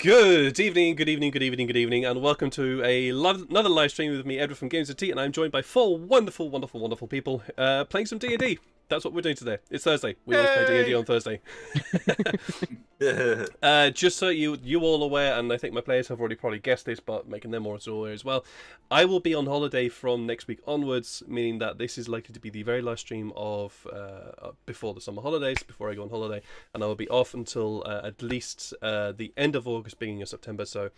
Good evening, good evening, good evening, good evening, and welcome to another live stream with me, Edward from Games of Tea, and I'm joined by four wonderful, wonderful, wonderful people playing some D&D. That's what we're doing today. It's Thursday. We always play D&D on Thursday. Just so you all aware, and I think my players have already probably guessed this, but making them more aware as well, I will be on holiday from next week onwards, meaning that this is likely to be the very last stream of before the summer holidays, before I go on holiday, and I will be off until at least the end of August, beginning of September, so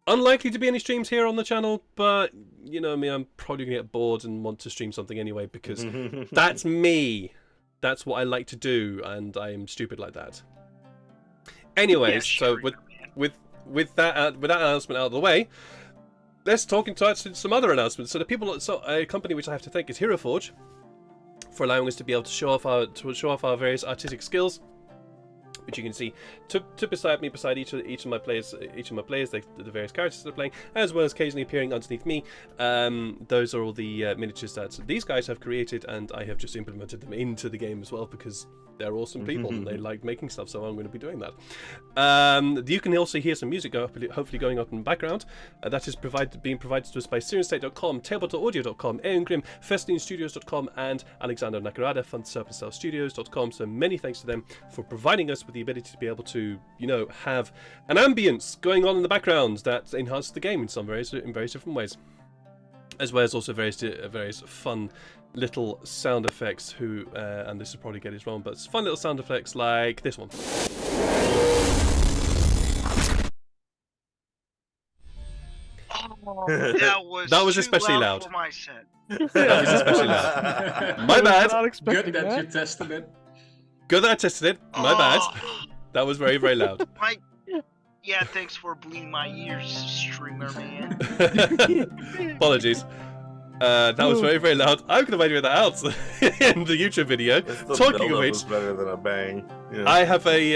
unlikely to be any streams here on the channel, but you know me, I'm probably going to get bored and want to stream something anyway, because that's me. That's what I like to do, and I am stupid like that. Anyways, yeah, sure, so with that announcement out of the way, let's talk into some other announcements. So a company which I have to thank is Heroforge for allowing us to be able to show off our various artistic skills, which you can see beside each of my players, the various characters they're playing, as well as occasionally appearing underneath me. Those are all the miniatures that these guys have created, and I have just implemented them into the game as well because they're awesome people and they like making stuff, so I'm going to be doing that. You can also hear some music hopefully going on in the background. That is being provided to us by SiriusState.com, Tabletop.audio.com, Aaron Grimm, FestineStudios.com, and Alexander Nakarada from SerpentCellStudios.com. So many thanks to them for providing us with the ability to be able to, you know, have an ambience going on in the background that enhances the game in various different ways, as well as also various fun little sound effects. And this will probably get it wrong, but it's fun little sound effects like this one. Oh, that was especially loud. For my set. That was especially loud. My bad. Good that you tested it. Good that I tested it. My bad. That was very, very loud. Yeah, thanks for bleeding my ears, streamer man. Apologies. That was very, very loud. I'm going to edit that out in the YouTube video. Talking of which, better than a bang. Yeah. I have a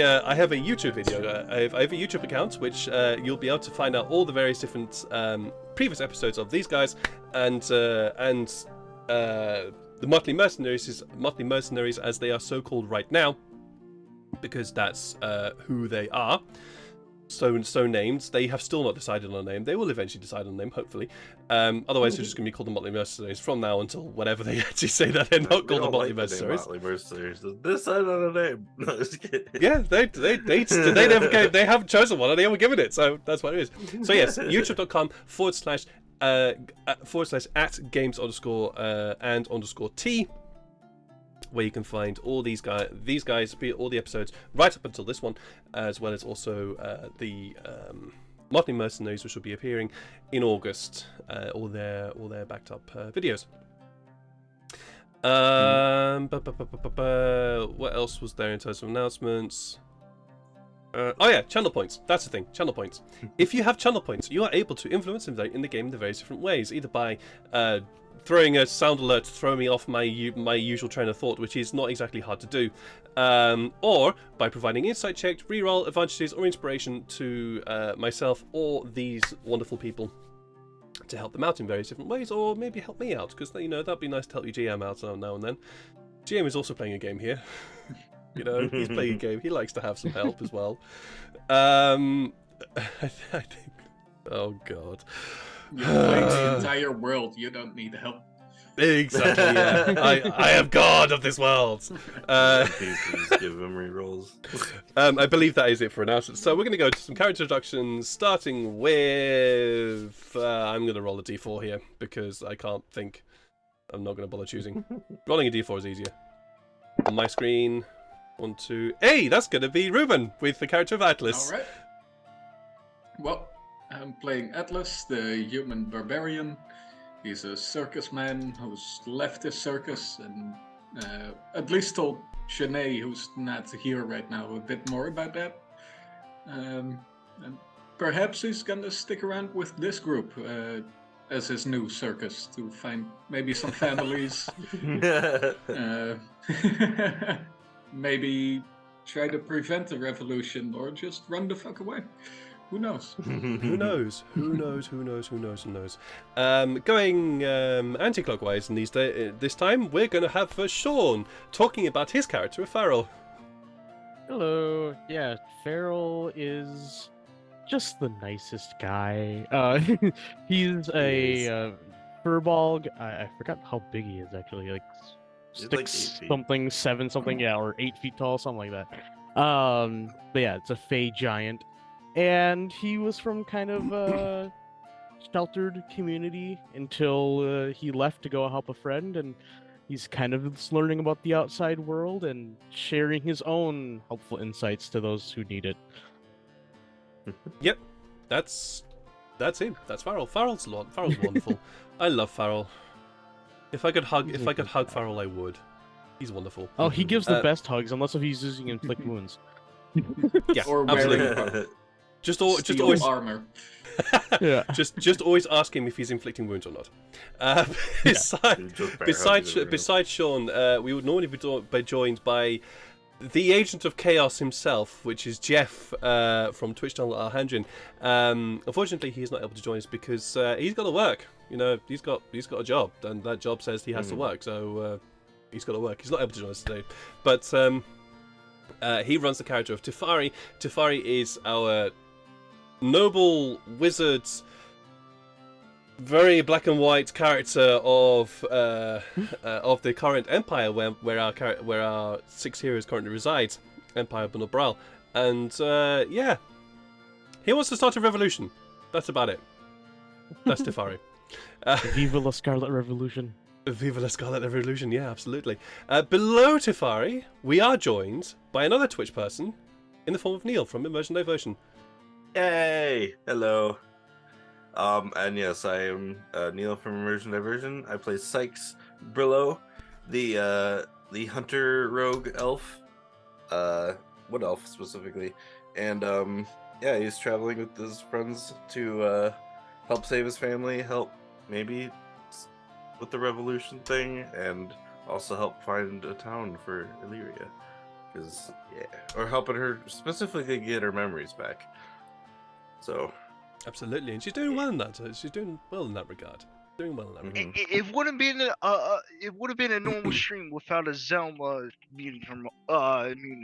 YouTube video. I have a YouTube account which you'll be able to find out all the various different previous episodes of these guys and the Motley Mercenaries as they are so called right now, because that's who they are. So named. They have still not decided on a name. They will eventually decide on a name, hopefully. Otherwise, they're just going to be called the Motley Mercenaries from now until whenever they actually say that they're not called the Motley Mercenaries. Motley Mercenaries. Decide on a name. No, just kidding. Yeah, they haven't chosen one and they haven't given it, so that's what it is. So yes, youtube.com /at games _ _t, where you can find all these guys, all the episodes right up until this one, as well as also the Motley Mercenaries, which will be appearing in August, all their backed up videos. What else was there in terms of announcements? Oh yeah, channel points. That's the thing, channel points. If you have channel points, you are able to influence in the game in the various different ways, either by throwing a sound alert to throw me off my usual train of thought, which is not exactly hard to do, or by providing insight check, reroll, advantages, or inspiration to myself or these wonderful people to help them out in various different ways, or maybe help me out, because you know that'd be nice to help you GM out now and then. GM is also playing a game here. You know, he's playing a game. He likes to have some help as well. I think. Oh God. You're playing the entire world. You don't need help. Exactly. Yeah. I am God of this world. Just give him rerolls. I believe that is it for announcements. So we're going to go to some character introductions, starting with. I'm going to roll a d4 here because I can't think. I'm not going to bother choosing. Rolling a d4 is easier. On my screen. 1, 2. Hey, that's going to be Ruben with the character of Atlas. All right. Well, I'm playing Atlas, the human barbarian. He's a circus man who's left his circus and at least told Shanae, who's not here right now, a bit more about that. And perhaps he's gonna stick around with this group as his new circus to find maybe some families. Maybe try to prevent the revolution or just run the fuck away. Who knows? Who knows? Going anti-clockwise in this time, we're going to have Sean talking about his character, Farrell. Hello. Yeah, Farrell is just the nicest guy. He's is. a furbolg. I forgot how big he is actually. Like He's like 8 six feet. something, 7 something, yeah, or 8 feet tall, something like that. But yeah, it's a fey giant, and he was from kind of a sheltered community until he left to go help a friend, and he's kind of just learning about the outside world and sharing his own helpful insights to those who need it. Yep, that's him. That's Farrell. Farrell's wonderful. I love Farrell. If I could hug Farrell, I would. He's wonderful. Oh, he gives the Uh, best hugs, unless if he's using inflict wounds. Yeah, Or absolutely. wearing Just steel always, armor. Yeah. just always ask him if he's inflicting wounds or not. Besides Sean, we would normally be joined by the agent of chaos himself, which is Jeff from Twitch channel Alhandrin. Unfortunately, he's not able to join us because he's got to work. You know, he's got a job, and that job says he has to work. So he's got to work. He's not able to join us today, but he runs the character of Tefari. Tefari is our noble wizard, very black and white character of the current empire, where our 6 heroes currently reside, Empire Bunobral, and yeah, he wants to start a revolution. That's about it. That's Tefari. Viva la Scarlet Revolution. Viva la Scarlet Revolution, yeah, absolutely. Below Tefari, we are joined by another Twitch person in the form of Neil from Immersion Diversion. Yay! Hello. And yes, I am Neil from Immersion Diversion. I play Sykes Brillo, the hunter rogue elf. What elf specifically? And yeah, he's traveling with his friends to help save his family, help maybe with the revolution thing, and also help find a town for Illyria. Because yeah, or helping her specifically get her memories back. So. Absolutely, and she's doing well in that. She's doing well in that regard. Doing well in that regard. It wouldn't been it would have been a normal stream without a Zelma muting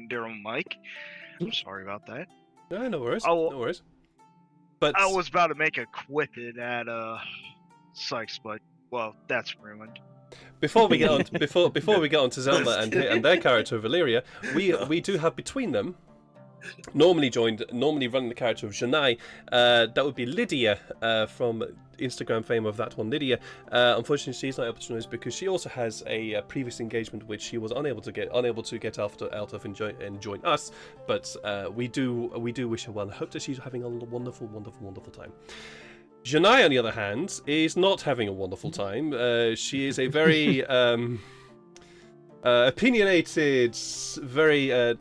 their own mic. I'm sorry about that. No worries. I will- No worries. But I was about to make a quip it at Sykes, but well, that's ruined. before we get on before we get on to Zelda and their character of Illyria, we do have between them, normally running the character of Janai, that would be Lydia from Instagram fame of that one, Lydia. Unfortunately, she's not able to join us because she also has a previous engagement which she was unable to get out of and join us. But we do wish her well and hope that she's having a wonderful time. Janai, on the other hand, is not having a wonderful time. She is a very opinionated, very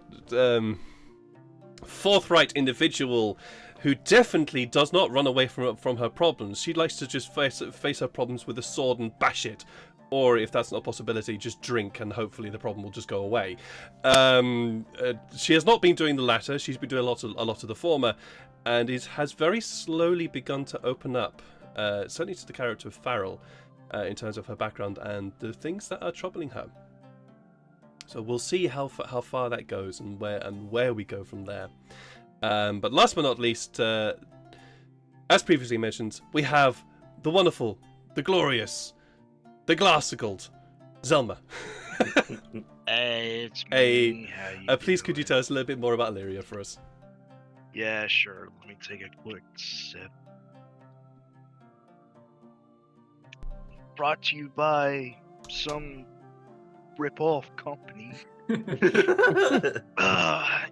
forthright individual who definitely does not run away from her problems. She likes to just face her problems with a sword and bash it, or if that's not a possibility, just drink and hopefully the problem will just go away. She has not been doing the latter. She's been doing a lot of the former, and it has very slowly begun to open up, certainly to the character of Farrell, in terms of her background and the things that are troubling her. So we'll see how far that goes and where we go from there. But last but not least, as previously mentioned, we have the wonderful, the glorious, the glassicled Zelma. Hey, it's me. How you Please, could you doing? tell us a little bit more about Illyria for us? Yeah, sure. Let me take a quick sip. Brought to you by some rip-off company.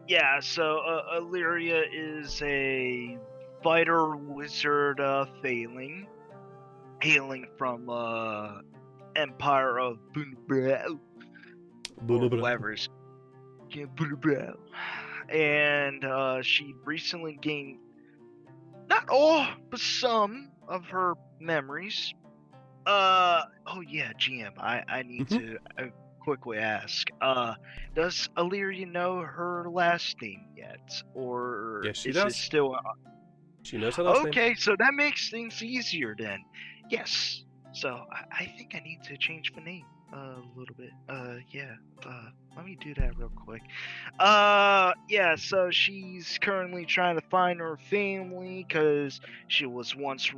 Yeah, so Illyria is a fighter wizard hailing from Empire of Bunobral. Or whatever's Bunobral. And she recently gained not all, but some of her memories. Oh yeah, GM, I need to quickly ask. Does Illyria know her last name yet, or Yes, she is does. it still? She knows her last name. Okay, so that makes things easier then. Yes. So I think I need to change the name. a little bit. Yeah. Let me do that real quick. Yeah. So she's currently trying to find her family because she was once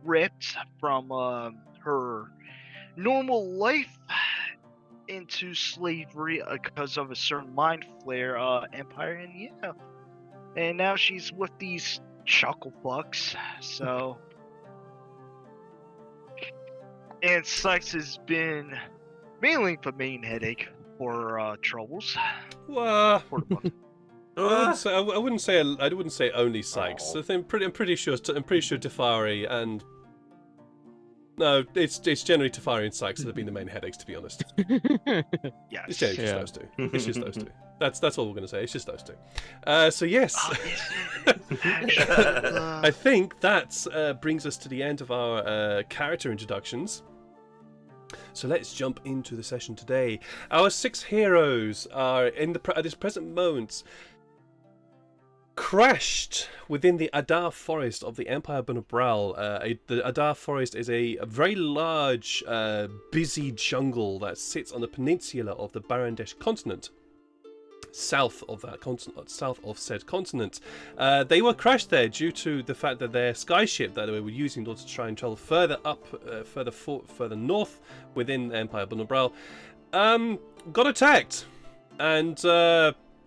ripped from her normal life into slavery because of a certain mind flare empire, and yeah, and now she's with these chuckle fucks. So, and Sykes has been mainly the main headache for troubles Well, for the month. I wouldn't say only Sykes. Oh. I'm pretty sure Tefari and no, it's generally Tefari and Sykes that have been the main headaches, to be honest. Yes. It's generally just Yeah. those two. It's just those two. That's all we're gonna say. It's just those two. So yes, I think that brings us to the end of our character introductions. So let's jump into the session today. Our 6 heroes are at this present moment crashed within the Adar Forest of the Empire Bunabral. The Adar Forest is a very large, busy jungle that sits on the peninsula of the Barandesh continent. South of that continent, south of said continent. They were crashed there due to the fact that their skyship that they were using in order to try and travel further up, further north within Empire Bunabral, got attacked and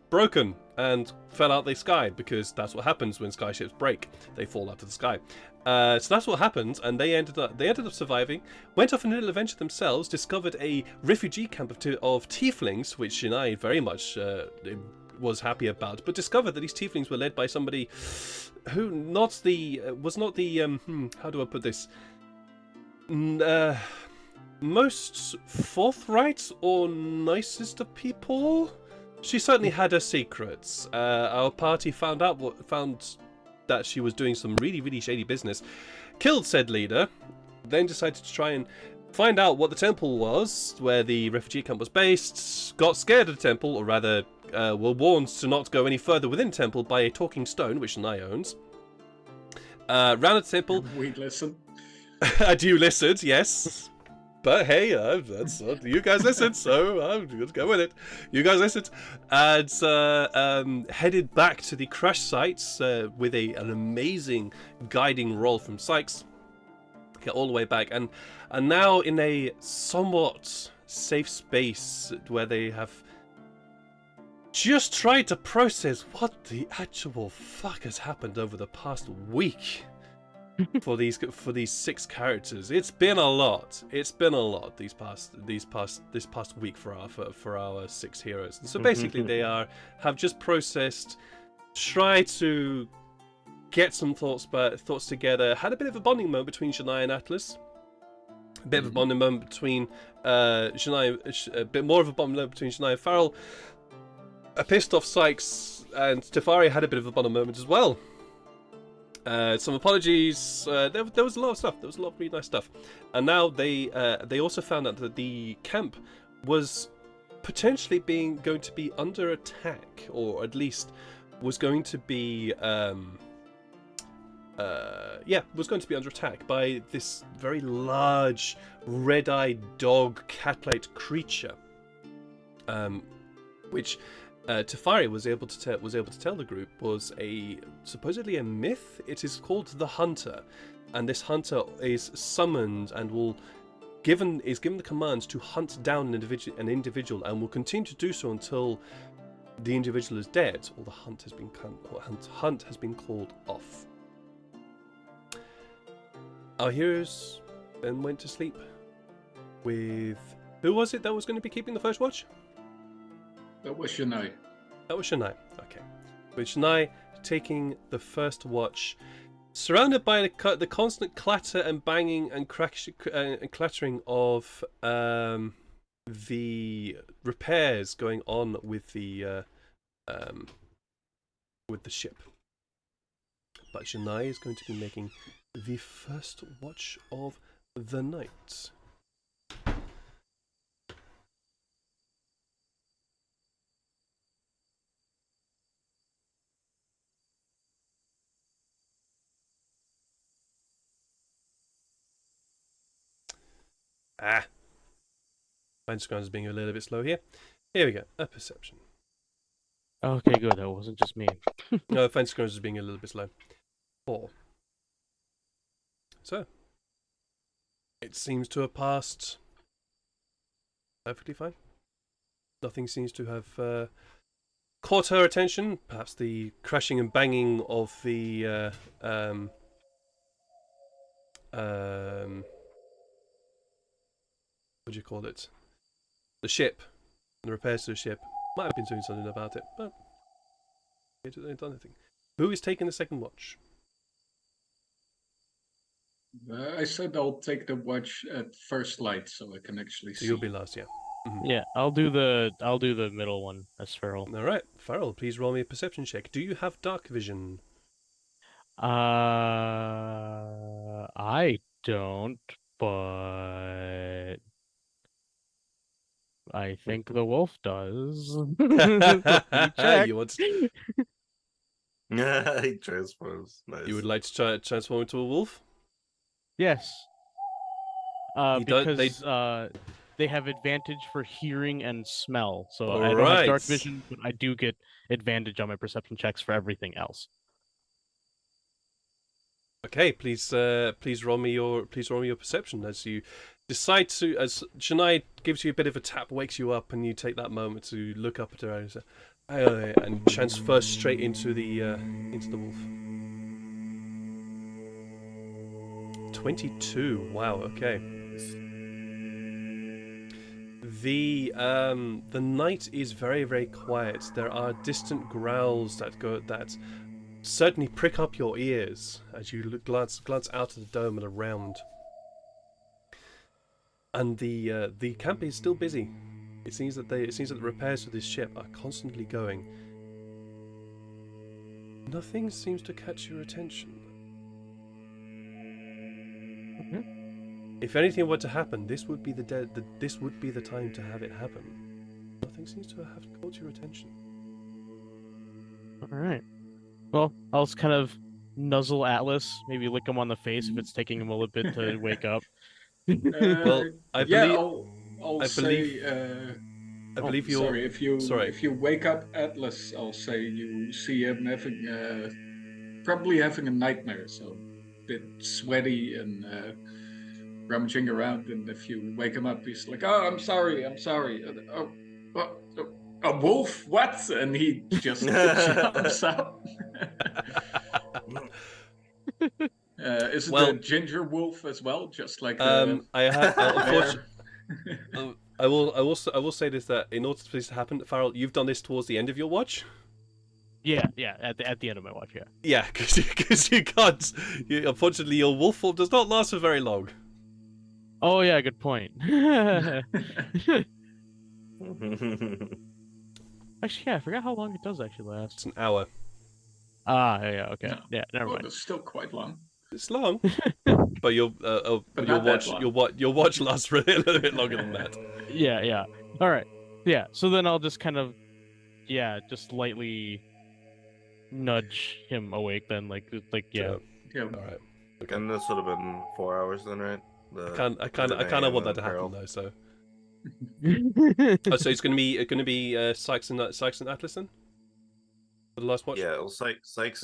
broken and fell out the sky, because that's what happens when skyships break. They fall out of the sky. So that's what happened, and they ended up surviving, went off on a little adventure themselves, discovered a refugee camp of tieflings, which Shinai very much was happy about, but discovered that these tieflings were led by somebody who was not the how do I put this, most forthright or nicest of people. She certainly had her secrets. Our party found that she was doing some really, really shady business, killed said leader, then decided to try and find out what the temple was, where the refugee camp was based, got scared of the temple, or rather were warned to not go any further within the temple by a talking stone, which Nai owns. Round the temple. We listen. I do listen, yes. But hey, that's you guys listened, so I'm going to go with it. You guys listened, and headed back to the crash sites with an amazing guiding roll from Sykes. Get all the way back, and now in a somewhat safe space where they have just tried to process what the actual fuck has happened over the past week. for these 6 characters, it's been a lot. It's been a lot this past week for our 6 heroes. And so basically, they have just processed, tried to get some thoughts together. Had a bit of a bonding moment between Shania and Atlas. A bit of a bonding moment between Shania, a bit more of a bonding moment between Shania and Farrell. A pissed off Sykes and Tefari had a bit of a bonding moment as well. Some apologies. There was a lot of stuff. There was a lot of really nice stuff, and now they also found out that the camp was potentially going to be under attack, or at least was going to be was going to be under attack by this very large red-eyed dog cat-like creature, which Tefari was able to tell the group was supposedly a myth. It is called the Hunter, and this hunter is summoned and is given the command to hunt down an individual, and will continue to do so until the individual is dead or the hunt has been called off. Our heroes then went to sleep with, who was it that was going to be keeping the first watch? That was Shania. That was Shania. Okay. With Shania taking the first watch, surrounded by the constant clatter and banging and clattering of the repairs going on with the ship. But Shania is going to be making the first watch of the night. Fancy Grounds is being a little bit slow here. Here we go. A perception. Okay, good. That wasn't just me. No, Fancy Grounds is being a little bit slow. 4. So, it seems to have passed perfectly fine. Nothing seems to have caught her attention. Perhaps the crashing and banging of the what do you call it? The ship, the repairs to the ship might have been doing something about it, but it hasn't done anything. Who is taking the second watch? I said I'll take the watch at first light so I can actually So see. you'll be last, yeah. Mhm. Yeah, I'll do the middle one as Feral. All right, Farrell, please roll me a perception check. Do you have dark vision? I don't, but I think the wolf does. Let me check. You want? He transforms. Nice. You would like to try transform into a wolf? Yes. You don't- Because they have advantage for hearing and smell. So I don't have Alright. dark vision, but I do get advantage on my perception checks for everything else. Okay, please roll me your perception as you decide to, as Shania gives you a bit of a tap, wakes you up, and you take that moment to look up at her and say, and transfer straight into the wolf. 22. Wow. Okay. The night is very, very quiet. There are distant growls that certainly prick up your ears as you glance out of the dome and around. And the camp is still busy. It seems that the repairs to this ship are constantly going. Nothing seems to catch your attention. If anything were to happen, this would be this would be the time to have it happen. Nothing seems to have caught your attention. All right. Well, I'll just kind of nuzzle Atlas, maybe lick him on the face if it's taking him a little bit to wake up. Well, I believe I'll I say. I believe you're. Sorry, if you wake up Atlas, I'll say you see him having probably having a nightmare, so a bit sweaty and rummaging around. And if you wake him up, he's like, "Oh, I'm sorry. A wolf? What?" And he just jumps up. Is it a ginger wolf as well? Just like I have unfortunately. bear? I will say this, that in order for this to happen, Farrell, you've done this towards the end of your watch. Yeah, at the end of my watch, yeah. Yeah, because you can't. Unfortunately, your wolf form does not last for very long. Oh yeah, good point. Actually, yeah, I forgot how long it does actually last. It's an hour. Ah, yeah, okay, No. yeah, never Well, mind. that's still quite long. It's long, but your But your not that watch long. your watch lasts for a little bit longer than that. Yeah. All right. Yeah. So then I'll just kind of, just lightly nudge him awake. Then, like, yeah. So, Yeah. all right. And this would have been 4 hours then, right? I kind of want that to happen though. So, so it's gonna be Sykes and Atlas then for the last watch. Yeah, well, Sykes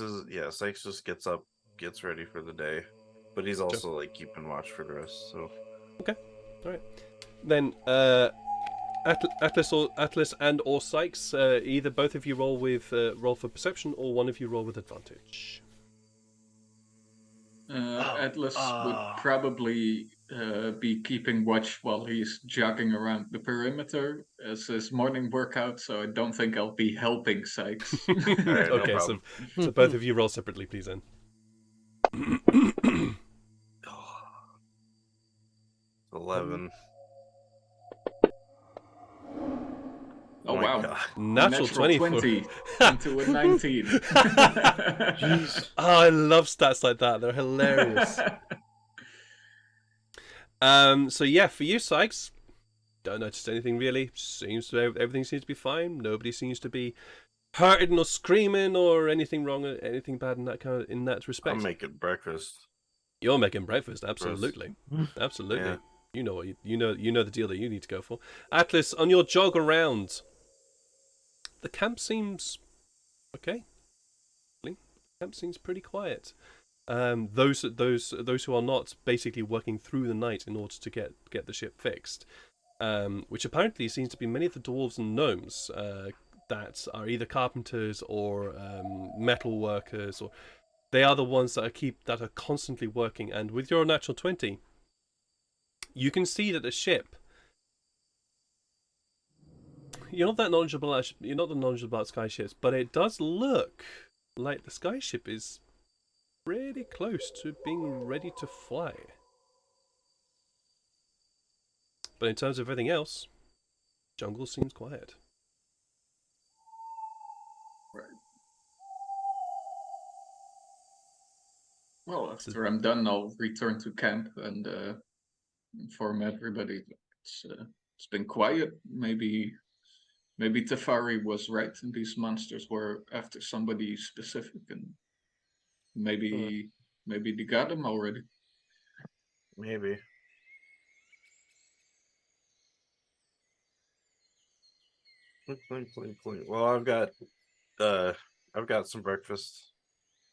just gets up, gets ready for the day, but he's also like keeping watch for the rest. So Then Atlas and or Sykes, either both of you roll for perception, or one of you roll with advantage. Atlas would probably be keeping watch while he's jogging around the perimeter as his morning workout, so I don't think I'll be helping Sykes. Alright, no Okay, problem. so both of you roll separately, please then. 11. Oh my wow. God. Natural 20 into a 19. Jeez. Oh, I love stats like that. They're hilarious. So yeah, for you, Sykes, don't notice anything really. Everything seems to be fine. Nobody seems to be hurting or screaming or anything wrong, or anything bad in that respect. I'm making breakfast. You're making breakfast, absolutely, absolutely. Yeah. You know what you know the deal that you need to go for. Atlas, on your jog around, the camp seems okay. The camp seems pretty quiet. Those who are not basically working through the night in order to get the ship fixed, which apparently seems to be many of the dwarves and gnomes that are either carpenters or metal workers, or they are the ones that are constantly working. And with your natural 20, you can see that the ship. You're not that knowledgeable. You're not that knowledgeable about skyships, but it does look like the skyship is pretty close to being ready to fly. But in terms of everything else, jungle seems quiet. Right. Well, after I'm done, I'll return to camp and inform everybody. It's been quiet. Maybe Tefari was right, and these monsters were after somebody specific, and maybe they got them already. Maybe. Blink. Well, I've got some breakfast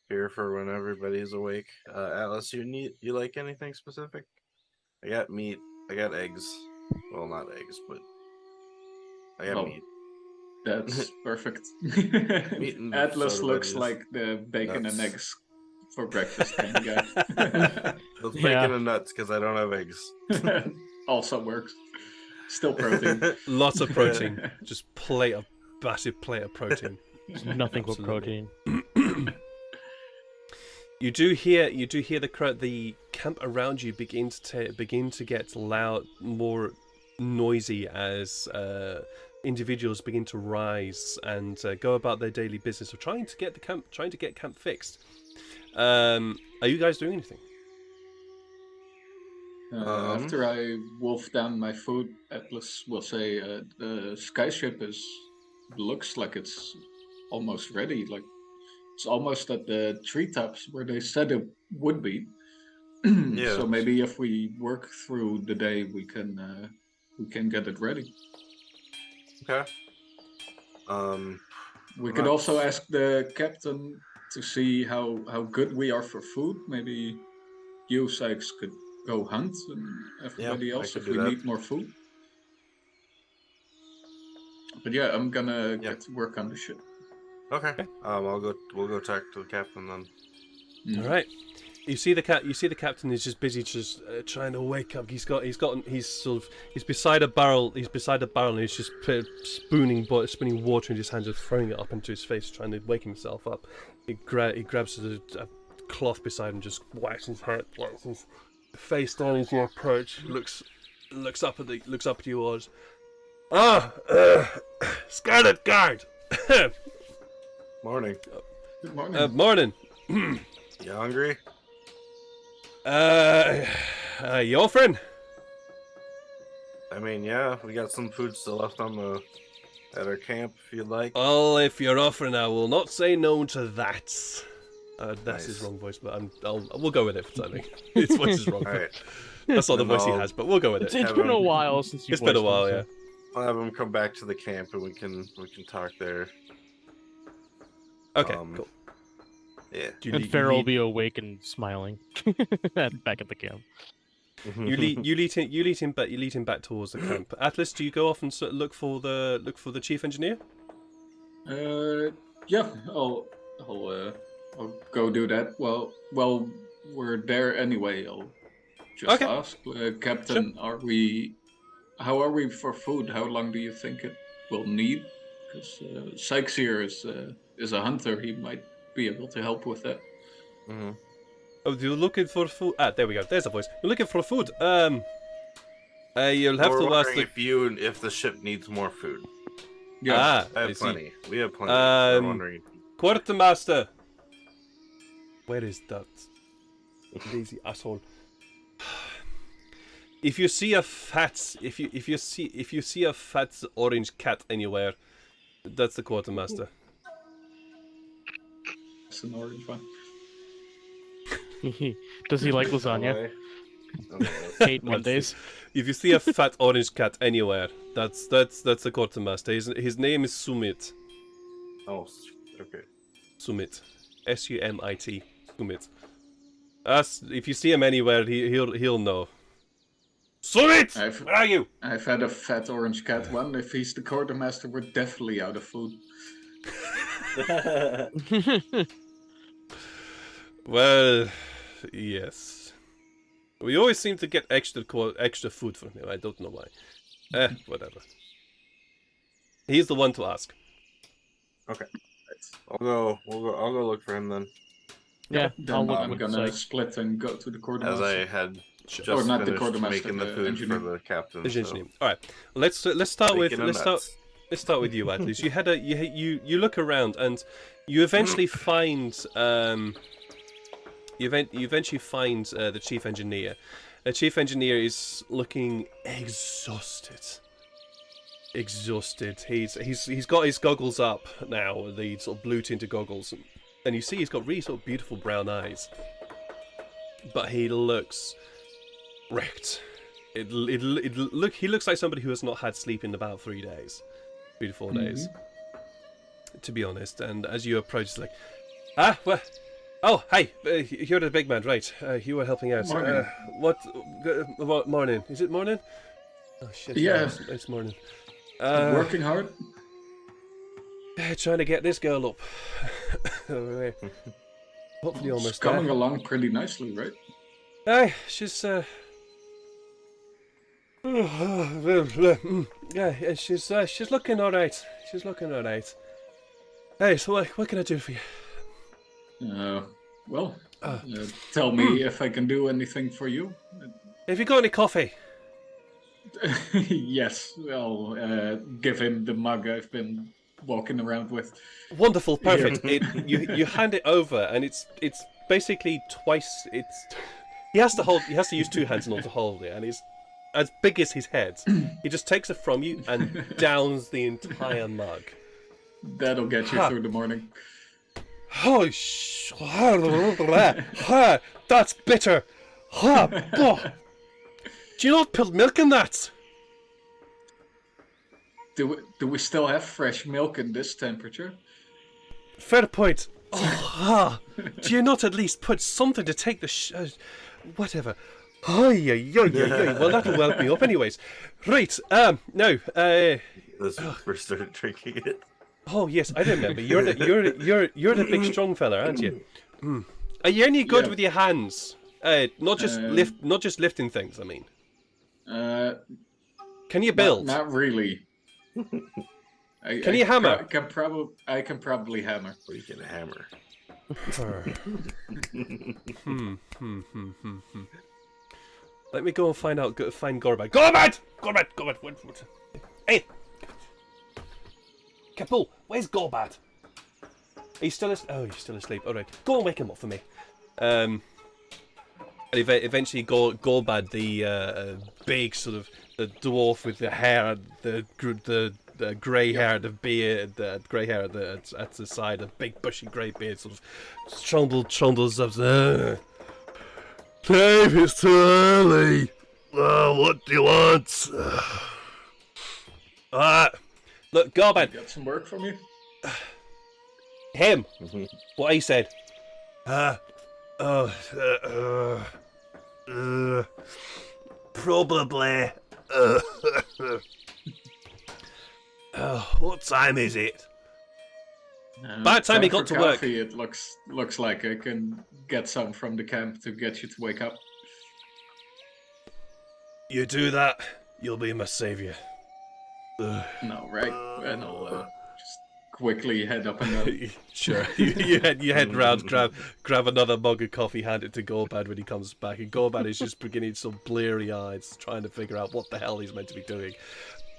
here for when everybody's awake. Atlas, you like anything specific? I got meat. I got eggs. Well, not eggs, but I got meat. That's perfect. Meat and Atlas soda looks veggies. like the bacon and Nuts. eggs for breakfast kind of guy. Those Yeah. bacon and nuts because I don't have eggs. Also works. Still protein. Lots of protein. Just massive plate of protein. Nothing but Absolutely. protein. You do hear the camp around you begin to get loud, more noisy as individuals begin to rise and go about their daily business of trying to get camp fixed. Are you guys doing anything? After I wolf down my food, Atlas will say the skyship looks like it's almost ready. Like it's almost at the treetops where they said it would be. Yeah. So maybe if we work through the day, we can get it ready. Okay. We could also ask the captain to see how good we are for food. Maybe you, Sykes, could go hunt, and everybody I else could if do we that. need more food. But yeah, I'm gonna get to work on the ship. Okay. We'll go talk to the captain then. All right. You see the captain is just busy trying to wake up. He's beside a barrel. He's beside a barrel and he's just spooning water in his hand, just throwing it up into his face, trying to wake himself up. He grabs a cloth beside him, just wipes his head, wipes his face down as you approach. Looks up at you all. Scarlet Guard. Morning. Good morning. Morning. You hungry? Your friend? I mean, yeah, we got some food still left at our camp if you'd like. Well, if you're offering, I will not say no to that. That's his Nice. wrong voice, but we'll go with it for something. His voice is wrong. All right. That's not the Then voice he I'll- has, but we'll go with it. It's been a while since you. It's been a while, yeah. I'll have him come back to the camp and we can talk there. Okay, Um, cool. Yeah. Do And Farrell will be awake and smiling back at the camp. You lead him back towards the camp. Atlas, do you go off and look for the chief engineer? Yeah, I'll go do that. Well, we're there anyway. I'll just ask, Captain, how are we for food? How long do you think it will need? Because Sykes here is a hunter. He might be able to help with that. Mm-hmm. Oh, you're looking for food? There we go. There's a voice. You're looking for food. You'll have We're to ask wondering if the ship needs more food. Yeah, I have see. plenty. We have plenty. We're wondering. Quartermaster. Where is that lazy asshole? If you see a fat orange cat anywhere, that's the quartermaster. it's an orange one. Does he like lasagna? Hate Mondays. If you see a fat orange cat anywhere, that's the quartermaster. His name is Sumit. Oh, okay. Sumit. Sumit. Sumit. If you see him anywhere, he'll know. Sumit! Where are you? I've had a fat orange cat one. If he's the quartermaster, we're definitely out of food. Well, yes. We always seem to get extra food from him. I don't know why. Whatever. He's the one to ask. Okay. I'll go look for him then. Yeah, I'll Then look I'm with gonna Psych. split and go to the As quartermaster. I had just Or not the finished quartermaster, making the the food engineer. for the captain. His so- engineer. All right. Let's start with Bacon and nuts. let's start with you, Atlas. You had you look around and you eventually find you eventually find the chief engineer. The chief engineer is looking exhausted. He's got his goggles up now, the sort of blue tinted goggles, and you see he's got really sort of beautiful brown eyes. But he looks wrecked. He looks like somebody who has not had sleep in about 3 days, 3 to 4 days, to be honest. And as you approach, it's like, well, oh, hi, you're the big man, right? You were helping out. Morning. What morning? Is it morning? Oh shit! Yeah. It's morning. Working hard? Trying to get this girl up. Hopefully It's almost coming there. along pretty nicely, right? Aye, she's yeah, she's looking all right. She's looking all right. Hey, so what can I do for you? Well, tell me if I can do anything for you. Have you got any coffee? Yes, I'll give him the mug I've been walking around with. Wonderful, perfect. You hand it over, and it's basically twice. He has to use 2 hands in order to hold it, and it's as big as his head. He just takes it from you and downs the entire mug. That'll get you through the morning. Oh, that's bitter. Do you not put milk in that? Do we still have fresh milk in this temperature? Fair point. Do you not at least put something to take the whatever? Well, that'll whelp me up, anyways. Right. Now. Let's first start drinking it. Oh yes, I remember. You're the big strong fella, aren't you? Are you any good Yeah. with your hands? Not just lifting things. I mean, can you build? Not really. Can you hammer? I can probably hammer. We can hammer. Let me go and find Gorbad. Gorbad! Hey! Kapul, where's Gorbad? He's still he's still asleep. Alright, go and wake him up for me. And eventually Gorbad, the big sort of the dwarf with the hair, the grey hair, the beard, the grey hair at the side, the big bushy grey beard, sort of trundles up. Dave, it's too early. What do you want? Look, Gorbad. Got some work for me? Him. What he said. Probably. What time is it? By the time he got to work. Coffee, it looks like I can get some from the camp to get you to wake up. You do that, you'll be my savior. No, right? And I'll just quickly head up and down. Sure. you head round, grab another mug of coffee, hand it to Gorbad when he comes back, and Gorbad is just beginning some bleary eyes, trying to figure out what the hell he's meant to be doing.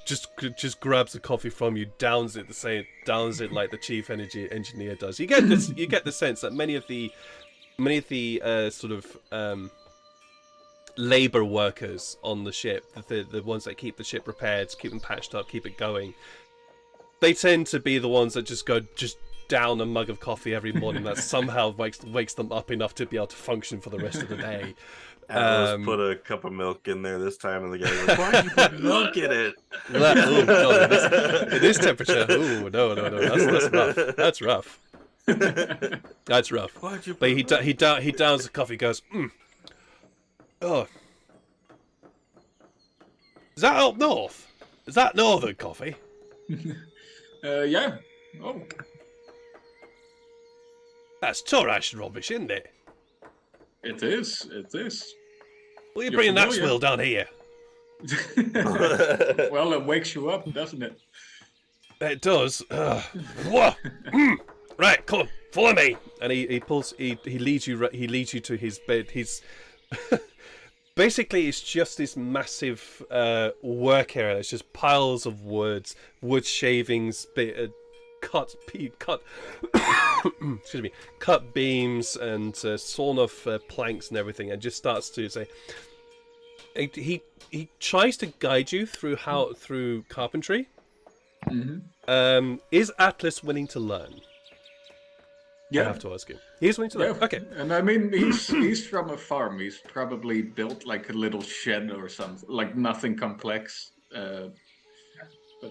Just grabs the coffee from you, downs it like the chief engineer does. You get the sense that many of the sort of labor workers on the ship, the ones that keep the ship repaired, keep them patched up, keep it going, they tend to be the ones that just down a mug of coffee every morning that somehow wakes them up enough to be able to function for the rest of the day. Atlas put a cup of milk in there this time, and the guy's like, "Why'd you put milk in it?" Oh god, in this temperature. Oh no, that's rough. That's rough. That's rough. Why'd you? But he downs the coffee. Goes, oh, is that up north? Is that northern coffee? Yeah. Oh. That's trash rubbish, isn't it? It is. It is. Well, you You're bringing that familiar. swill down here? Well, it wakes you up, doesn't it? It does. Whoa. Right, come on, follow me. And he leads you to his bed. He's basically it's just this massive work area. It's just piles of wood shavings, cut excuse me, cut beams and sawn off planks and everything, and just starts to say. He tries to guide you through carpentry. Mm-hmm. Is Atlas willing to learn? Yeah. I have to ask you. He's willing to learn. Yeah. Okay. And I mean, he's from a farm. He's probably built like a little shed or something, like nothing complex. But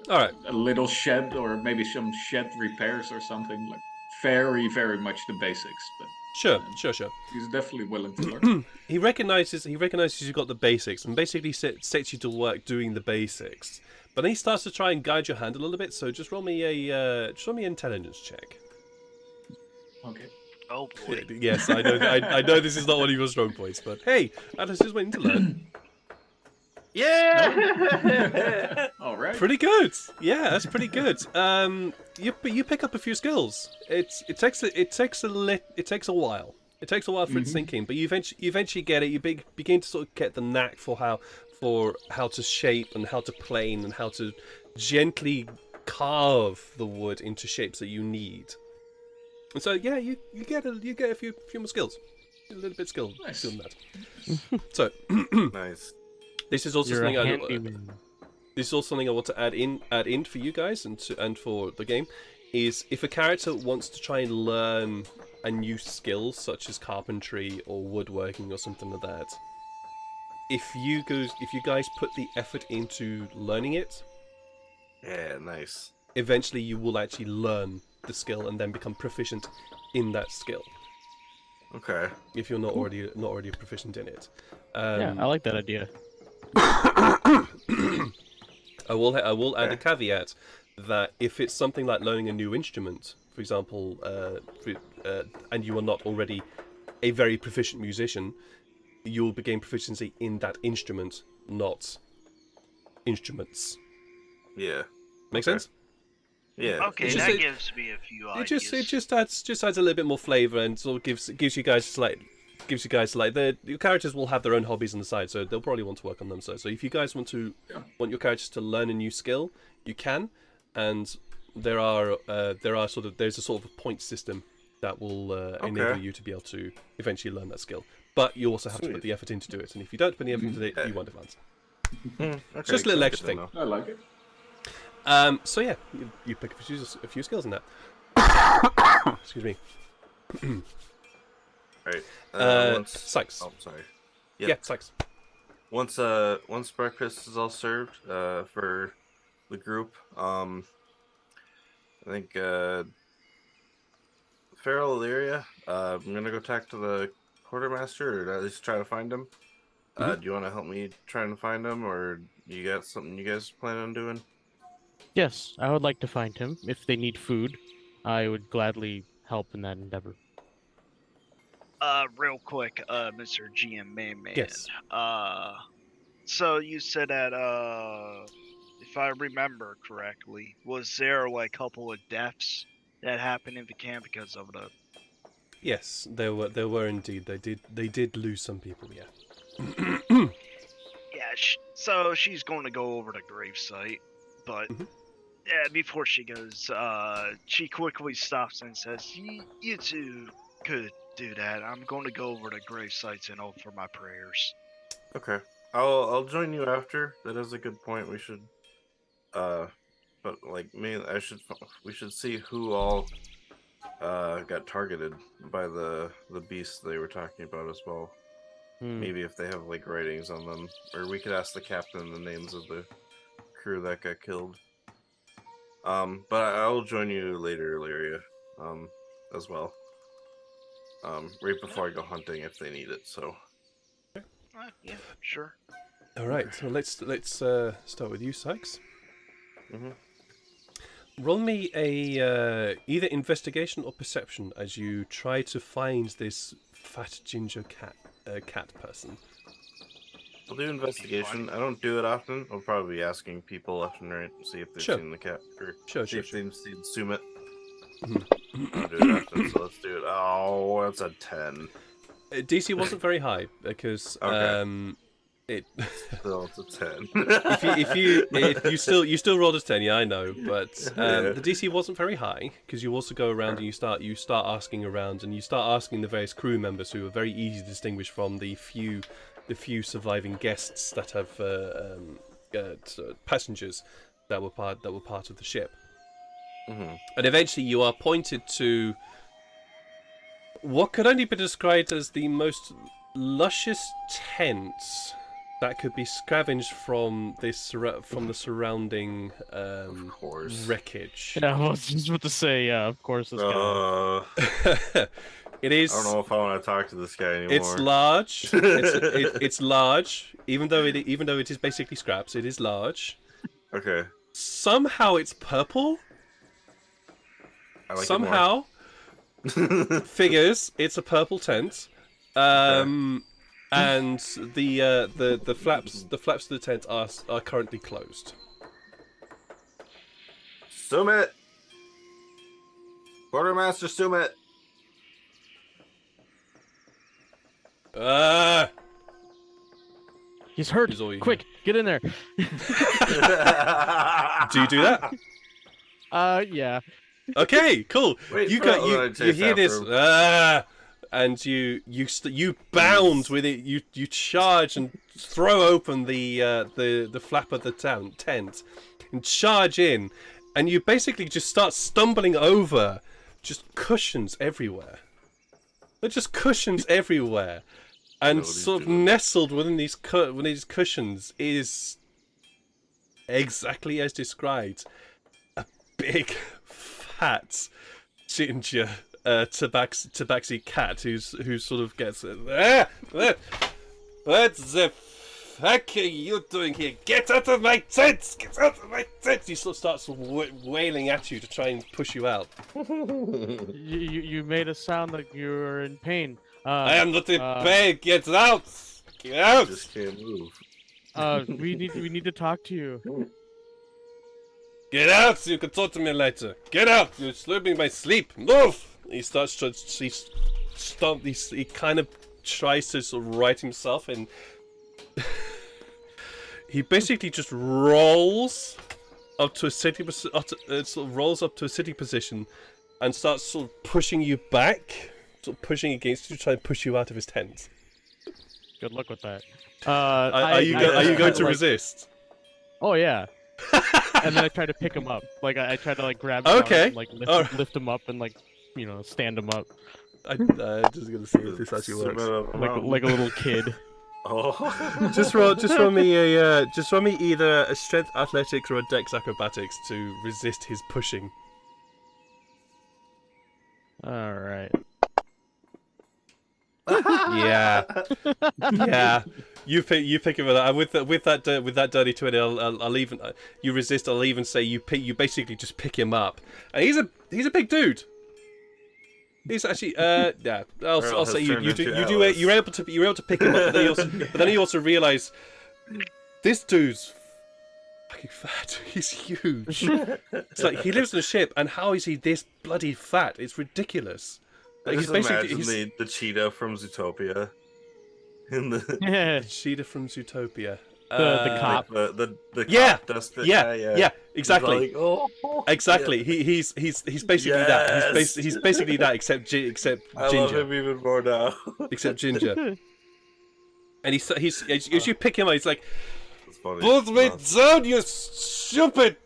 All right. a little shed, or maybe some shed repairs or something. Like very, very much the basics. But Sure. he's definitely willing to learn. He recognizes you've got the basics, and basically sets you to work doing the basics. But then he starts to try and guide your hand a little bit. So just roll me an intelligence check. Okay. Oh boy. Yes, I know. I know this is not one of your strong points, but hey, Atlas is willing to learn. Yeah. All right. Pretty good. Yeah, that's pretty good. You pick up a few skills. It takes a while. It takes a while for it to sink in, but you eventually get it. You begin to sort of get the knack for how to shape and how to plane and how to gently carve the wood into shapes that you need. And so yeah, you get a few more skills. A little bit skill in that. So Nice. this is also You're something a I handyman. This is also something I want to add in for you guys and for the game, is if a character wants to try and learn a new skill such as carpentry or woodworking or something like that. If you guys put the effort into learning it, Yeah, nice. eventually you will actually learn the skill and then become proficient in that skill. Okay. If you're not already proficient in it. Yeah, I like that idea. I will add a caveat that if it's something like learning a new instrument, for example, and you are not already a very proficient musician, you'll gain proficiency in that instrument, not instruments. Yeah. Make sense? Yeah. Okay, It that just- gives me a few It ideas. just adds a little bit more flavor and sort of gives you guys your characters will have their own hobbies on the side, so they'll probably want to work on them. So if you guys want your characters to learn a new skill, you can, and there's a sort of point system that will enable you to be able to eventually learn that skill. But you also have to put the effort in to do it, and if you don't put the effort into it, you won't advance. Okay, Just a little good extra to thing. know. I like it. So yeah, you pick a few skills in that. Excuse me. Right. Sykes. Oh, sorry. Yeah, Sykes. Once breakfast is all served for the group, I think Farrell Illyria, I'm gonna go talk to the quartermaster, or at least try to find him. Do you want to help me trying to find him, or you got something you guys plan on doing? Yes, I would like to find him. If they need food, I would gladly help in that endeavor. Real quick, Mr. GM Man. Yes. So you said that, if I remember correctly, was there like a couple of deaths that happened in the camp because of the? Yes, there were indeed. They did lose some people. Yeah. Yeah. So she's going to go over the gravesite, but before she goes, she quickly stops and says, "You two could do that. I'm going to go over the gravesites and offer my prayers." Okay. I'll join you after. That is a good point. We should but like me, we should see who all got targeted by the beast they were talking about as well. Maybe if they have like writings on them, or we could ask the captain the names of the crew that got killed. But I'll join you later, Lyria, as well. Right before I go hunting if they need it. So. Yeah, sure. All right, so let's start with you, Sykes. Roll me a either investigation or perception as you try to find this fat ginger cat person. I'll do investigation. I don't do it often. I'll probably be asking people left and right, see if they've seen the cat, or see if they've seen Summit. I don't do it often, so let's do it. Oh, that's a 10. DC wasn't very high because Still, it's a 10. if you still rolled a 10, yeah, I know, but the DC wasn't very high because you also go around and you start asking around, and you start asking the various crew members who are very easy to distinguish from the few surviving guests that have passengers that were part of the ship. And eventually you are pointed to what could only be described as the most luscious tents that could be scavenged from the surrounding wreckage. Yeah, I was just about to say, yeah, of course. This guy. It is. I don't know if I want to talk to this guy anymore. It's large. It's large, even though it is basically scraps. It is large. Okay. Somehow it's purple. I like Somehow, figures it's a purple tent. And the flaps of the tent are currently closed. Summit! Quartermaster Summit! He's hurt. Quick, get in there. Do you do that? Yeah. Okay, cool. Wait, you hear this, and you bound with it. You charge and throw open the flap of the tent and charge in, and you basically just start stumbling over just cushions everywhere. They're just cushions everywhere, and sort of nestled within these cushions is exactly as described, a big, fat, ginger tabaxi cat who sort of gets what the fuck are you doing here? Get out of my tent! Get out of my tent! He sort of starts wailing at you to try and push you out. You made us sound like you were in pain. I am not in pain. Get out! Get out! I just can't move. We need to talk to you. Get out! You can talk to me later. Get out! You're disturbing my sleep. Move! He starts to he kind of tries to sort of right himself, and he basically just rolls up to a sitting position and starts sort of pushing you back, sort of pushing against you, to try and push you out of his tent. Good luck with that. Are you going to resist? Oh yeah. And then I try to pick him up. Like I try to like grab him and, like lift him up and like stand him up. I'm just gonna see if this actually works. Like a little kid. Oh. just roll me either a strength athletics or a dex acrobatics to resist his pushing. All right. Yeah. You pick him up with that dirty 20. I'll even you resist. I'll even say you basically just pick him up, and he's a big dude. He's actually yeah. I'll say you're able to pick him up, but then you also realize this dude's fucking fat. He's huge. It's like he lives on a ship, and how is he this bloody fat? It's ridiculous. Like, he's basically the cheetah from Zootopia. The cheetah from Zootopia. The cop. The yeah, cop does yeah, exactly. Like, exactly. Yeah. He's basically that. He's basically that, except Ginger. I love him even more now. Except Ginger. And he's as you pick him up, he's like, It's funny. "Put me down, you stupid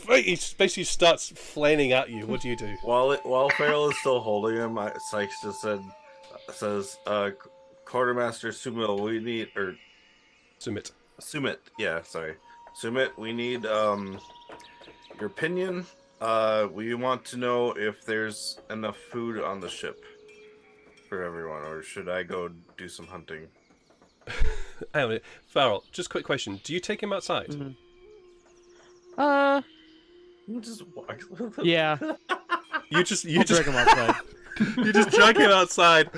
He basically starts flailing at you. What do you do? While Farrell is still holding him, Sykes just says, Quartermaster Sumil, we need Sumit, yeah, sorry. Sumit, we need your opinion. We want to know if there's enough food on the ship for everyone, or should I go do some hunting? Hang on a minute. Farrell, just a quick question. Do you take him outside? Just walk. Yeah. You just Drag him outside. you just drag him outside.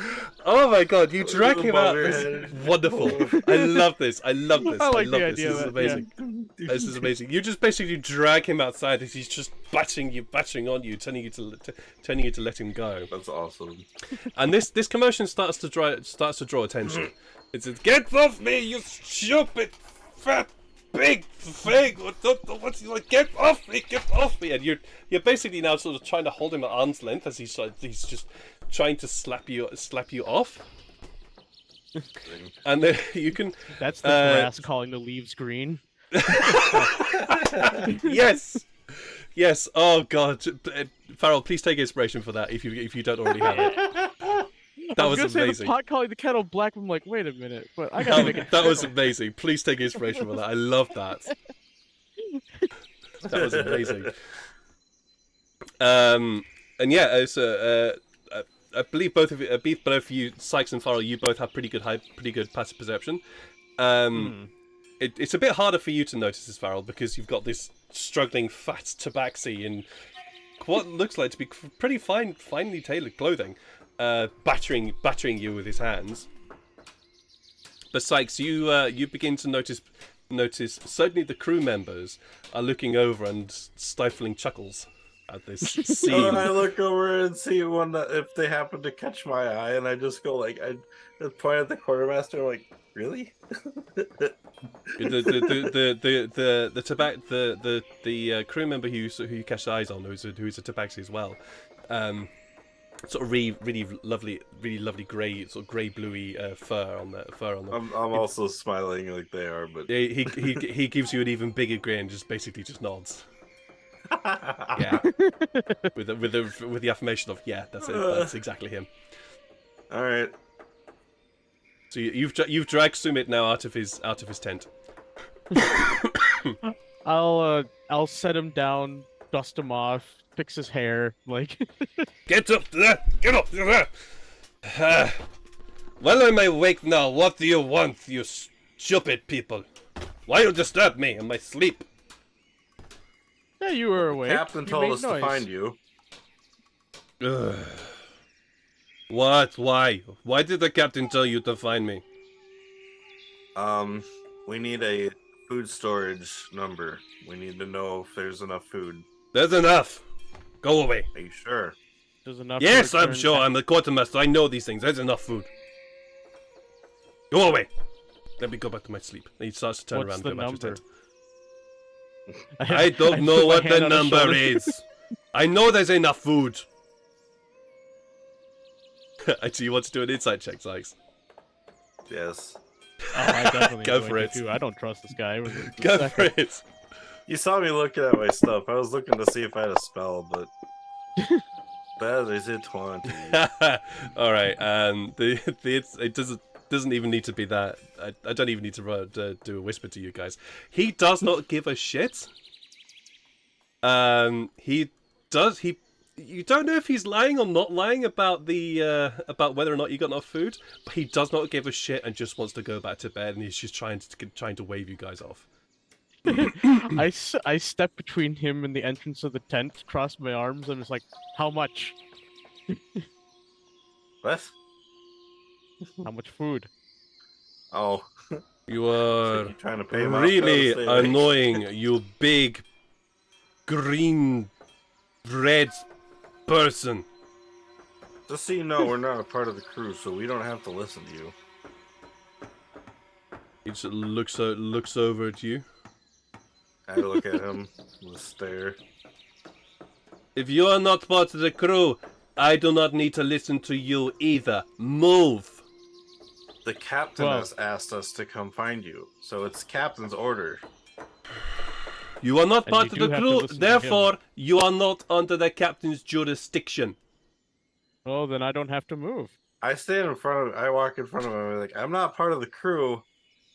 Oh my god, you drag him out. Above your This head. is wonderful. I love this. I love this. I like love the this. idea This is of that, yeah. amazing. This is amazing. You just basically drag him outside as he's just battering on you, telling you to let him go. That's awesome. And this commotion starts to draw attention. It says, "Get off me, you stupid fat big thing! What's he like? Get off me! Get off me!" And you're basically now sort of trying to hold him at arm's length as he's just trying to slap you off. And then you can. That's the grass calling the leaves green. Yes. Oh god, Farrell, please take inspiration for that if you don't already have it. That was gonna say amazing. the pot calling the kettle black. I'm like, wait a minute, but I gotta make it. That was amazing. Please take inspiration for that. I love that. That was amazing. And yeah, so I believe both of you, Sykes and Farrell, you both have pretty good passive perception. It's a bit harder for you to notice this, Farrell, because you've got this struggling fat tabaxi in what looks like to be pretty finely tailored clothing, battering you with his hands. But Sykes, you begin to notice certainly the crew members are looking over and stifling chuckles at this scene. I look over and see if they happen to catch my eye, and I just go like, I just point at the quartermaster, like, really? The crew member who you catch eyes on, who's a tabaxi as well, sort of really lovely grey, sort of grey bluey fur on them. I'm also smiling like they are, but he gives you an even bigger grin, just basically just nods. Yeah, with the affirmation of yeah, that's it. That's exactly him. All right. So you've dragged Sumit now out of his tent. I'll set him down, dust him off, fix his hair, like. Get up there! Get up there! Well, I'm awake now. What do you want, you stupid people? Why you disturb me in my sleep? Yeah, you were awake. Captain You told made us noise. to find you. What? Why? Why did the captain tell you to find me? We need a food storage number. We need to know if there's enough food. There's enough. Go away. Are you sure? There's enough. Yes, to I'm return sure. I'm the quartermaster. I know these things. There's enough food. Go away. Let me go back to my sleep. And he starts to turn What's around the and go back to number? his tent. I don't know put my what hand the on his number shoulder. is. I know there's enough food. Do you want to do an insight check, Sykes? Yes. Oh, I definitely Go am for going it. to, too. I don't trust this guy. Go for it. You saw me looking at my stuff. I was looking to see if I had a spell, but that is a 20. All right. It doesn't even need to be that. I don't even need to do a whisper to you guys. He does not give a shit. You don't know if he's lying or not lying about about whether or not you got enough food, but he does not give a shit and just wants to go back to bed, and he's just trying to wave you guys off. I step between him and the entrance of the tent, cross my arms, and it's like, how much? What? How much food? Oh. You are You're trying to pay him off really now to stay awake. annoying, you big green bread person. Just so you know, we're not a part of the crew, so we don't have to listen to you. He just looks over at you. I look at him with a stare. If you are not part of the crew, I do not need to listen to you either. Move. The captain Well- has asked us to come find you, so it's captain's order. You are not And part you of do the have to crew, listen to him. therefore you are not under the captain's jurisdiction. Oh, then I don't have to move. I walk in front of him. I'm like, I'm not part of the crew,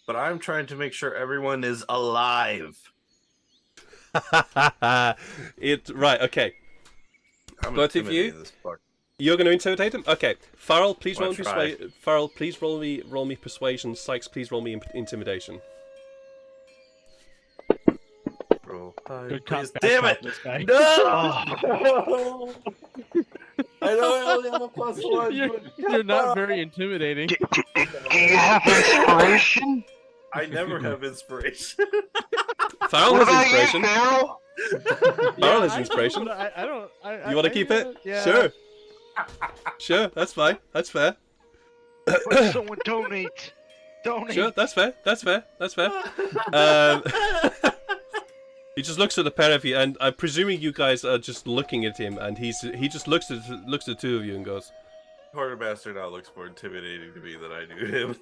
but I'm trying to make sure everyone is alive. Right, okay. I'm Both of you? intimidating this fuck. You're going to intimidate him? Okay. Farrell, please roll me Wanna try? persuasion. Farrell, please roll me persuasion. Sykes, please roll me intimidation. Roll. Good cop, Please. bad Damn cop, it! this guy. No! I know I only have a +1. You're not very intimidating. Do you have inspiration? I never have inspiration. Farrell What has about you, inspiration. Farrell? Farrell has I know, inspiration. but I don't. You want to keep it? Yeah. Sure. Sure, that's fine. That's fair. Please, someone donate. Donate. Sure, that's fair. That's fair. That's fair. He just looks at the pair of you, and I'm presuming you guys are just looking at him, and he just looks at the two of you and goes. Quartermaster now looks more intimidating to me than I do him.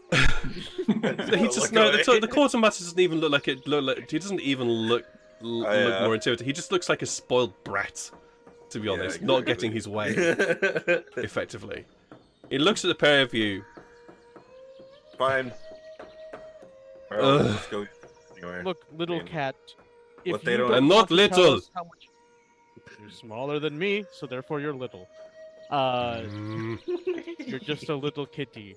He just no. The quartermaster doesn't even look like it. He doesn't even look yeah. more intimidating. He just looks like a spoiled brat, to be honest, not getting his way effectively. He looks at the pair of you. Fine. Alright, let's go. Anyway. Look, little cat. If What they you don't- I'm want not to tell little. us how much- You're smaller than me, so therefore you're little. You're just a little kitty.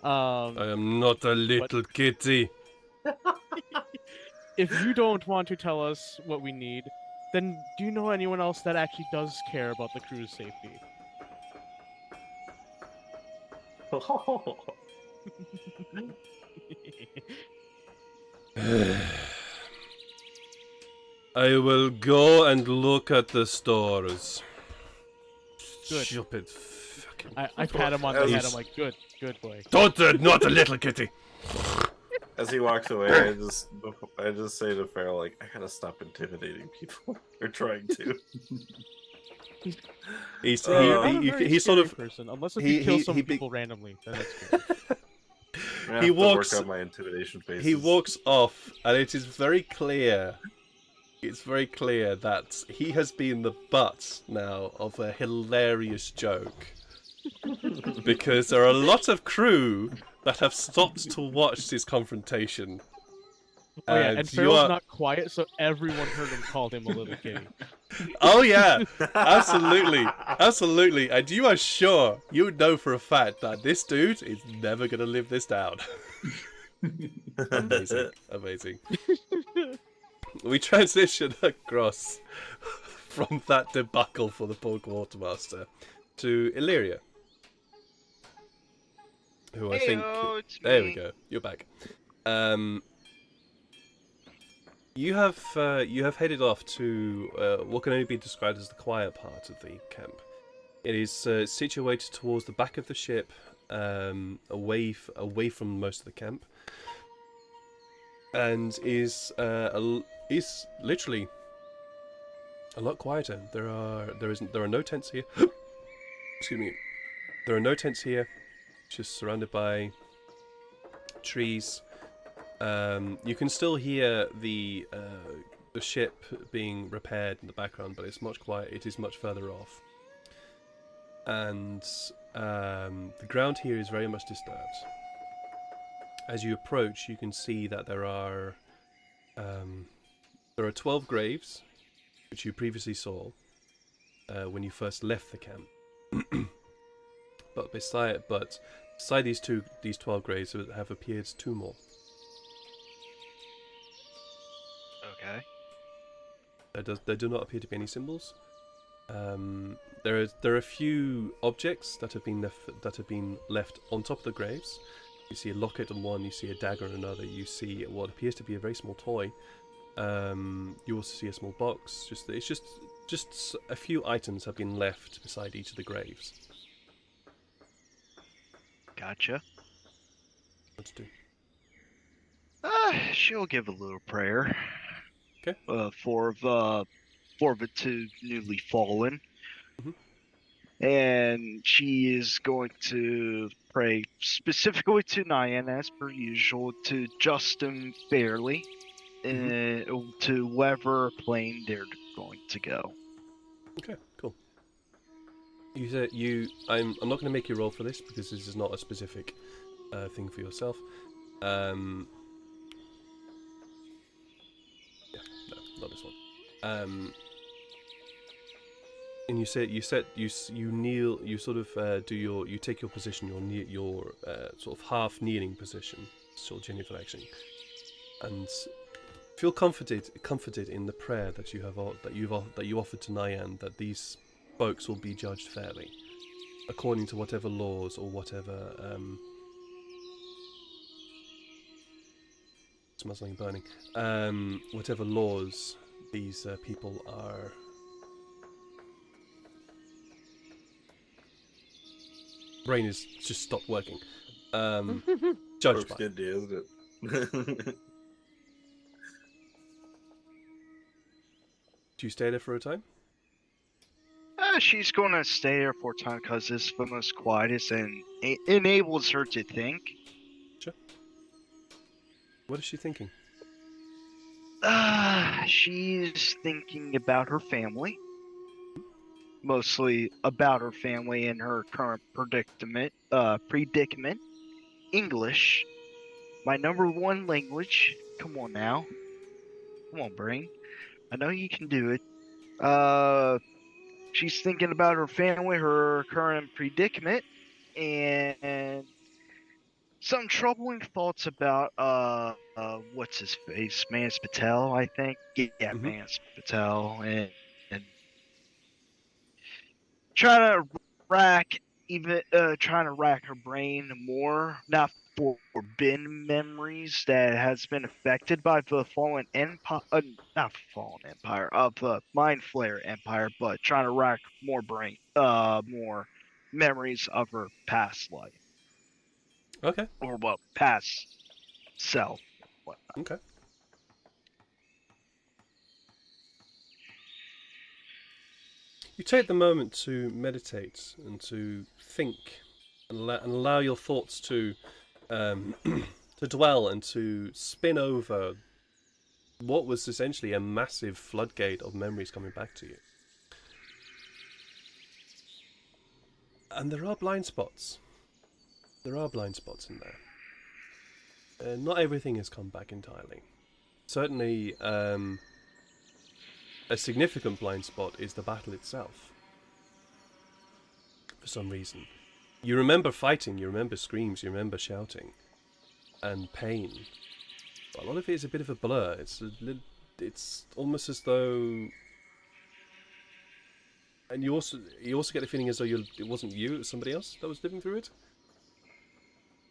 I am not a little kitty. If you don't want to tell us what we need, then do you know anyone else that actually does care about the crew's safety? I will go and look at the stores. Good. Stupid fucking. I pat him on the head. He's- I'm like, good boy. Don't not a little kitty. As he walks away, I just say to Farrell, like, I gotta stop intimidating people. Or trying to. He's I'm I'm a he, very he sort of scary person, unless if he- you kill he- some he be- people randomly, then that's good. I'm gonna He have to walks- work on my intimidation faces. he walks off, and it is very clear. It's very clear that he has been the butt now of a hilarious joke. Because there are a lot of crew that have stopped to watch this confrontation. Oh yeah, and you Farrell's are- not quiet, so everyone heard him call him a little kitty. Oh yeah, absolutely, absolutely. And you are sure, you know for a fact that this dude is never gonna live this down. Amazing, amazing. We transition across from that debacle for the poor quartermaster to Illyria, who I think. Heyo, it's There we me. go. You're back. You have headed off to what can only be described as the quiet part of the camp. It is situated towards the back of the ship, away from most of the camp, and is literally a lot quieter. There are no tents here. Excuse me. There are no tents here. Just surrounded by trees. You can still hear the ship being repaired in the background, but it's much quiet. It is much further off, and the ground here is very much disturbed. As you approach, you can see that there are 12 graves, which you previously saw when you first left the camp. But beside these 12 graves have appeared 2 more. Okay. There do not appear to be any symbols. There are a few objects that have been left on top of the graves. You see a locket on one. You see a dagger on another. You see what appears to be a very small toy. You also see a small box. It's just a few items have been left beside each of the graves. Gotcha. What to do? She'll give a little prayer. Okay. For the 2 newly fallen. Mhm. And she is going to pray specifically to Nyan, as per usual, to Justin fairly. to whatever plane they're going to go. Okay, cool. You said I'm not going to make you roll for this because this is not a specific thing for yourself. Yeah, no, not this one. And you kneel. You sort of you take your position. Your sort of half kneeling position, sort of genuflecting, and feel comforted in the prayer that you offered to Nyan, that these folks will be judged fairly, according to whatever laws or whatever. Smells like burning. Whatever laws these people are. Brain is just stopped working. Judged by. Good deal, isn't it? Do you stay there for a time? She's gonna stay there for a time because it's the most quietest and enables her to think. Sure. What is she thinking? She's thinking about her family. Mostly about her family and her current predicament. English. My number one language. Come on now. Come on, brain. I know you can do it. She's thinking about her family, her current predicament, and some troubling thoughts about what's his face, Mans Patel, I think. Yeah, Mans Patel, and trying to rack her brain more, not forbidden memories that has been affected by the fallen empire, not fallen empire, of the Mind Flayer Empire, but trying to rack more more memories of her past life. Okay. Or well, past self. Whatnot. Okay. You take the moment to meditate and to think and allow your thoughts to to dwell and to spin over what was essentially a massive floodgate of memories coming back to you. And there are blind spots. There are blind spots in there. Not everything has come back entirely. Certainly, a significant blind spot is the battle itself. For some reason. You remember fighting, you remember screams, you remember shouting. And pain. But a lot of it is a bit of a blur. It's almost as though... And you also get the feeling as though it wasn't you, it was somebody else that was living through it.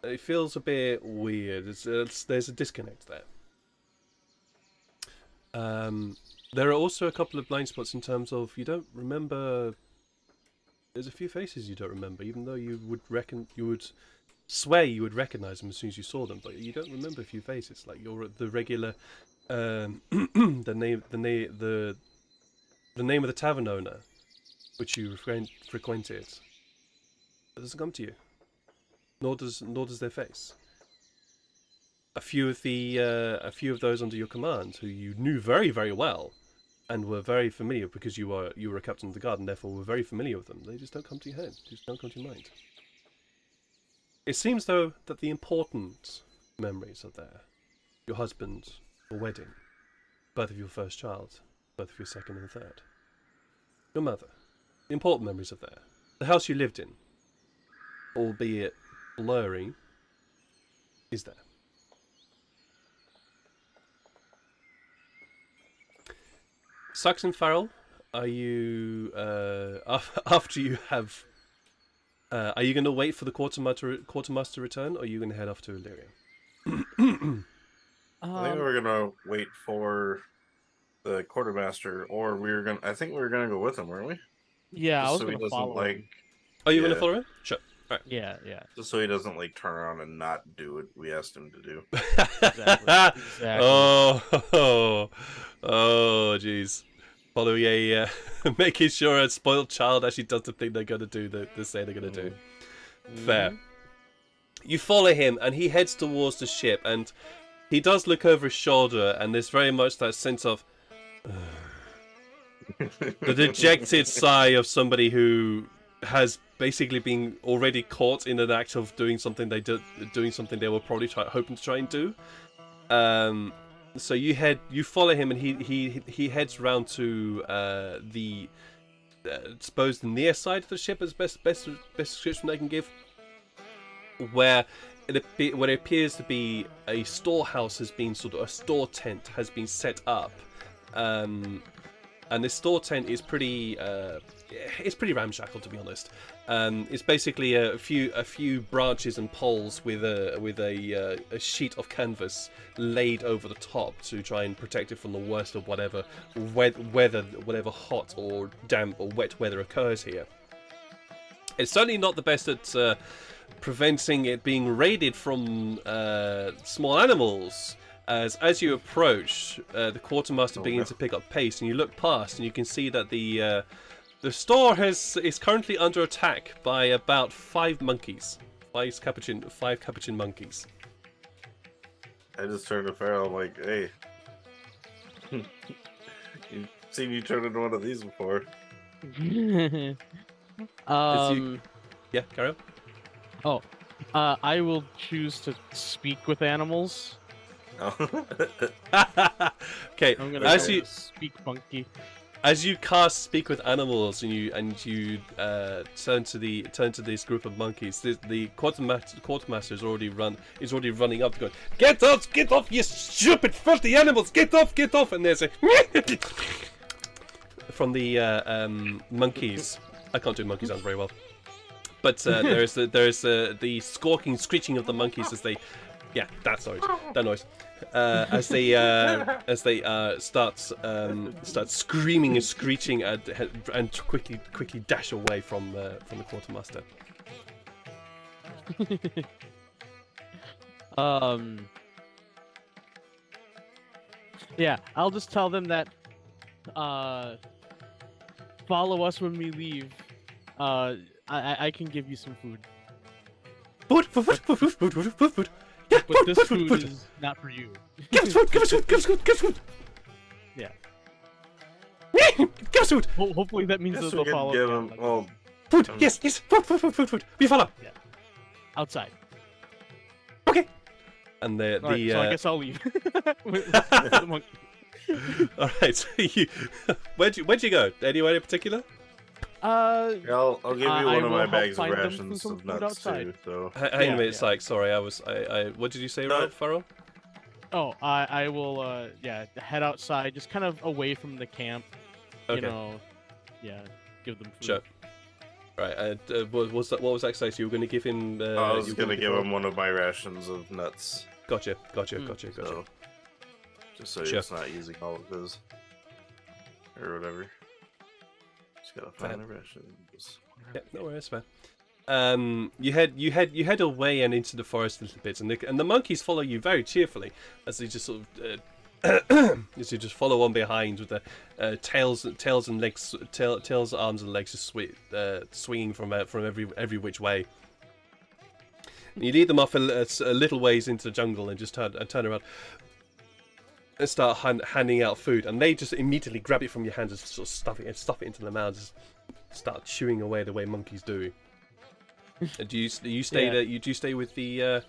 It feels a bit weird. There's a disconnect there. There are also a couple of blind spots in terms of you don't remember. There's a few faces you don't remember, even though you would swear you would recognize them as soon as you saw them, but you don't remember a few faces. Like the regular, the name of the tavern owner, which you frequented. It doesn't come to you. Nor does their face. A few of those under your command, who you knew very, very well, and were very familiar because you were a captain of the guard, and therefore were very familiar with them. They just don't come to your head. They just don't come to your mind. It seems though that the important memories are there: your husband, your wedding, birth of your first child, birth of your second and third, your mother. The important memories are there. The house you lived in, albeit blurry, is there. Saxon Farrell, are you after you have? Are you going to wait for the quartermaster return, or are you going to head off to Illyria? I think we were gonna wait for the quartermaster, or I think we were gonna go with him, weren't we? Yeah, Just I was so he gonna doesn't follow him. Are you going to follow him? Sure. All right. Yeah. Just so he doesn't turn around and not do what we asked him to do. Exactly. Oh, jeez. Following making sure a spoiled child actually does the thing they're going to do, they say they're going to do. Fair. You follow him, and he heads towards the ship, and he does look over his shoulder, and there's very much that sense of the dejected sigh of somebody who has basically been already caught in an act of doing something they were probably hoping to try and do. So you follow him, and he heads round to the suppose the near side of the ship, as best description I can give, where it appears to be a storehouse has been a store tent has been set up, and this store tent is pretty ramshackle, to be honest. It's basically a few branches and poles with a sheet of canvas laid over the top to try and protect it from the worst of whatever hot or damp or wet weather occurs here. It's certainly not the best at preventing it being raided from small animals. As you approach, the quartermaster begins to pick up pace, and you look past, and you can see that the store is currently under attack by about 5 monkeys, 5 capuchin monkeys. I just turned to Farrell. I'm like, hey, you've seen you turn into one of these before. Yeah, carry on. I will choose to speak with animals. Oh. Okay, I'm gonna speak monkey. as you cast speak with animals, and you turn to this group of monkeys, the quartermaster is already running up, going, get off, you stupid filthy animals, get off, and there's a from the monkeys. I can't do monkey sounds very well, but there's the squawking, screeching of the monkeys as they, yeah, that noise. As they start screaming and screeching and quickly dash away from the quartermaster. Yeah, I'll just tell them that follow us when we leave. I can give you some food. Food. Yeah, but this food is not for you. Give us food. Yeah. Give us food. Hopefully that means Yes, they'll we follow. can give him. Well, Food. Yes. Food. We follow. Outside. Okay. And Alright, so I guess I'll leave. with the monkey. All right. So where'd you go? Anywhere in particular? I'll give you I one of will my help bags of find them rations some of food nuts outside. too. So Hang on a minute, Yeah. Sykes. Sorry, I what did you say, No. Farrell? Oh, I will head outside, just kind of away from the camp. Okay. Give them food. Sure. Right. What was that, Sykes? You were going to give him? I was you were gonna give throw- him one of my rations of nuts. Gotcha. So, just so Sure. he's not using all of his or whatever. Just gotta find Fair. the rations. Yeah, no worries, man. You head away and into the forest a little bit, and the monkeys follow you very cheerfully as they just sort of as you just follow on behind with the tails and legs, tails, arms and legs just swinging from every which way. And you lead them off a little ways into the jungle and just turn around and start handing out food, and they just immediately grab it from your hands and sort of stuff it into their mouths, start chewing away the way monkeys do. Do you stay Yeah. there? Do you stay with the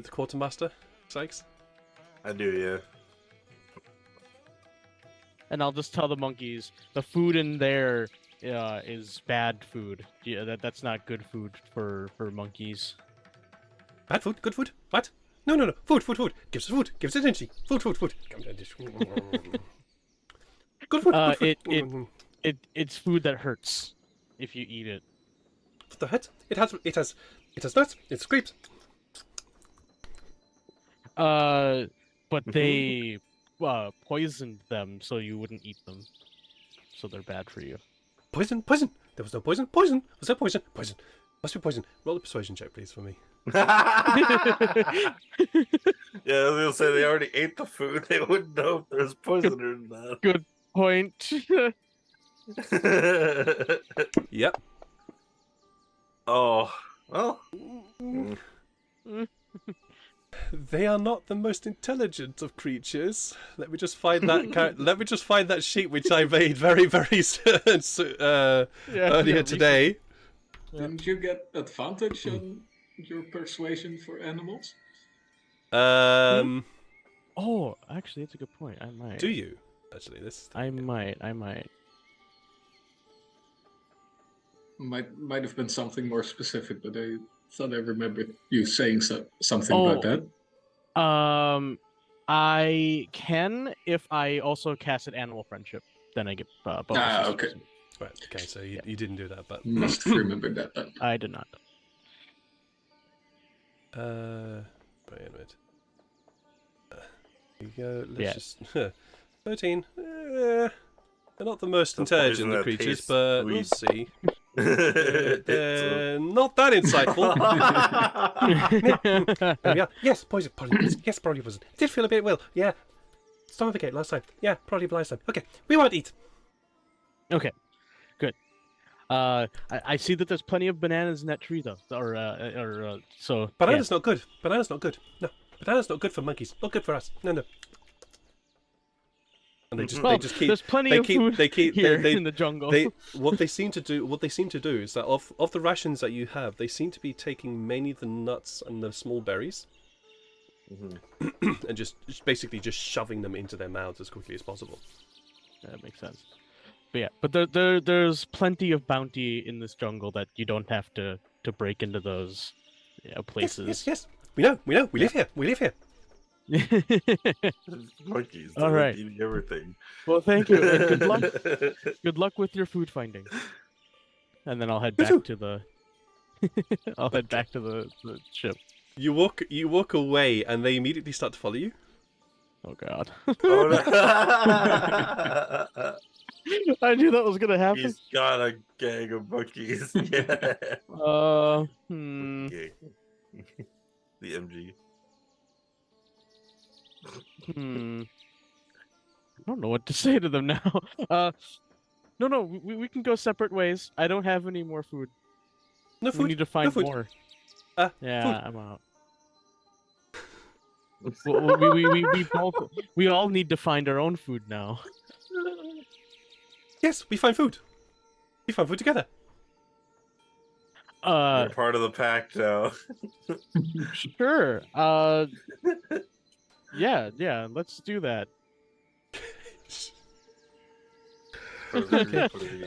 quartermaster, Sykes? I do, yeah. And I'll just tell the monkeys the food in there is bad food. Yeah, that's not good food for monkeys. Bad food, good food. What? No. Food. Give us food. Give us energy. Food. Good food. It's food that hurts if you eat it. What the heck? It has nuts. It's grapes. But they poisoned them so you wouldn't eat them. So they're bad for you. Poison. There was no poison. Poison. Was there poison? Poison. Must be poison. Roll a persuasion check, please, for me. Yeah, I was gonna say they already ate the food. They wouldn't know if there's poison or not. Good point. Yep. Oh, well. They are not the most intelligent of creatures. Let me just find that. Let me just find that sheet which I made very, very earlier today. Didn't you get advantage on your persuasion for animals? Oh, actually, that's a good point. I might. Do you actually? I might. Might have been something more specific, but I thought I remembered you saying something about that. I can if I also casted Animal Friendship. Then I get bonuses. Okay. Right. Okay. So you didn't do that, but Must have remembered that then. I did not. wait a minute. Here you go. Let's just 13. They're not the most intelligent of creatures, but we'll see. They're not that insightful. Yeah. Yes, poison. Yes, probably poison. Did feel a bit well. Yeah. Stomaficate last time. Yeah, probably last time. Okay, we won't eat. Okay, good. I see that there's plenty of bananas in that tree though, so. Banana's not good. Banana's not good. No, banana's not good for monkeys. Not good for us. No. And they just keep. There's plenty of food here in the jungle. What they seem to do is that of the rations that you have, they seem to be taking mainly the nuts and the small berries, and just basically just shoving them into their mouths as quickly as possible. That makes sense. But yeah, but there's plenty of bounty in this jungle that you don't have to break into those places. Yes. We know. We live here. Monkeys. All right. Eating everything. Well, thank you, and good luck. Good luck with your food finding. And then I'll head back to the. I'll head back to the ship. You walk away, and they immediately start to follow you. Oh God. Oh, no. I knew that was gonna happen. He's got a gang of monkeys. Yeah. Hmm. The MG. I don't know what to say to them now. No, we can go separate ways. I don't have any more food. No food. We need to find food. more. Yeah, food. I'm out. We all need to find our own food now. Yes, we find food. We find food together. We're part of the pack now. Sure. Yeah, let's do that.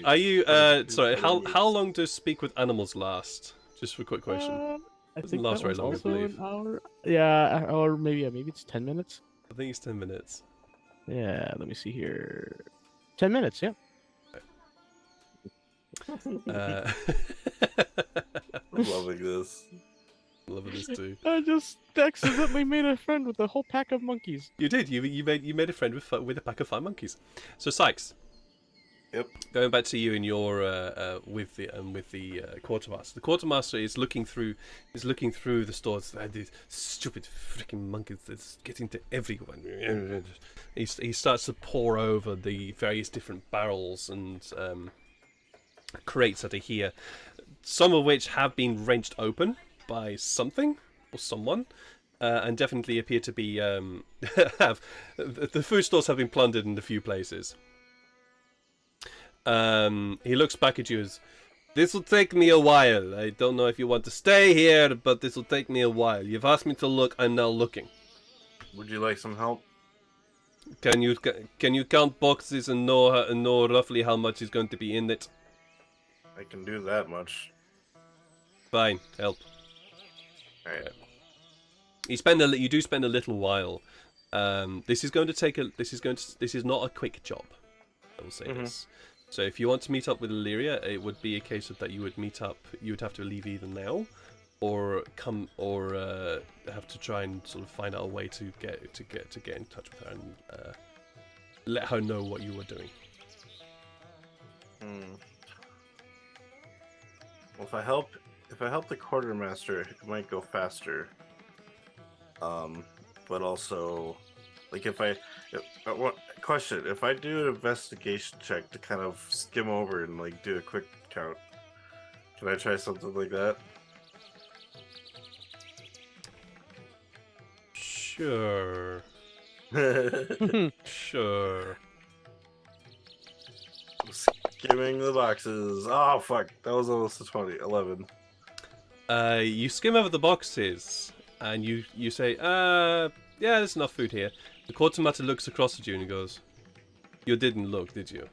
Are you sorry, how long does speak with animals last? Just for a quick question. I think last that very was long, I also believe. an hour. Yeah, or maybe it's 10 minutes. I think it's 10 minutes. Yeah, let me see here. 10 minutes, yeah. I'm loving this. Loving this too. I just accidentally made a friend with a whole pack of monkeys. You did. You made a friend with a pack of 5 monkeys. So Sykes. Yep. Going back to you and your with the quartermaster. The quartermaster is looking through the stores. These stupid freaking monkeys that's getting to everyone. He starts to pour over the various different barrels and crates that are here, some of which have been wrenched open by something or someone, and definitely appear to be the food stores have been plundered in a few places. He looks back at you as, "This will take me a while. I don't know if you want to stay here, but this will take me a while. You've asked me to look. I'm now looking. Would you like some help? Can you count boxes and know roughly how much is going to be in it? I can do that much. Fine, help." Alright. You do spend a little while. This is not a quick job. I will say this. So if you want to meet up with Illyria, it would be a case of that you would meet up. You would have to leave either now, or have to try and sort of find out a way to get in touch with her and let her know what you were doing. Well, if I help the quartermaster, it might go faster. But also, like if I do an investigation check to kind of skim over and like do a quick count, can I try something like that? Sure. Sure. Skimming the boxes. Oh, fuck. That was almost a 20. 11. You skim over the boxes, and you say, yeah, there's enough food here. The quartermaster looks across at you and he goes, you didn't look, did you?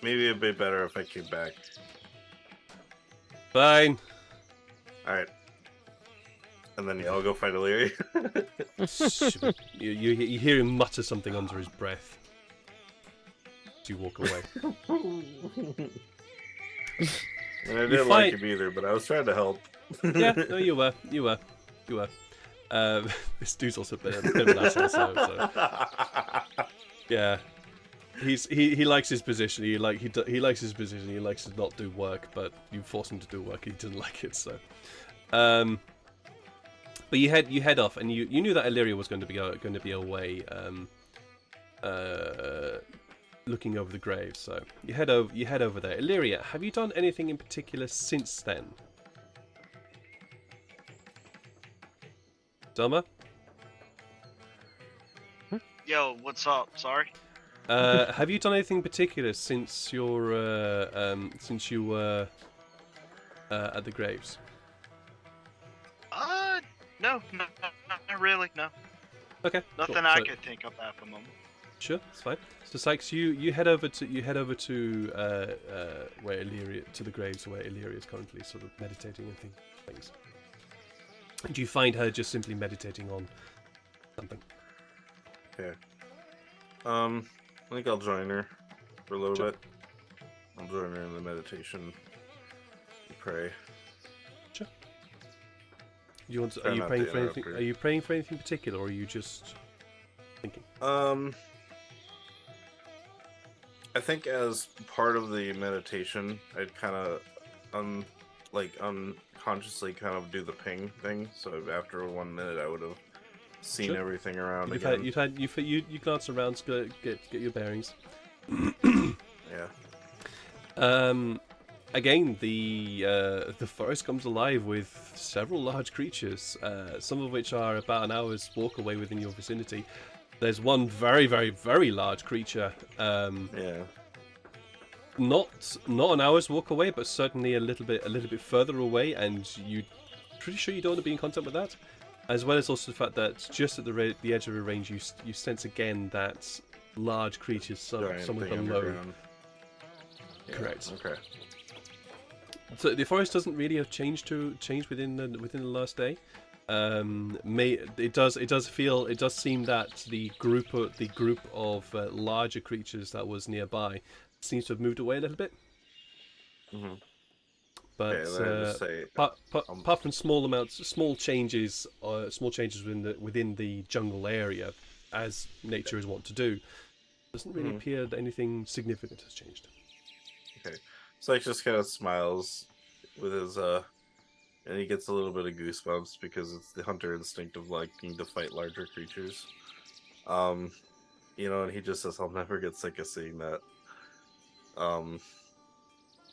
Maybe a bit better if I came back. Fine. Alright. And then I'll go find Illyria. you hear him mutter something under his breath. As you walk away. And I didn't like him either, but I was trying to help. Yeah, no, you were. This dude's also a bit of an asshole, so. Yeah. He likes his position. He likes his position. He likes to not do work, but you force him to do work. He doesn't like it. So, but you head off, and you knew that Illyria was going to be away, looking over the graves. So you head over there. Illyria, have you done anything in particular since then? Dama? Yo, what's up? Sorry. Have you done anything particular since you were at the graves? No, not really, no. Okay. Nothing cool. I So- could think of at the moment. Sure, it's fine. So Sykes, you head over to where Illyria, to the graves where Illyria is currently sort of meditating and things. And you find her just simply meditating on something. Okay. I think I'll join her for a little Sure. bit. I'll join her in the meditation and pray. Sure. Do you want to, Try are you not praying to for anything? interrupt her. Are you praying for anything particular, or are you just thinking? I think as part of the meditation, I'd kind of unconsciously kind of do the ping thing. So after 1 minute, I would have seen Sure. everything around You again. glance around to get your bearings. Yeah. Again, the forest comes alive with several large creatures, some of which are about an hour's walk away within your vicinity. There's one very, very, very large creature, Yeah. not an hour's walk away, but certainly a little bit further away, and you pretty sure you don't want to be in contact with that. As well as also the fact that just at the edge of the range, you sense again that large creatures Giant somewhere thing below. underground. Yeah, Correct. Okay. So the forest doesn't really have changed within the last day. It does seem that the group of larger creatures that was nearby seems to have moved away a little bit. Mm-hmm. But Okay, then I just say, apart from small changes within the jungle area, as nature is wont to do, doesn't really appear that anything significant has changed. okay. So he just kind of smiles with his and he gets a little bit of goosebumps because it's the hunter instinct of liking to fight larger creatures. And he just says, "I'll never get sick of seeing that."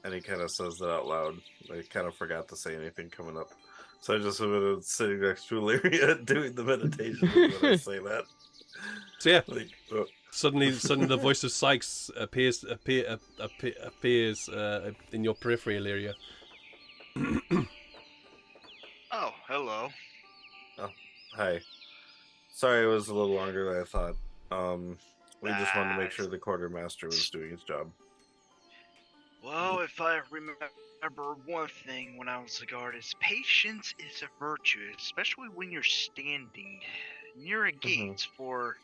And he kind of says that out loud. I kind of forgot to say anything coming up. So I just been sitting next to Illyria doing the meditation when I say that. So yeah, Like, suddenly the voice of Sykes appears in your periphery area. Oh, hello. hi. Sorry it was a little longer than I thought. We just wanted to make sure the quartermaster was doing his job. Well, if I remember one thing when I was a guard, is patience is a virtue, especially when you're standing near a gate for...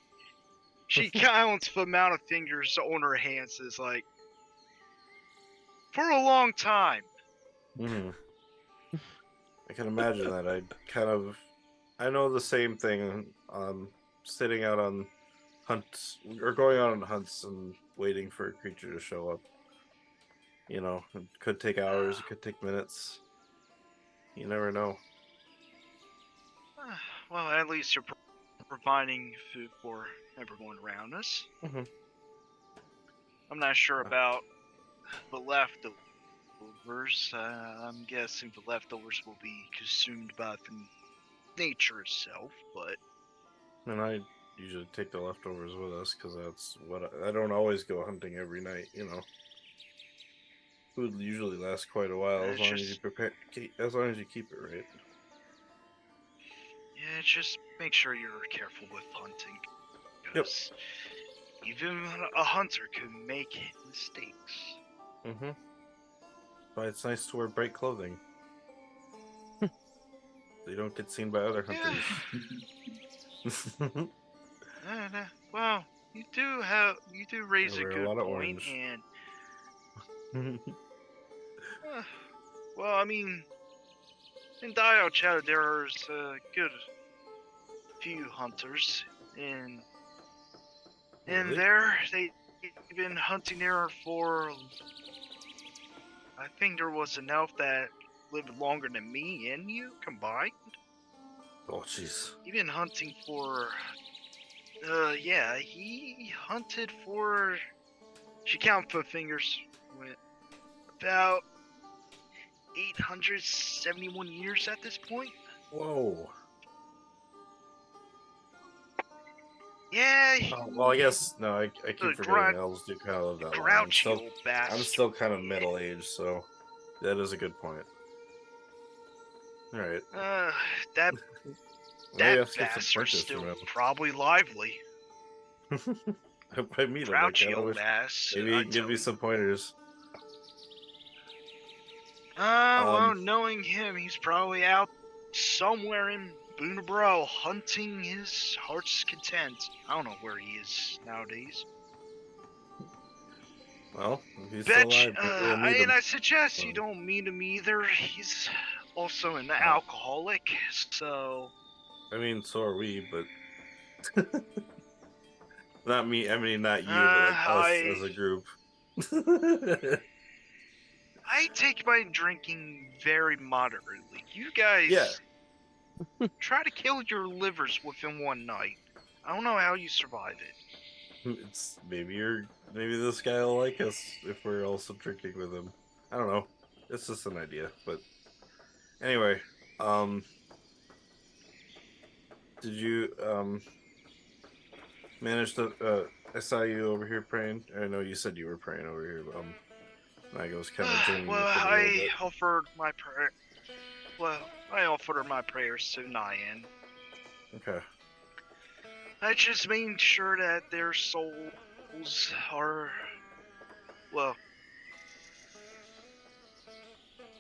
She counts the amount of fingers on her hands, is like, for a long time. Mm-hmm. I can imagine that. I know the same thing. Sitting out on hunts or going out on hunts and waiting for a creature to show up. It could take hours. It could take minutes. You never know. Well, at least you're providing food for everyone around us. Mhm. I'm not sure about the left of leftovers. I'm guessing the leftovers will be consumed by the nature itself, but And I usually take the leftovers with us because that's what I don't always go hunting every night. You know, food usually lasts quite a while as It's long as you just- as long as you keep it right. yeah, just make sure you're careful with hunting. Yep. Because even a hunter can make mistakes. Mm-hmm. But it's nice to wear bright clothing. So you don't get seen by other Yeah. hunters. Well, you do raise I a wear a good lot of point, orange. and well, I mean, in Dyal Chadda there's a good few hunters, and Really? there they've been hunting there for. I think there was an elf that lived longer than me and you combined. Oh, jeez. He's been hunting for. Yeah, he hunted for. She counted for fingers. Went about 871 years at this point. Whoa. Yeah, Oh, well, I guess no. I keep The forgetting elves do kind of live that long. grouchy old I'm bastard. still kind of middle aged, so that is a good point. All right. That Maybe I'll skip some bastard's pointers still from him. probably lively. If I meet him, I Grouchy kind of old wish ass. maybe I he'd give tell me you. some pointers. Well, knowing him, he's probably out somewhere in Boonabro hunting his heart's content. I don't know where he is nowadays. Well, if he's still Bet, alive, maybe we'll meet him. I suggest you So- don't meet him either. He's also an Oh. alcoholic, so I mean, so are we, but not me. I mean, not you, but like us as a group. I take my drinking very moderately. You guys Yeah. try to kill your livers within one night. I don't know how you survive it. It's maybe this guy will like us if we're also drinking with him. I don't know. It's just an idea, but anyway, did you manage to I saw you over here praying. I know you said you were praying over here, but I was kind of joining Well, you for a little I bit. offered my prayer. Well, I offered my prayers to Nyan. Okay. I just made sure that their souls are, well,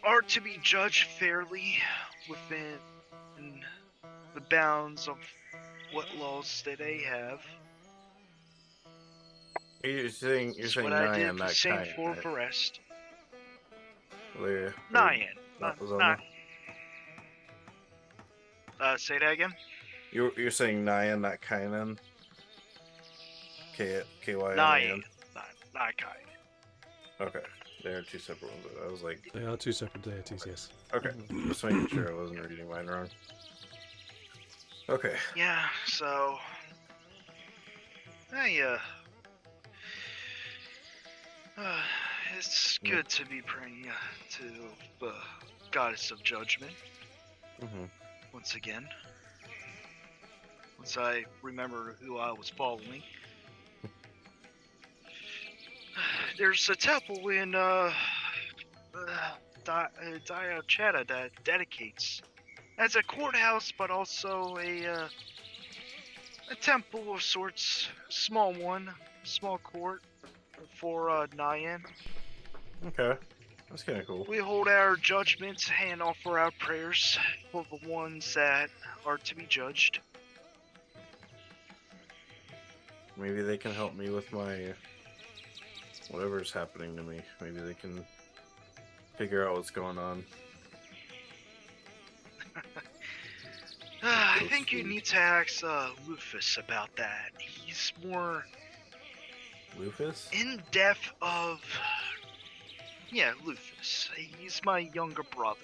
are to be judged fairly within the bounds of what laws that they have. You're saying That's what I did Nyan, the not same Kyan, for right? the rest. Leia, or Nyan. that was Not. Alma? Say that again? You're saying Nyan, not Kainan? K-Y-N-A-N? Nyan. Not Kai. Okay. They are two separate ones. I was like, They are two separate deities, yes. okay. Just making sure I wasn't reading mine wrong. Okay. Yeah, so it's Yeah. good to be praying to the goddess of judgment Mm-hmm. once again. Once I remember who I was following. There's a temple in Dyal Chadda that dedicates as a courthouse, but also a temple of sorts, small court for Nyan. Okay. That's kind of cool. We hold our judgments and offer our prayers for the ones that are to be judged. Maybe they can help me with my whatever's happening to me. Maybe they can figure out what's going on. I think you need to ask Lufus about that. He's more Lufus? in depth of. Yeah, Lufus. He's my younger brother.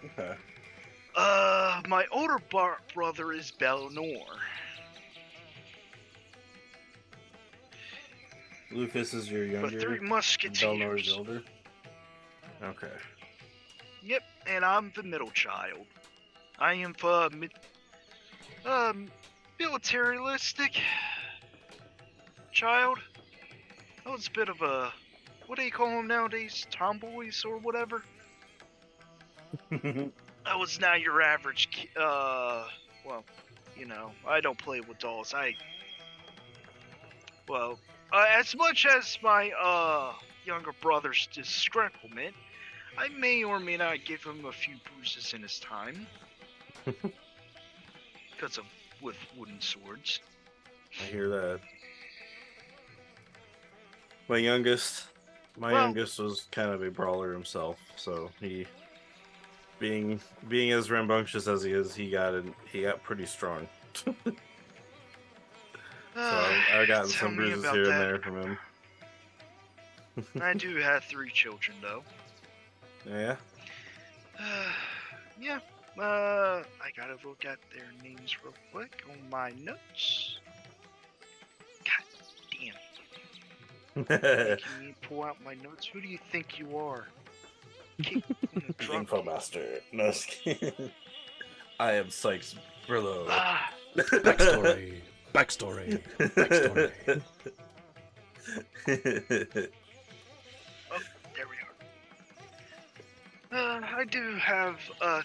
Okay. My older brother is Belnor. Lufus is your The younger. Three Belnor's Musketeers. older. Okay. Yep, and I'm the middle child. I am the militaristic child. I was a bit of a, what do you call them nowadays? Tomboys or whatever? I was not your average, well, you know, I don't play with dolls. As much as my, younger brother's discreplement, I may or may not give him a few bruises in his time. Because of, with wooden swords. I hear that. My youngest was kind of a brawler himself, so he, being as rambunctious as he is, he got pretty strong. So I've gotten Tell some me bruises about here and that. there from him. I do have 3 children, though. Yeah. Yeah. I gotta look at their names real quick on my notes. God damn. Making me pull out my notes. Who do you think you are? Drunk. Infomaster. No, just kidding. I am Sykes Brillo. Ah, Backstory. Backstory. Backstory. oh, there we are. I do have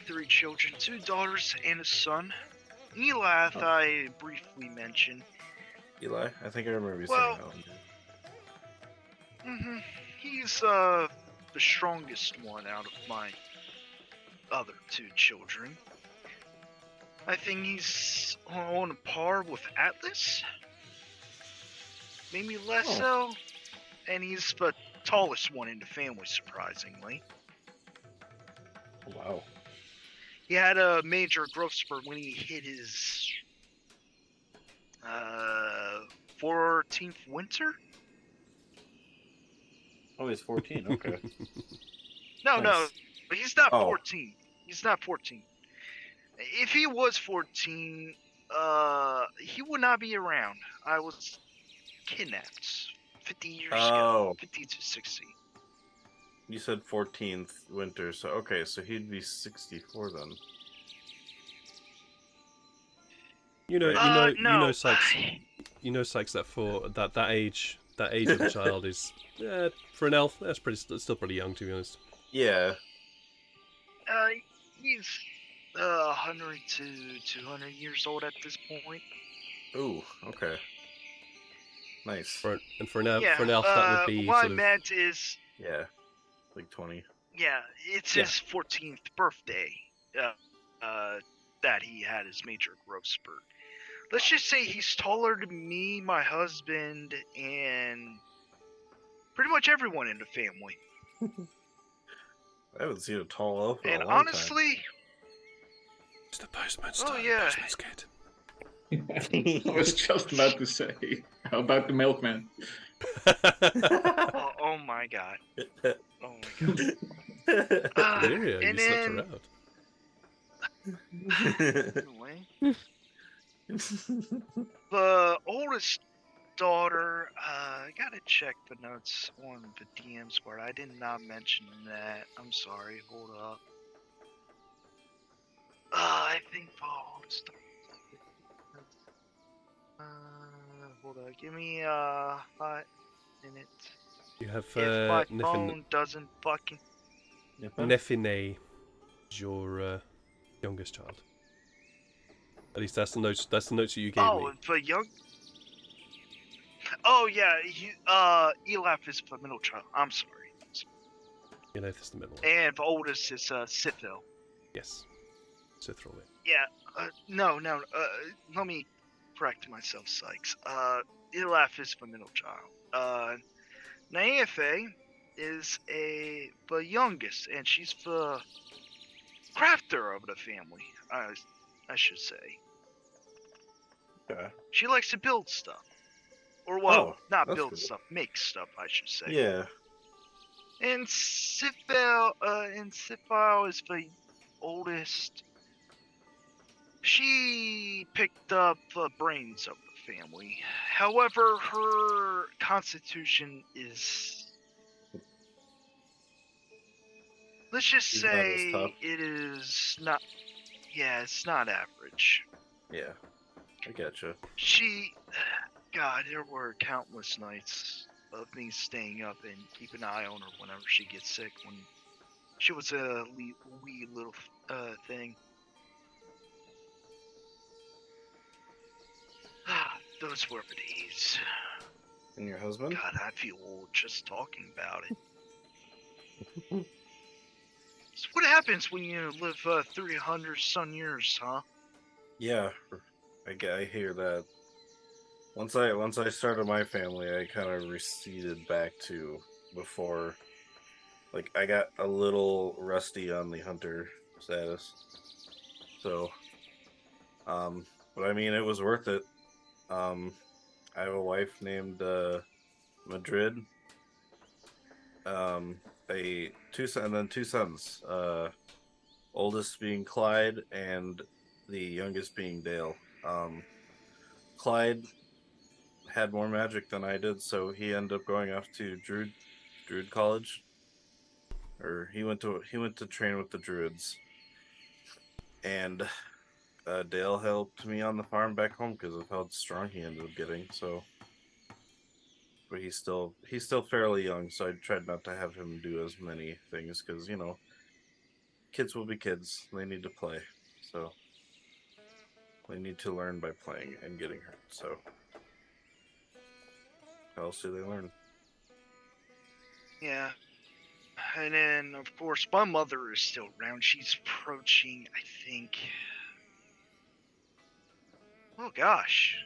3 children, 2 daughters and a son. Elath, I briefly mentioned. Eli, I think I remember you Well, saying that one. He's the strongest one out of my other 2 children. I think he's on par with Atlas. Maybe less so. And he's the tallest one in the family, surprisingly. Wow. He had a major growth spurt when he hit his 14th winter? Oh, he's 14. Okay. No, Nice. he's not Oh. 14. He's not 14. If he was 14, he would not be around. I was kidnapped 50 years ago. 50 to 60. You said 14th winter, so okay, so he'd be 64 then. No. Sykes. You know, Sykes, that for that age of a child is for an elf. That's still pretty young, to be honest. Yeah. He's 100 to 200 years old at this point. Ooh. Okay. Nice. For an elf, that would be what sort I of. meant is, Yeah. Like 20. yeah, it's his 14th birthday that he had his major growth spurt. Let's just say he's taller than me, my husband, and pretty much everyone in the family. I haven't seen a tall elf in And a long honestly, It's the postman's Oh, time. yeah. Postman's kid. I was just about to say, how about the milkman? oh my god. Oh my god. Yeah, and you slept then, around. anyway, the oldest daughter, I gotta check the notes on the DM squad. I did not mention that. I'm sorry. Hold up. I think the oldest daughter. Hold on. Give me a hot minute. You have If my phone doesn't fucking. Nefine is your youngest child. At least that's the notes. That's the notes that you gave me. Oh, for young. Oh yeah, Elaf is the middle child. I'm sorry. You know, that's the middle one. And the oldest is Sithil. Yes. So throw it. Yeah. No. Let me correct myself, Sykes. Elaf is the middle child. Naife is the youngest, and she's the crafter of the family. I should say. Okay. She likes to build stuff. Or, not build cool. stuff, make stuff, I should say. Yeah. And Sifal is the oldest. She picked up the brains of the family. However, her constitution is let's just He's not as tough. say it is not. Yeah, it's not average. Yeah, I getcha. God, there were countless nights of me staying up and keep an eye on her whenever she gets sick. When she was a wee little thing. Those were days. And your husband? God, I feel old just talking about it. So what happens when you live 300 some years, huh? Yeah, I hear that. Once I started my family, I kind of receded back to before. Like, I got a little rusty on the hunter status. So, but I mean, it was worth it. I have a wife named Madrid. Two sons. Oldest being Clyde, and the youngest being Dale. Clyde had more magic than I did, so he ended up going off to Druid College, or he went to train with the Druids, and Dale helped me on the farm back home because of how strong he ended up getting. So, but he's still fairly young, so I tried not to have him do as many things because kids will be kids. They need to play, so they need to learn by playing and getting hurt. So, how else do they learn? Yeah. And then, of course, my mother is still around. She's approaching, I think. Oh gosh.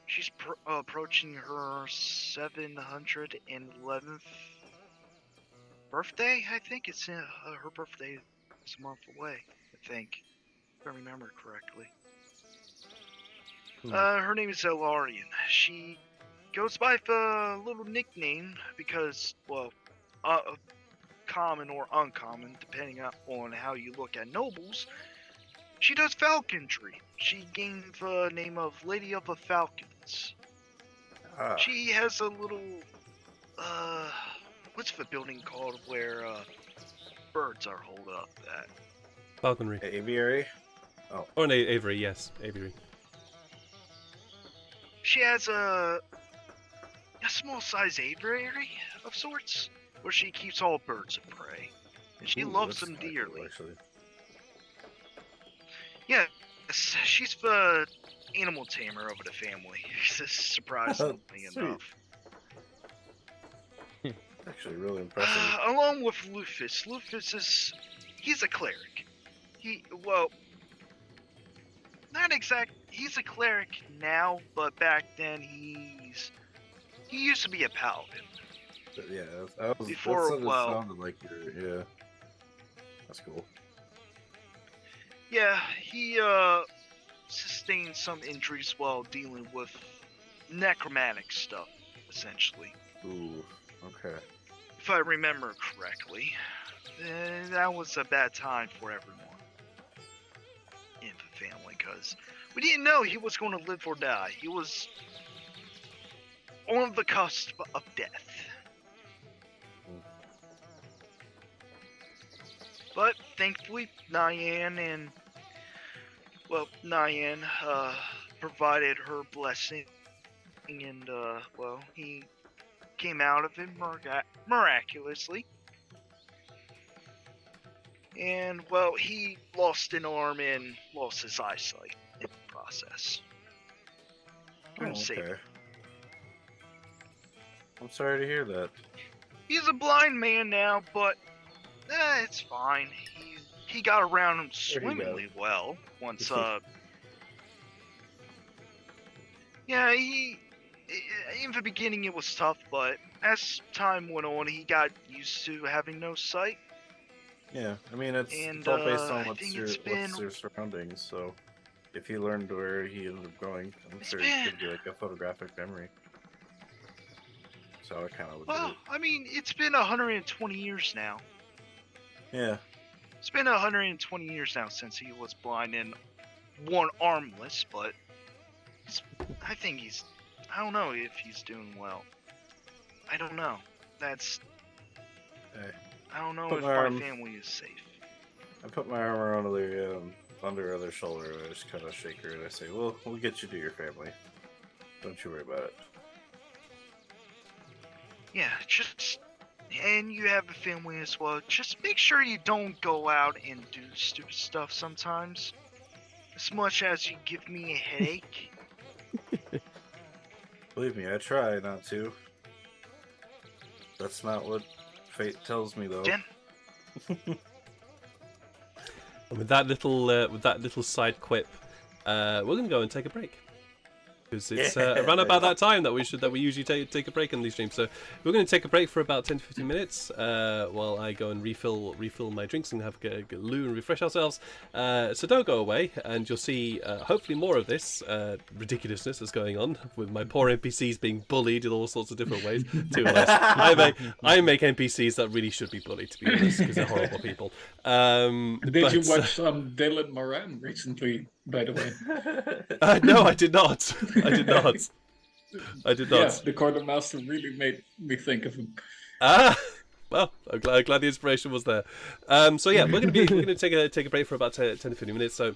She's approaching her 711th birthday, I think. It's her birthday is a month away, I think. If I remember correctly. Her name is Elarian. She goes by a little nickname because, well, common or uncommon, depending on how you look at nobles. She does falconry. She gained the name of Lady of the Falcons. She has a little, what's the building called where birds are holed up at? Falconry. Aviary? Oh. Oh, no, Aviary, yes. Aviary. She has a small size aviary of sorts, where she keeps all birds of prey. And she loves them dearly. Cool, yes, she's the animal tamer of the family, surprisingly enough. Actually, really impressive. Along with Lufus. He's a cleric. He's a cleric now, but back then he used to be a paladin. But yeah, sounded like yeah. That's cool. Yeah, he sustained some injuries while dealing with necromantic stuff, essentially. Ooh, okay. If I remember correctly, that was a bad time for everyone in the family, because we didn't know he was going to live or die. He was on the cusp of death. But thankfully, Nyan provided her blessing, and he came out of it miraculously. And he lost an arm and lost his eyesight in the process. Okay. I'm sorry to hear that. He's a blind man now, but it's fine. He got around him swimmingly well once. Yeah, in the beginning it was tough, but as time went on, he got used to having no sight. Yeah, I mean it's all based on what's your surroundings. So if he learned where he ended up going, I'm sure it could be like a photographic memory. So I kind of would. Well, I mean, it's been 120 years now. Yeah. It's been 120 years now since he was blind and one armless, but I don't know if he's doing well. I don't know. That's... I don't know Put if my my arm- family is safe. I put my arm around under her other shoulder, and I just kind of shake her, and I say, "Well, we'll get you to your family. Don't you worry about it." Yeah, just and you have a family as well. Just make sure you don't go out and do stupid stuff sometimes. As much as you give me a headache. Believe me, I try not to. That's not what fate tells me, though. Jen, And with that little side quip, we're gonna go and take a break. Because it's around about that time that we usually take a break on these streams. So we're going to take a break for about 10 to 15 minutes while I go and refill my drinks and have a loo and refresh ourselves. So don't go away, and you'll see hopefully more of this ridiculousness that's going on with my poor NPCs being bullied in all sorts of different ways. Too honest, I make NPCs that really should be bullied, to be honest, because they're horrible people. Did you watch some Dylan Moran recently, by the way? No, I did not. I did not. Yeah, the quartermaster really made me think of him. Well, I'm glad the inspiration was there. So yeah, we're gonna take a break for about 10 to 15 minutes. So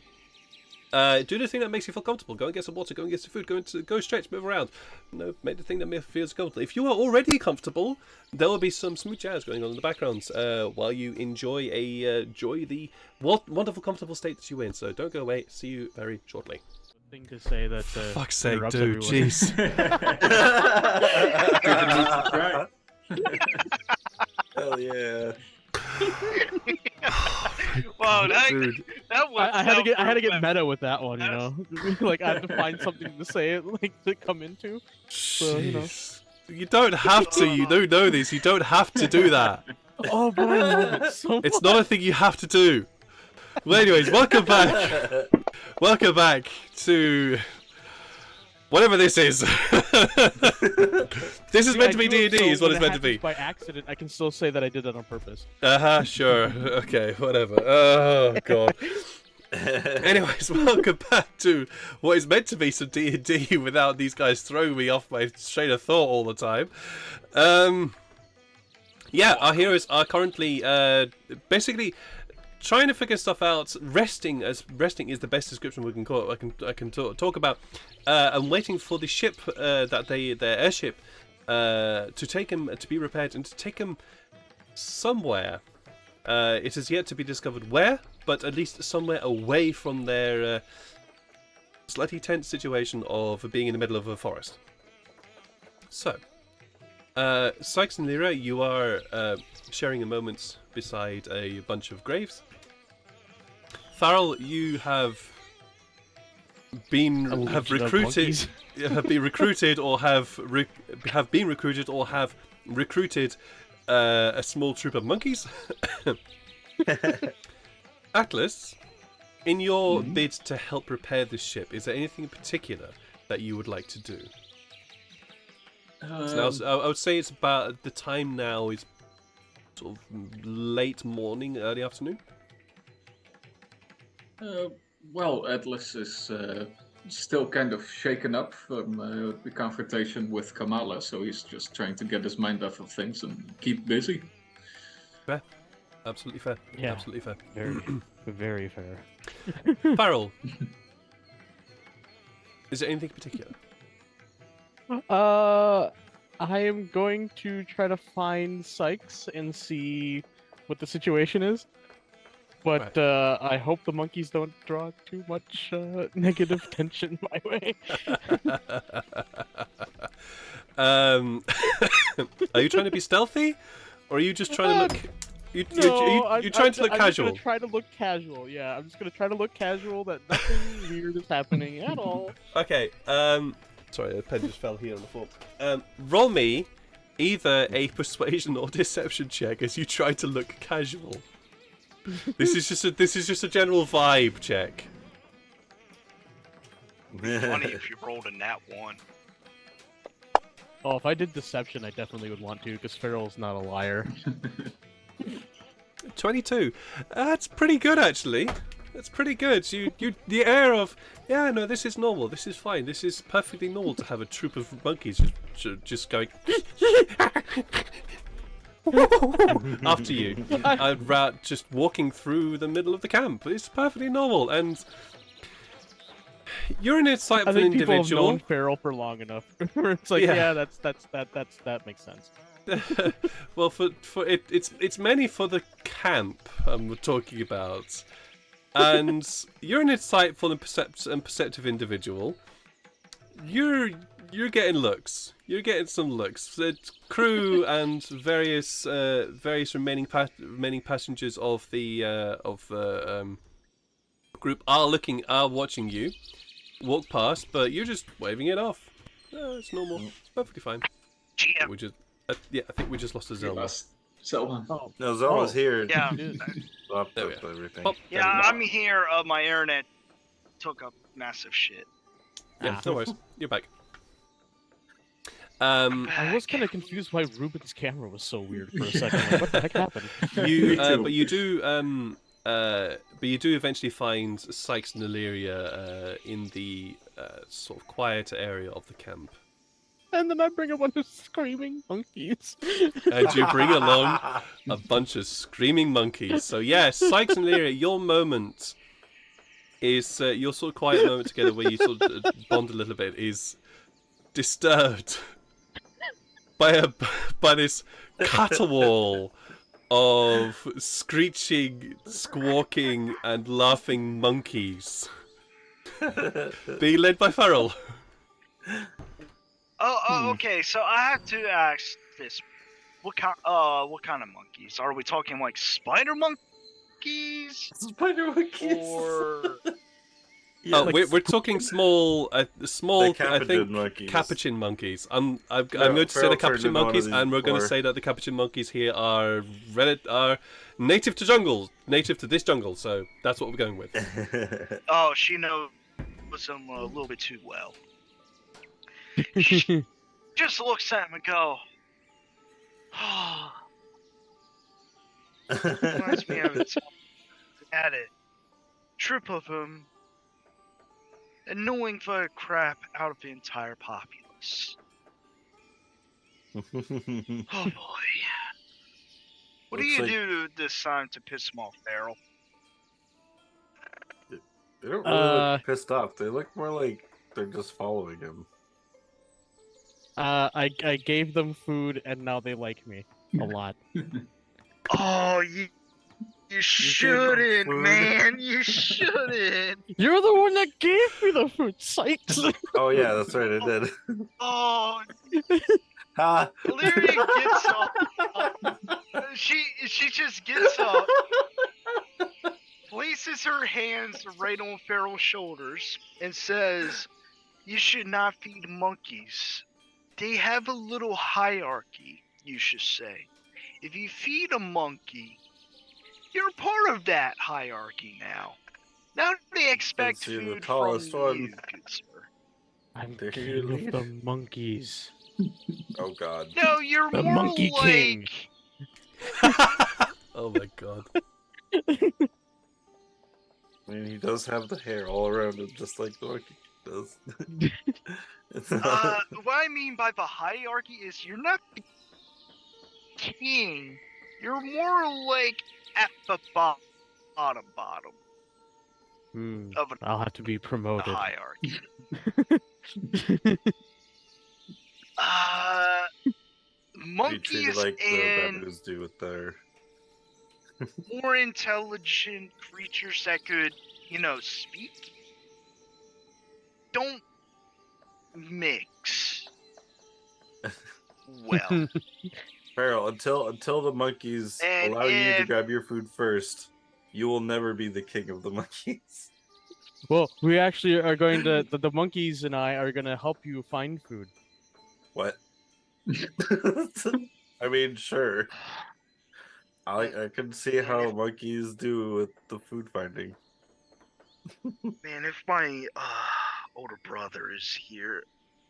do the thing that makes you feel comfortable. Go and get some water. Go and get some food. Go stretch, move around. Make the thing that feels comfortable. If you are already comfortable, there will be some smooth jazz going on in the background while you enjoy the wonderful, comfortable state that you're in. So don't go away. See you very shortly. Thing to say that. For fuck's sake, interrupts dude! everyone. Jeez. Right. Hell yeah. wow, Dude. that was. I had to get meta with that one, you know. Like I had to find something to say it, like to come into. So, you know. Jeez. You don't have to. You do know this. You don't have to do that. Oh, but I love it so much. It's not a thing you have to do. Well, anyways, welcome back. Welcome back to whatever this is. This is meant to be D&D, is what it's meant to be. By accident, I can still say that I did that on purpose. Sure. Okay, whatever. Oh, God. Anyways, welcome back to what is meant to be some D&D without these guys throwing me off my train of thought all the time. Yeah, our heroes are currently basically trying to figure stuff out. Resting is the best description we can call it. I can talk about. I'm waiting for the ship their airship to take him to be repaired and to take him somewhere. It is yet to be discovered where, but at least somewhere away from their slightly tense situation of being in the middle of a forest. So, Sykes and Lyra, you are sharing a moment beside a bunch of graves. Farrell, you have been recruited or have been recruited or have recruited a small troop of monkeys. Atlas, in your bid to help repair this ship, is there anything in particular that you would like to do? So now, I would say it's about the time now is sort of late morning, early afternoon. Well, Atlas is still kind of shaken up from the confrontation with Kamala, so he's just trying to get his mind off of things and keep busy. Fair. Absolutely fair. Yeah. Absolutely fair. Very, very fair. Farrell, is there anything in particular? I am going to try to find Sykes and see what the situation is. But I hope the monkeys don't draw too much negative tension my way. Are you trying to be stealthy, or are you just trying to look? You're trying to look casual. I'm just gonna try to look casual. Yeah, I'm just gonna try to look casual. That nothing weird is happening at all. Okay. Sorry, the pen just fell here on the floor. Roll me either a persuasion or deception check as you try to look casual. This is just a general vibe check. Funny if you rolled a nat 1. Oh, if I did deception, I definitely would want to, because Farrell's not a liar. 22. That's pretty good, actually. That's pretty good. The air of, yeah, no, this is normal. This is fine. This is perfectly normal to have a troop of monkeys just going. after you. Just walking through the middle of the camp. It's perfectly normal, and you're an insightful I think people have individual. known Feral for long enough. Where it's like, Yeah. that makes sense. Well, it's mainly for the camp we're talking about, and you're an insightful and perceptive individual. You're getting looks. You're getting some looks. The crew and various remaining passengers of the group are watching you walk past, but you're just waving it off. It's normal. It's perfectly fine. GM. We just I think we just lost a Zelda. Zelda. Oh, No, Zelda's here. Yeah. Stopped There we up are. everything. Pop. Yeah, I'm here. My internet took a massive shit. Yeah, no worries. You're back. I was kind of confused why Ruben's camera was so weird for a second. Like, what the heck happened? But you do eventually find Sykes and Illyria in the sort of quieter area of the camp. And then I bring a bunch of screaming monkeys. And you bring along a bunch of screaming monkeys. So yeah, Sykes and Illyria, your moment is your sort of quiet moment together where you sort of bond a little bit is disturbed by this caterwaul of screeching, squawking, and laughing monkeys. Being led by Farrell. Oh, okay. So I have to ask this: what kind of monkeys? Are we talking like spider monkeys, Spider monkeys. or Yeah, We're talking small, the I capuchin think, monkeys. capuchin monkeys. I'm going to say the Farrell turned capuchin into one of monkeys, these and we're going to before. say that the capuchin monkeys here are native to native to this jungle. So that's what we're going with. oh, she knows them a little bit too well. She just looks at him and go, reminds me of it. Had a trip of him, annoying for crap out of the entire populace. Oh boy. What do Looks you like- do this time to piss him off, Daryl? They don't really look pissed off. They look more like they're just following him. I gave them food, and now they like me a lot. Oh, you shouldn't, man. You shouldn't. You're the one that gave me the food, Sykes. Oh yeah, that's right, I did. Oh, Ha! Lyria gets up. She just gets up, places her hands right on Farrell's shoulders, and says, "You should not feed monkeys. They have a little hierarchy, you should say. If you feed a monkey, you're part of that hierarchy now. Now they expect Since you're the food tallest from one. you, good sir. I'm They're king your of leader. the monkeys. Oh god. No, you're The more Monkey like... King. Oh my god. I mean, he does have the hair all around him, just like the monkey does. It's not- What I mean by the hierarchy is you're not the king. You're more like at the bottom of a I'll have to be promoted. hierarchy. Be treated Monkeys like the and baboons do with their. more intelligent creatures that could, speak, don't mix well. Farrell, until the monkeys And allow you to if- grab your food first, you will never be the king of the monkeys. Well, we actually are going to. The monkeys and I are going to help you find food. What? I mean, sure. I can see how monkeys do with the food finding. Man, if my older brother is here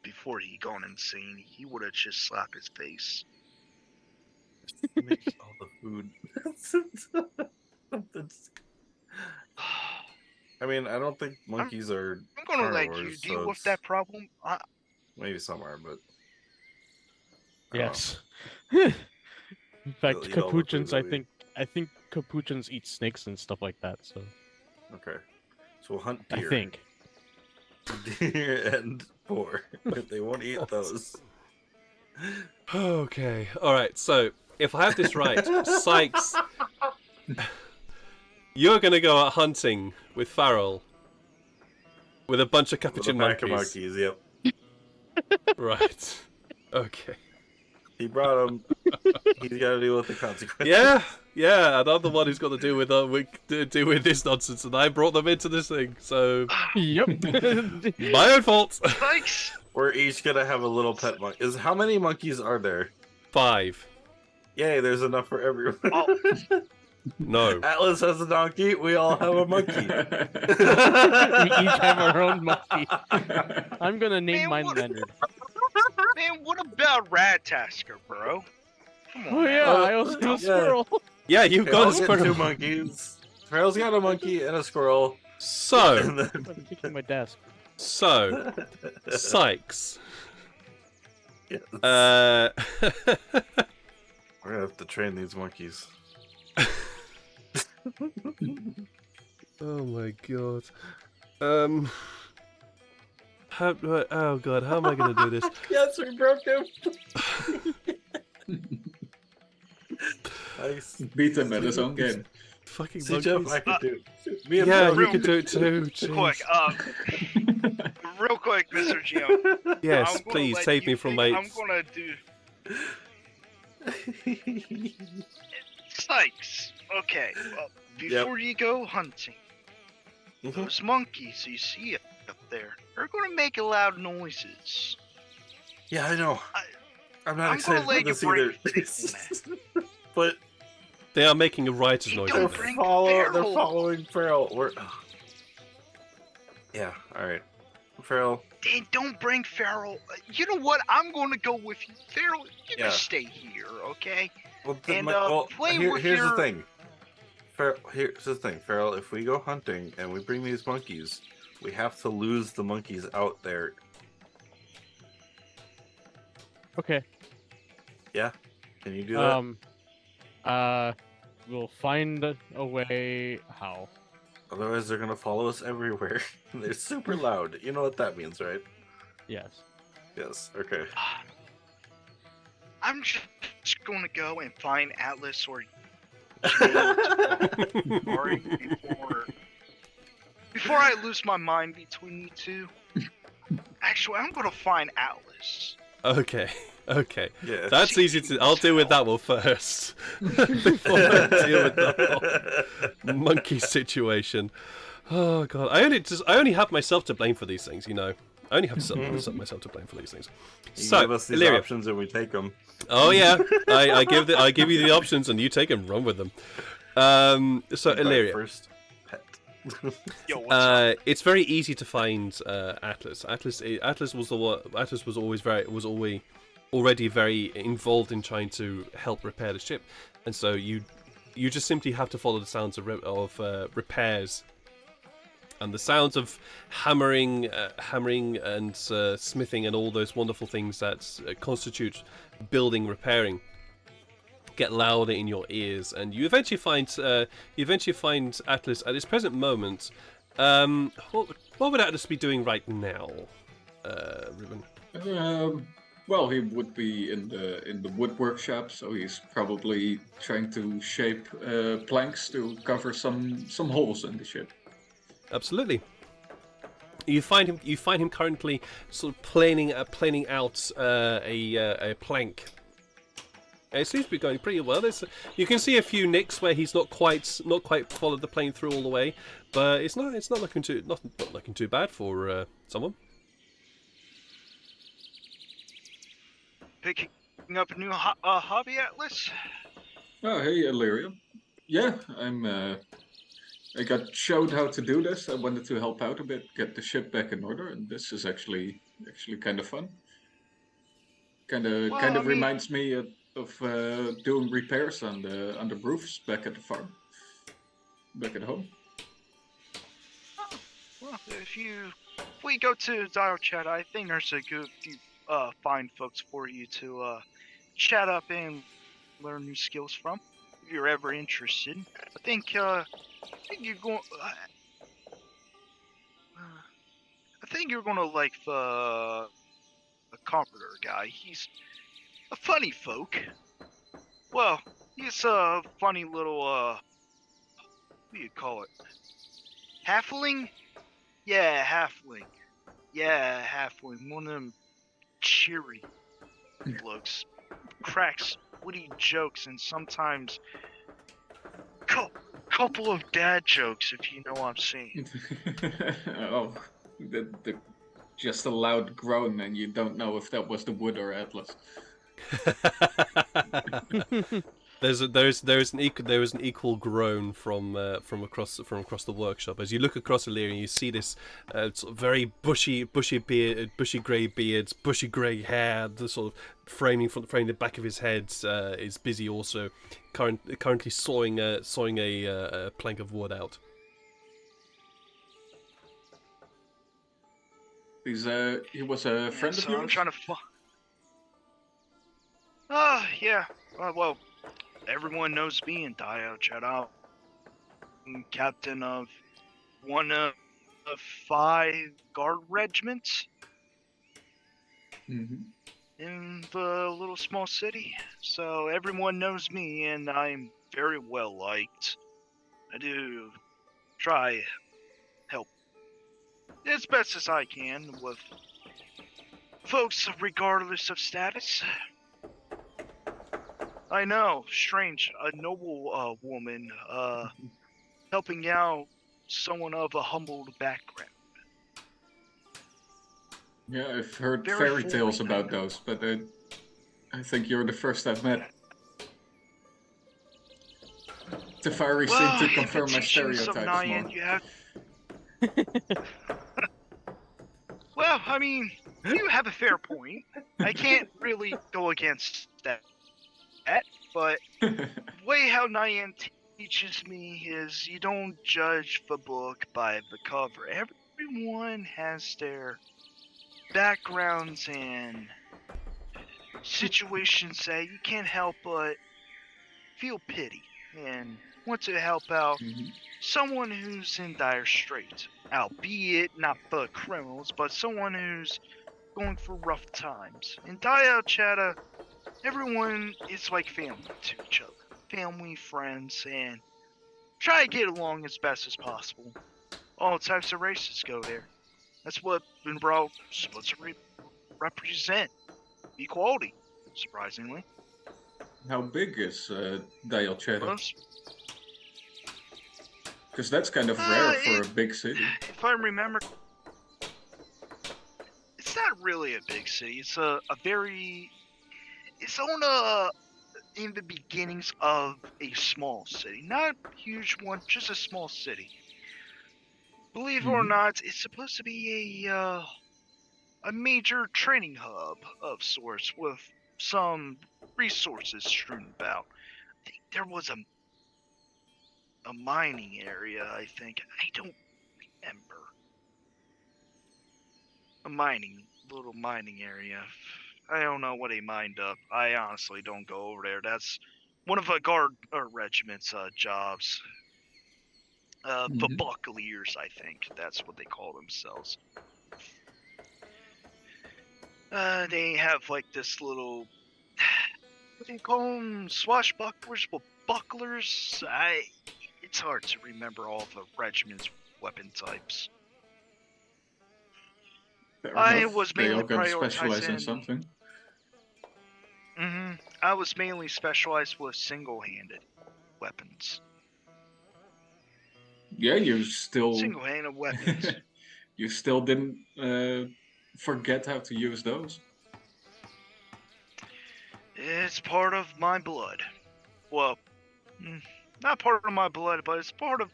before he gone insane, he would have just slapped his face. Makes all the food. I mean, I don't think monkeys are. I'm gonna let you carnivores, deal so with it's- that problem. Maybe somewhere, but Yes. fact, He'll eat all the food capuchins. that we- I think capuchins eat snakes and stuff like that. So Okay. So we'll hunt deer. I think. Deer and boar. But they won't eat those. Okay. All right. So if I have this right, Sykes, you're gonna go out hunting with Farrell with a bunch of With a capuchin pack of monkeys. monkeys, yep. Right. Okay. He brought them. He's got to deal with the consequences. Yeah. And I'm the one who's got to deal with this nonsense, and I brought them into this thing. So Yep. my own fault. Thanks. We're each gonna have a little pet monkey. How many monkeys are there? 5. Yay, there's enough for everyone. Oh, No. Atlas has a donkey. We all have a monkey. We each have our own monkey. I'm gonna name Man, mine what- Leonard. man, what about Radtasker, bro? Come on. Oh man. yeah, Oh, I also have a yeah. squirrel. Yeah, you've got a Farrell's got two squirrel. monkeys. Farrell's got a monkey and a squirrel. So, And then... I'm kicking my desk. Sykes. Yes. Uh, We're gonna have to train these monkeys. oh my god. Oh god, how am I gonna do this? Yes, we broke him. Nice. Beat him at his own game. Fucking See, Jeff, monkeys. I could do it. Me and Yeah, Farrell you could do it too. Quick, jeez. real quick, Mr. Gio. Yes, I'm gonna please let save you me from think- my. I'm gonna do Sykes. Okay, well, before you go hunting, Mhm. those monkeys you see up there are gonna make loud noises. Yeah, I know. I'm not I'm excited gonna let for you this break either. things, But They are making a riotous You noise. don't over there. bring they're Farrell. following Farrell. Yeah, alright. Farrell, Then don't bring Farrell. You know what? I'm gonna go with you. Farrell, you Yeah. just stay here, okay? well, And, play with here's your- the thing. Here's the thing, Farrell. If we go hunting and we bring these monkeys, we have to lose the monkeys out there. Okay. Can you do that? We'll find a way. How? Otherwise, they're gonna follow us everywhere. They're super loud. You know what that means, right? Yes. Yes. Okay. I'm just gonna go and find Atlas or Sorry, before I lose my mind between you two. Actually, I'm gonna find Atlas. Okay. Yeah. That's easy to. I'll deal with that one first. Before I deal with the whole monkey situation. Oh god, I only have myself to blame for these things. You know, I only have myself to blame for these things. You So, give us these Illyria. options and we take them. Oh yeah, I give you the options and you take and run with them. So Illyria. First pet. Yo, what's up? It's very easy to find Atlas. Atlas was already very involved in trying to help repair the ship, and so you just simply have to follow the sounds of repairs and the sounds of hammering and smithing and all those wonderful things that constitute building, repairing. Get louder in your ears, and you eventually find Atlas at this present moment. What would Atlas be doing right now, Ruben? Well, he would be in the wood workshop, so he's probably trying to shape planks to cover some holes in the ship. Absolutely. You find him currently sort of planing out a plank. It seems to be going pretty well. You can see a few nicks where he's not quite followed the plane through all the way, but it's not looking too bad for someone. Picking up a new hobby, Atlas? Oh, hey, Illyria. Yeah, I got showed how to do this. I wanted to help out a bit, get the ship back in order, and this is actually kind of fun. Kind Well, I of mean- reminds me of doing repairs on the roofs back at the farm, back at home. Well, if we go to Dyal Chadda, I think there's a good few fine folks for you to chat up and learn new skills from. If you're ever interested, I think you're going. I think you're gonna like the Comforter guy. He's a funny folk. Well, he's a funny little what do you call it? Halfling? Yeah, halfling. Yeah, halfling. One of them cheery looks. Cracks witty jokes and sometimes couple of dad jokes, if you know what I'm saying. Oh, the just a loud groan, and you don't know if that was the wood or Atlas. There's an equal groan from across the workshop as you look across Illyria and you see this sort of very bushy beard, bushy grey beards, bushy grey hair, the sort of framing the back of his head is busy also currently sawing a plank of wood out. He was a friend of So yours? I'm trying to yeah. Well, everyone knows me in Dyal Chadda. I'm captain of one of 5 guard regiments Mm-hmm. in the little small city. So everyone knows me, and I'm very well liked. I do try help as best as I can with folks regardless of status. I know, strange, a noble woman helping out someone of a humbled background. Yeah, I've heard Very fairy tales foreign, I about know. those, but I think you're the first I've met. Tefari seemed to Well, confirm my teachings of stereotypes more. Nyan, you have. Well, I mean, you have a fair point. I can't really go against that, but the way how Nyan teaches me is you don't judge the book by the cover. Everyone has their backgrounds and situations that you can't help but feel pity and want to help out Mhm. someone who's in dire straits, albeit not the criminals, but someone who's going through rough times. In Dyal Chadda, everyone is like family to each other. Family, friends, and try to get along as best as possible. All types of races go there. That's what Bunbrow is supposed to represent. Equality, surprisingly. How big is Dyal Chadda? Most, Because that's kind of rare for it- a big city. if I remember, it's not really a big city. It's a very, it's on in the beginnings of a small city, not a huge one, just a small city. Believe it or Mhm. not, it's supposed to be a major training hub of sorts with some resources strewn about. I think there was a mining area, I think. I don't remember. A little mining area. I don't know what he mined up. I honestly don't go over there. That's one of the guard regiment's jobs. The Mhm. Buccaneers, I think. That's what they call themselves. They have like this little, what do you call them? Swashbucklers? Well, bucklers? It's hard to remember all the regiment's weapon types. Fair I enough. was They all mainly gotta specialize in prioritizing. something. I was mainly specialized with single-handed weapons. Yeah, you still Single-handed weapons. you still didn't forget how to use those. It's part of my blood. Well, not part of my blood, but it's part of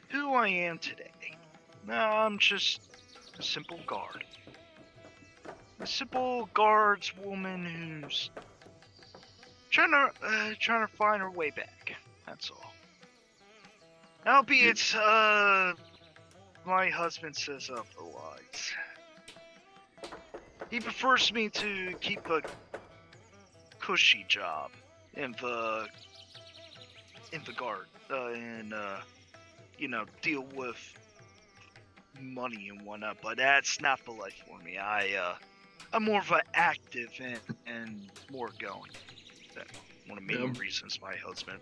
who I am today. I'm just a simple guard. A simple guardswoman who's trying to find her way back. That's all. Albeit, my husband says otherwise. He prefers me to keep a cushy job in the guard, and deal with money and whatnot. But that's not the life for me. I'm more of an active and more going. That's one of the main reasons my husband.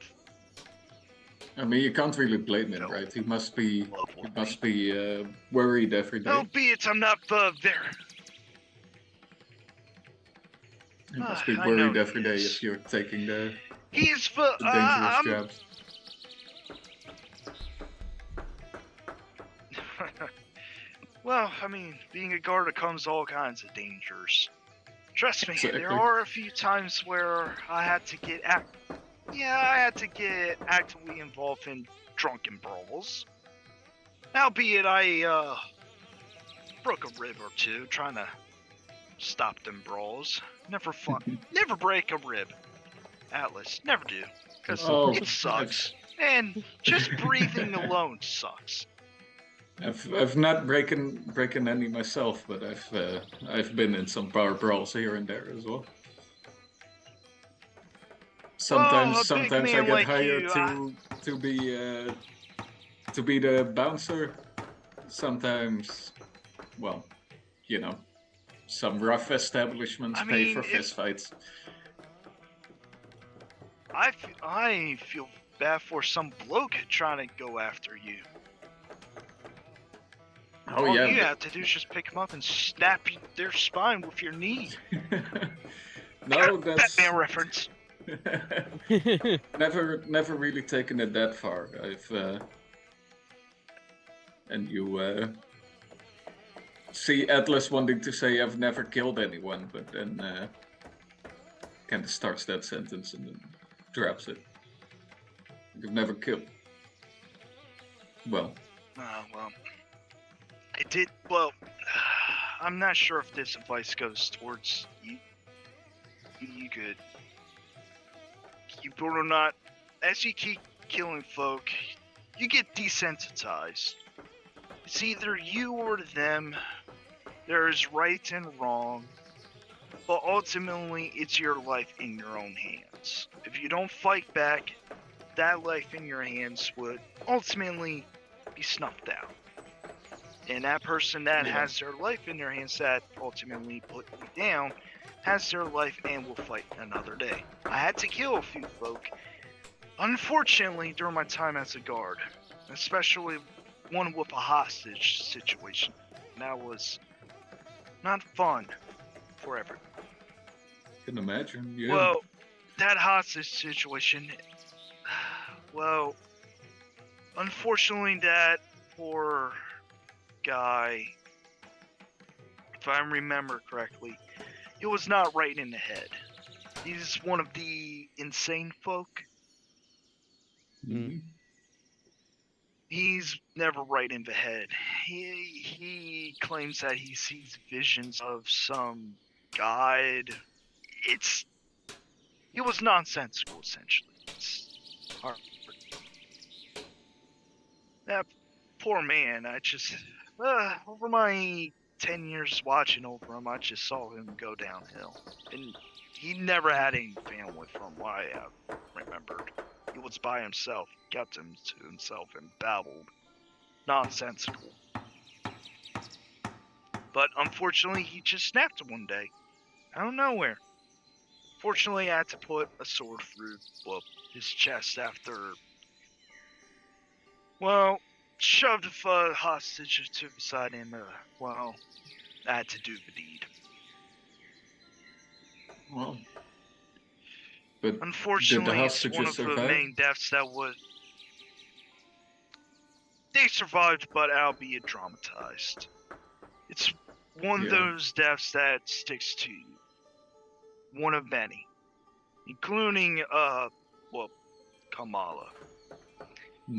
I mean, you can't really blame him, right? He must be worried every day. Albeit I'm not there. He must be worried every day if you're taking the He's dangerous jobs. Well, I mean, being a guard comes all kinds of dangers. Trust me, Exactly. there are a few times where I had to get actively involved in drunken brawls. Albeit I broke a rib or two trying to stop them brawls. Never fun. Never break a rib. Atlas, never do. Because it sucks. And just breathing alone sucks. I've not breaking any myself, but I've been in some power brawls here and there as well. Sometimes I get like hired to be the bouncer. Sometimes, well, some rough establishments pay for fistfights. I feel bad for some bloke trying to go after you. Oh, All yeah. you have to do is just pick them up and snap their spine with your knee. No, that's Batman reference. never really taken it that far. And you see Atlas wanting to say I've never killed anyone, but then kind of starts that sentence and then drops it. You've never killed. Well. Well. I did. Well, I'm not sure if this advice goes towards you. You could. You better not. As you keep killing folk, you get desensitized. It's either you or them. There is right and wrong. But ultimately, it's your life in your own hands. If you don't fight back, that life in your hands would ultimately be snuffed out. And that person that has their life in their hands that ultimately put you down has their life and will fight another day. I had to kill a few folk, unfortunately, during my time as a guard, especially one with a hostage situation. That was not fun for everyone. I can imagine, yeah. Well, that hostage situation, well, unfortunately that poor guy, if I remember correctly, he was not right in the head. He's one of the insane folk. Mm-hmm. He's never right in the head. He claims that he sees visions of some guide. It was nonsensical, essentially. It's hard. That poor man, I just over my 10 years watching over him, I just saw him go downhill. And he never had any family from what I remembered. He was by himself, kept him to himself and babbled. Nonsensical. But unfortunately, he just snapped one day. Out of nowhere. Fortunately, I had to put a sword through his chest after, shoved a hostage to the side and, I had to do the deed. Well, but unfortunately, did the it's one of survive? the main deaths that would. They survived, but albeit traumatized. It's one of those deaths that sticks to you. One of many, including Kamala.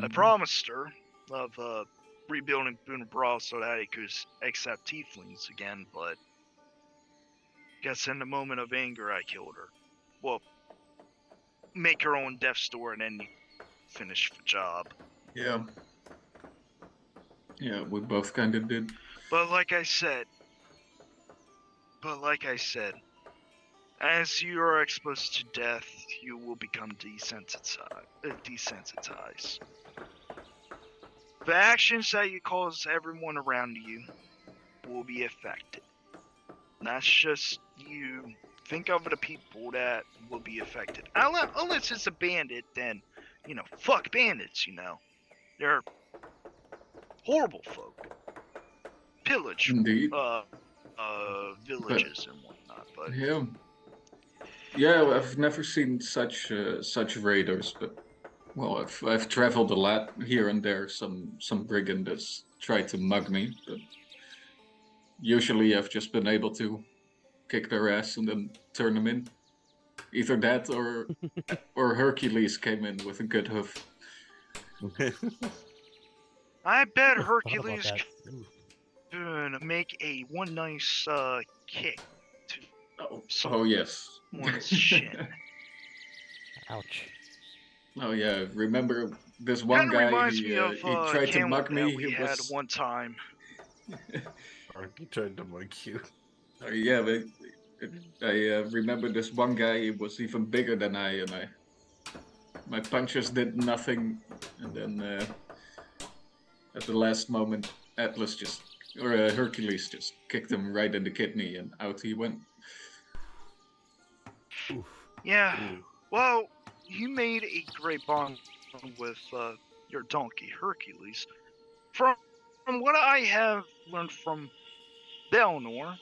I promised her of rebuilding Boone Brawl so that it could accept tieflings again, but guess in the moment of anger I killed her. Well, make her own death store and then finish the job. Yeah. Yeah, we both kind of did. But like I said, as you are exposed to death, you will become desensitized. The actions that you cause everyone around you will be affected. That's just you. Think of the people that will be affected. Unless it's a bandit, then, fuck bandits, They're horrible folk. Pillage Indeed. villages and whatnot, but Yeah, I've never seen such raiders, but well, I've traveled a lot here and there. Some brigand has tried to mug me, but usually I've just been able to kick their ass and then turn them in. Either that or Hercules came in with a good hoof. I bet I forgot about Hercules that. Ooh. could make one nice kick to Oh yes. someone's shin. Ouch. Oh yeah, remember this one Kind of guy? reminds me He of tried to Camlet mug that me. we He had was one time. He tried to mug you. yeah, but I remember this one guy. He was even bigger than I, and my punches did nothing, and then at the last moment, Hercules just kicked him right in the kidney, and out he went. Oof. Yeah. Ooh. Well, you made a great bond with your donkey, Hercules. From what I have learned from Belnor,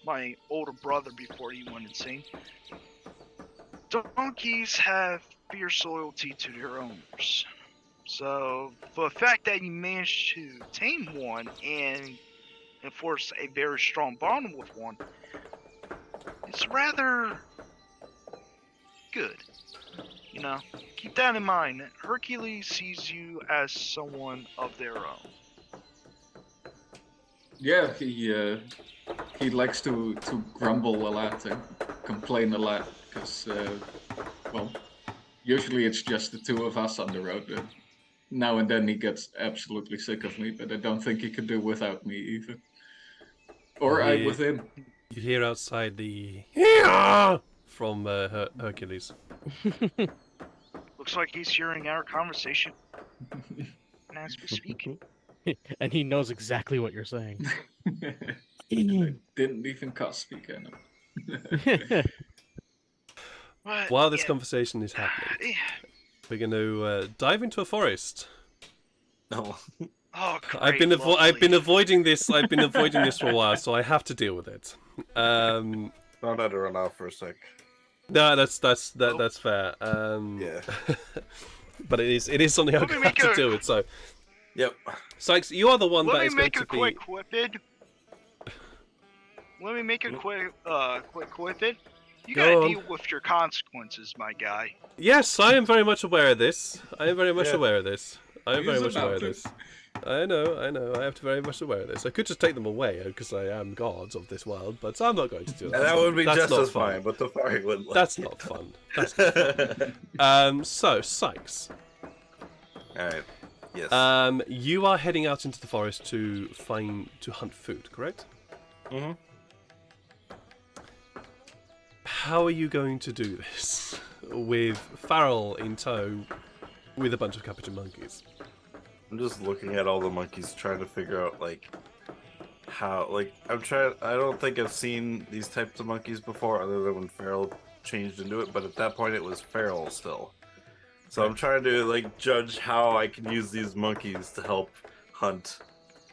my older brother before he went insane, donkeys have fierce loyalty to their owners. So, the fact that you managed to tame one and enforce a very strong bond with one, it's rather good. Keep that in mind. Hercules sees you as someone of their own. Yeah, he likes to grumble a lot and complain a lot because well, usually it's just the two of us on the road. And now and then he gets absolutely sick of me, but I don't think he could do without me either. Or I with him. You hear outside the "Hee-haw!" from Hercules. Looks like he's hearing our conversation as we speak. And he knows exactly what you're saying. I didn't even cost me, kind of. But, While this yeah, conversation is happening, yeah. we're going to dive into a forest. No. Oh, great, I've been avoiding this. I've been avoiding this for a while, so I have to deal with it. Found out to run off for a sec. No, that's fair. Yeah. But it is something I'm Let me going to have make to deal with. So, Yep. Sykes, you are the one Let that me is going make to a be. quick whipped. Let me make a quick whipped. You Go gotta on. deal with your consequences, my guy. Yes, I am very much aware of this. I am very much Yeah. aware of this. I am very He's much aware of about this. I know. I have to very much aware of this. I could just take them away because I am god of this world, but I'm not going to do that. And that would be That's just not as fun. fine, but the fire wouldn't. That's not fun. That's not fun. So Sykes, Alright. Yes. you are heading out into the forest to hunt food, correct? Mm-hmm. How are you going to do this with Farrell in tow with a bunch of capuchin monkeys? I'm just looking at all the monkeys, trying to figure out how. I don't think I've seen these types of monkeys before, other than when Feral changed into it. But at that point, it was Feral still. So I'm trying to judge how I can use these monkeys to help hunt,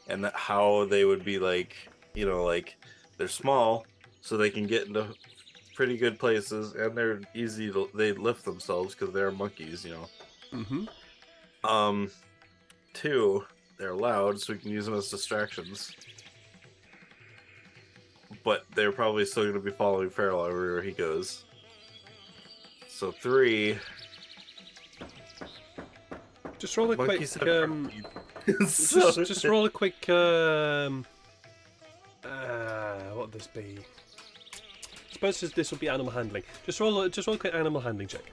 and how they would be they're small, so they can get into pretty good places, and they're easy to they lift themselves because they're monkeys, Mm-hmm. 2, they're loud, so we can use them as distractions. But they're probably still going to be following Feral everywhere he goes. So 3. Just roll a quick. Monkeys have Just roll a quick. What would this be? I suppose this would be animal handling. Just roll a quick animal handling check.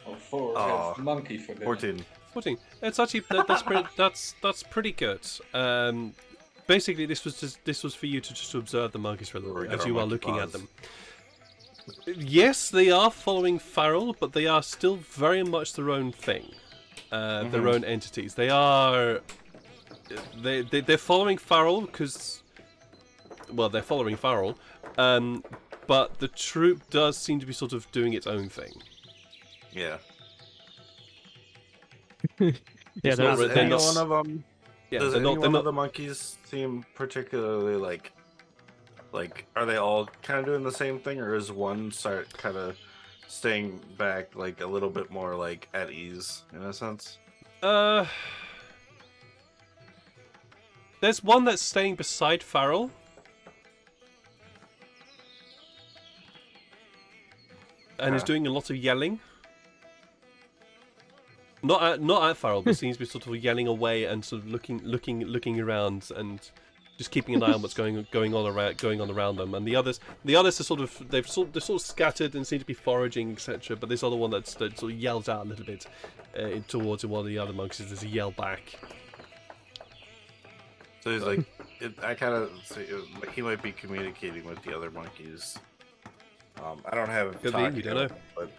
Oh, 4 Aw. have monkey for dinner. 14. 14. It's actually that's pretty good. Basically, this was for you to just observe the monkeys for a little bit as you are looking at them. Yes, they are following Farrell, but they are still very much their own thing, their own entities. They are, they're following Farrell because, well, they're following Farrell, but the troop does seem to be sort of doing its own thing. Yeah. Yeah, It's they're not Does re- not, they're any not- one of them? Yeah, Does they're any not. They're one of not. the monkeys seem particularly like? Like, are they all kind of doing the same thing, or is one start kind of staying back, like a little bit more like at ease in a sense? There's one that's staying beside Farrell. And is Yeah. doing a lot of yelling. Not at Farrell, but seems to be sort of yelling away and sort of looking around and just keeping an eye on what's going on around them. And the others are sort of scattered and seem to be foraging, etc. But this other one that sort of yells out a little bit towards one of the other monks. There's a yell back. So he's like, I kind of like he might be communicating with the other monkeys. I don't have. Could be, you don't know. But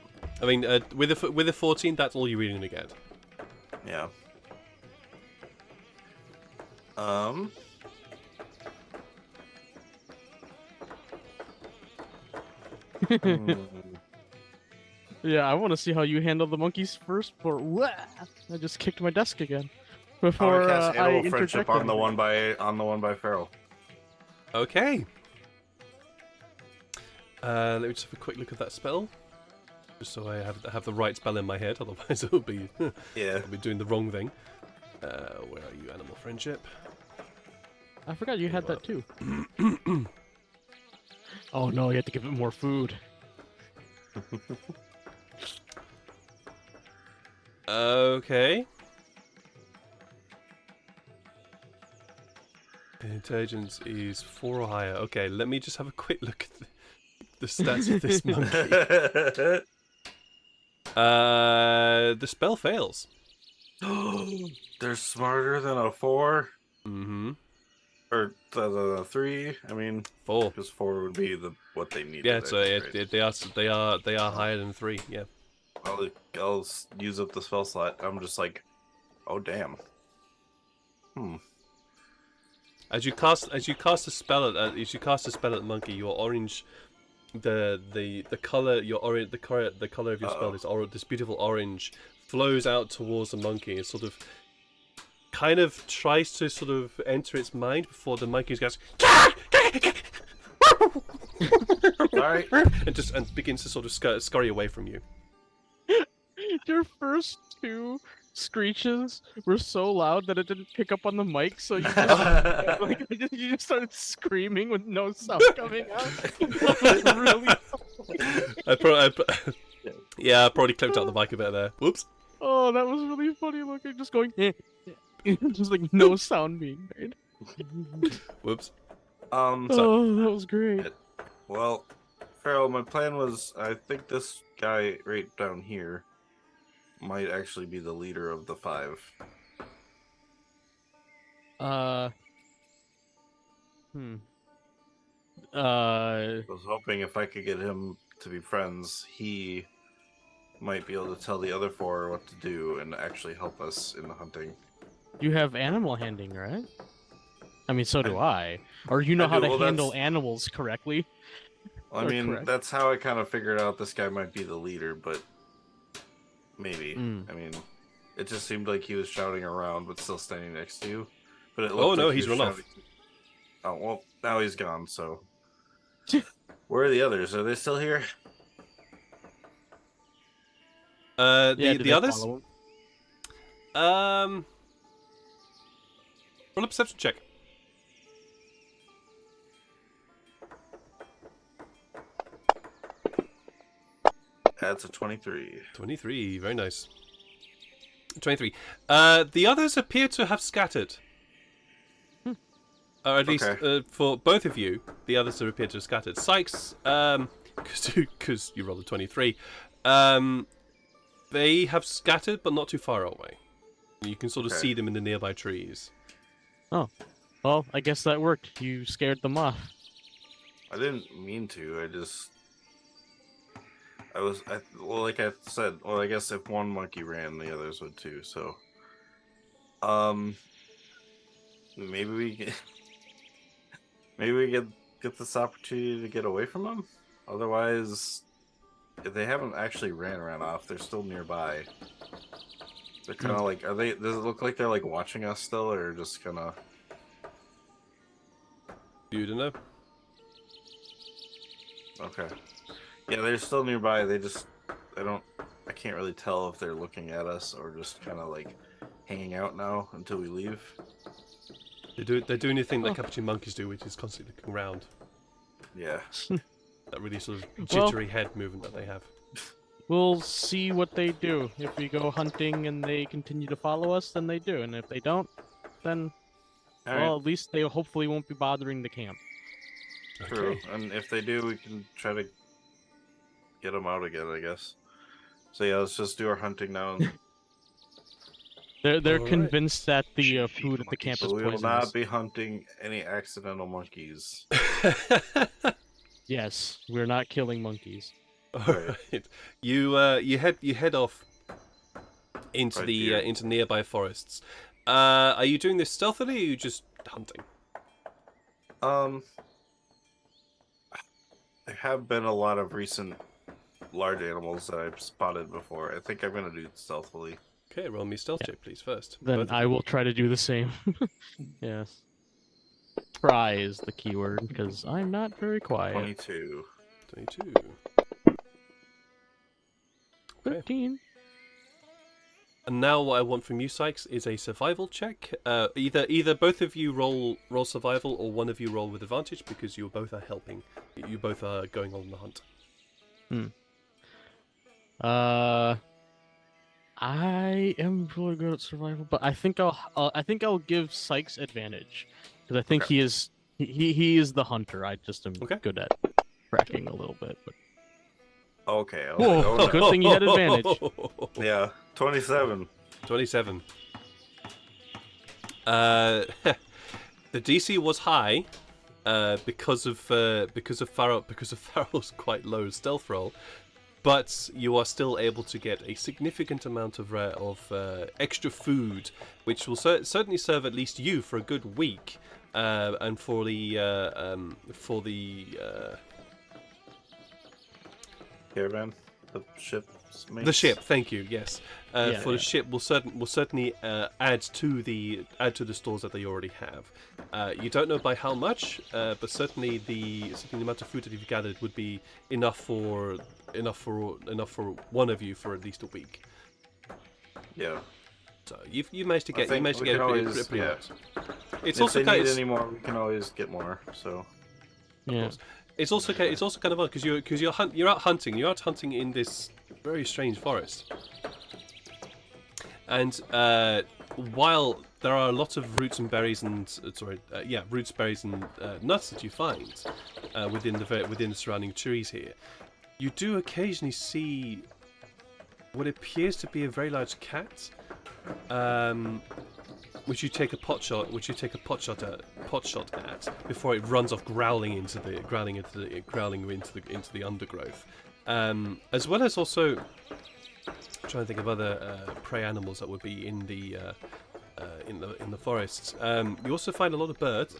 I mean, with a 14, that's all you're really gonna get. yeah. yeah, I want to see how you handle the monkeys first. I just kicked my desk again. Before I cast I animal friendship interjected. on the one by Farrell. Okay. Let me just have a quick look at that spell, just so I have the right spell in my head. Otherwise, it'll be Yeah. I'll be doing the wrong thing. Where are you, animal friendship? I forgot you had that too. Oh no, you have to give it more food. Okay. Intelligence is 4 or higher. Okay, let me just have a quick look at the stats of this monkey. The spell fails. They're smarter than a 4, Mm-hmm. or the 3. I mean, 4. because 4 would be what they need. Yeah, so they are higher than 3. Yeah. I'll use up the spell slot. I'm just like, oh damn. As you cast a spell at the monkey, your orange, the color the color of your spell, this beautiful orange, flows out towards the monkey and sort of kind of tries to sort of enter its mind before the monkey goes Alright. and begins to sort of scurry away from you. Your first 2 screeches were so loud that it didn't pick up on the mic, so you just, you just started screaming with no sound coming out. That was really I probably clipped out the mic a bit there. Whoops. Oh, that was really funny looking. Just going, just like no sound being made. Whoops. Oh, that was great. Well, Farrell, my plan was, I think this guy right down here might actually be the leader of the 5. I was hoping if I could get him to be friends, he might be able to tell the other 4 what to do and actually help us in the hunting. You have animal handling, right? I mean, so do I. Or you know how to handle animals correctly. Well, I mean, that's how I kind of figured out this guy might be the leader, but maybe. I mean, it just seemed like he was shouting around, but still standing next to you. But it looked like he's run off. Oh, well, now he's gone, so. Where are the others? Are they still here? The others? Roll a perception check. That's a 23. 23, very nice. 23. The others appear to have scattered. Or at least for both of you, the others appear to have scattered. Sykes, because you rolled a 23, they have scattered, but not too far away. You can sort of see them in the nearby trees. Oh, well, I guess that worked. You scared them off. I didn't mean to. I just well, like I said, well, I guess if one monkey ran, the others would too. So, maybe maybe we get this opportunity to get away from them. Otherwise, if they haven't actually ran off, they're still nearby. They're kind of like, does it look like they're like watching us still, or just kind of? You don't know. Okay. Yeah, they're still nearby. I can't really tell if they're looking at us or just kind of like hanging out now until we leave. They're doing the thing that capuchin monkeys do, which is constantly looking around. Yeah. That really sort of jittery head movement that they have. We'll see what they do. If we go hunting and they continue to follow us, then they do. And if they don't, then, All well, right. at least they hopefully won't be bothering the camp. True. Okay. And if they do, we can try to get them out again, I guess. So yeah, let's just do our hunting now. They're Alright. convinced that the Should feed food the at the camp monkeys. is So we will poisonous. not be hunting any accidental monkeys. Yes, we're not killing monkeys. Alright. You head off into Right the here. into nearby forests. Are you doing this stealthily, or are you just hunting? There have been a lot of recent large animals that I've spotted before. I think I'm gonna do it stealthily. Okay, roll me stealth check, please, first. Then Both of I you. will try to do the same. Yes. Try is the keyword, because I'm not very quiet. 22. 22. Okay. 13. And now what I want from you, Sykes, is a survival check. Either both of you roll survival, or one of you roll with advantage, because you both are helping. You both are going on the hunt. I am really good at survival, but I think I'll give Sykes advantage, because I think Okay. he is the hunter. I just am Okay. good at tracking a little bit. But... Okay. Whoa, good thing you had advantage. Yeah, 27. 27. The DC was high, because of Farrell's quite low stealth roll, but you are still able to get a significant amount of extra food, which will certainly serve at least you for a good week, and for the Caravan, the ship. the ship. Thank you. Yes, Yeah, for the ship will certainly add to the stores that they already have. You don't know by how much, but certainly the amount of food that you've gathered would be enough for one of you for at least a week. Yeah. So you managed to get think we a can always- pretty yeah. lot. It's If also they kind need of, any more, we can always get more. So Yeah. it's also kind of odd because you're out hunting. You're out hunting in this very strange forest, and while there are a lot of roots and berries and roots, berries and nuts that you find within the surrounding trees here, you do occasionally see what appears to be a very large cat, which you take a pot shot at before it runs off growling into the undergrowth, as well as also trying to think of other prey animals that would be in the forests. You also find a lot of birds.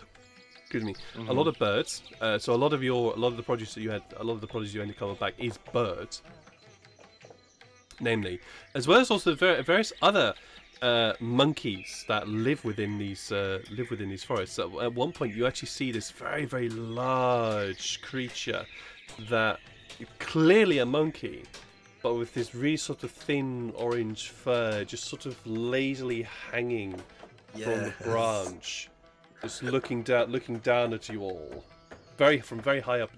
Excuse me, a lot of birds. So a lot of the produce you ended coming back is birds, namely, as well as also various other monkeys that live within these forests. So at one point, you actually see this very, very large creature that clearly a monkey, but with this really sort of thin orange fur, just sort of lazily hanging from the branch, just looking down at you all, from very high up,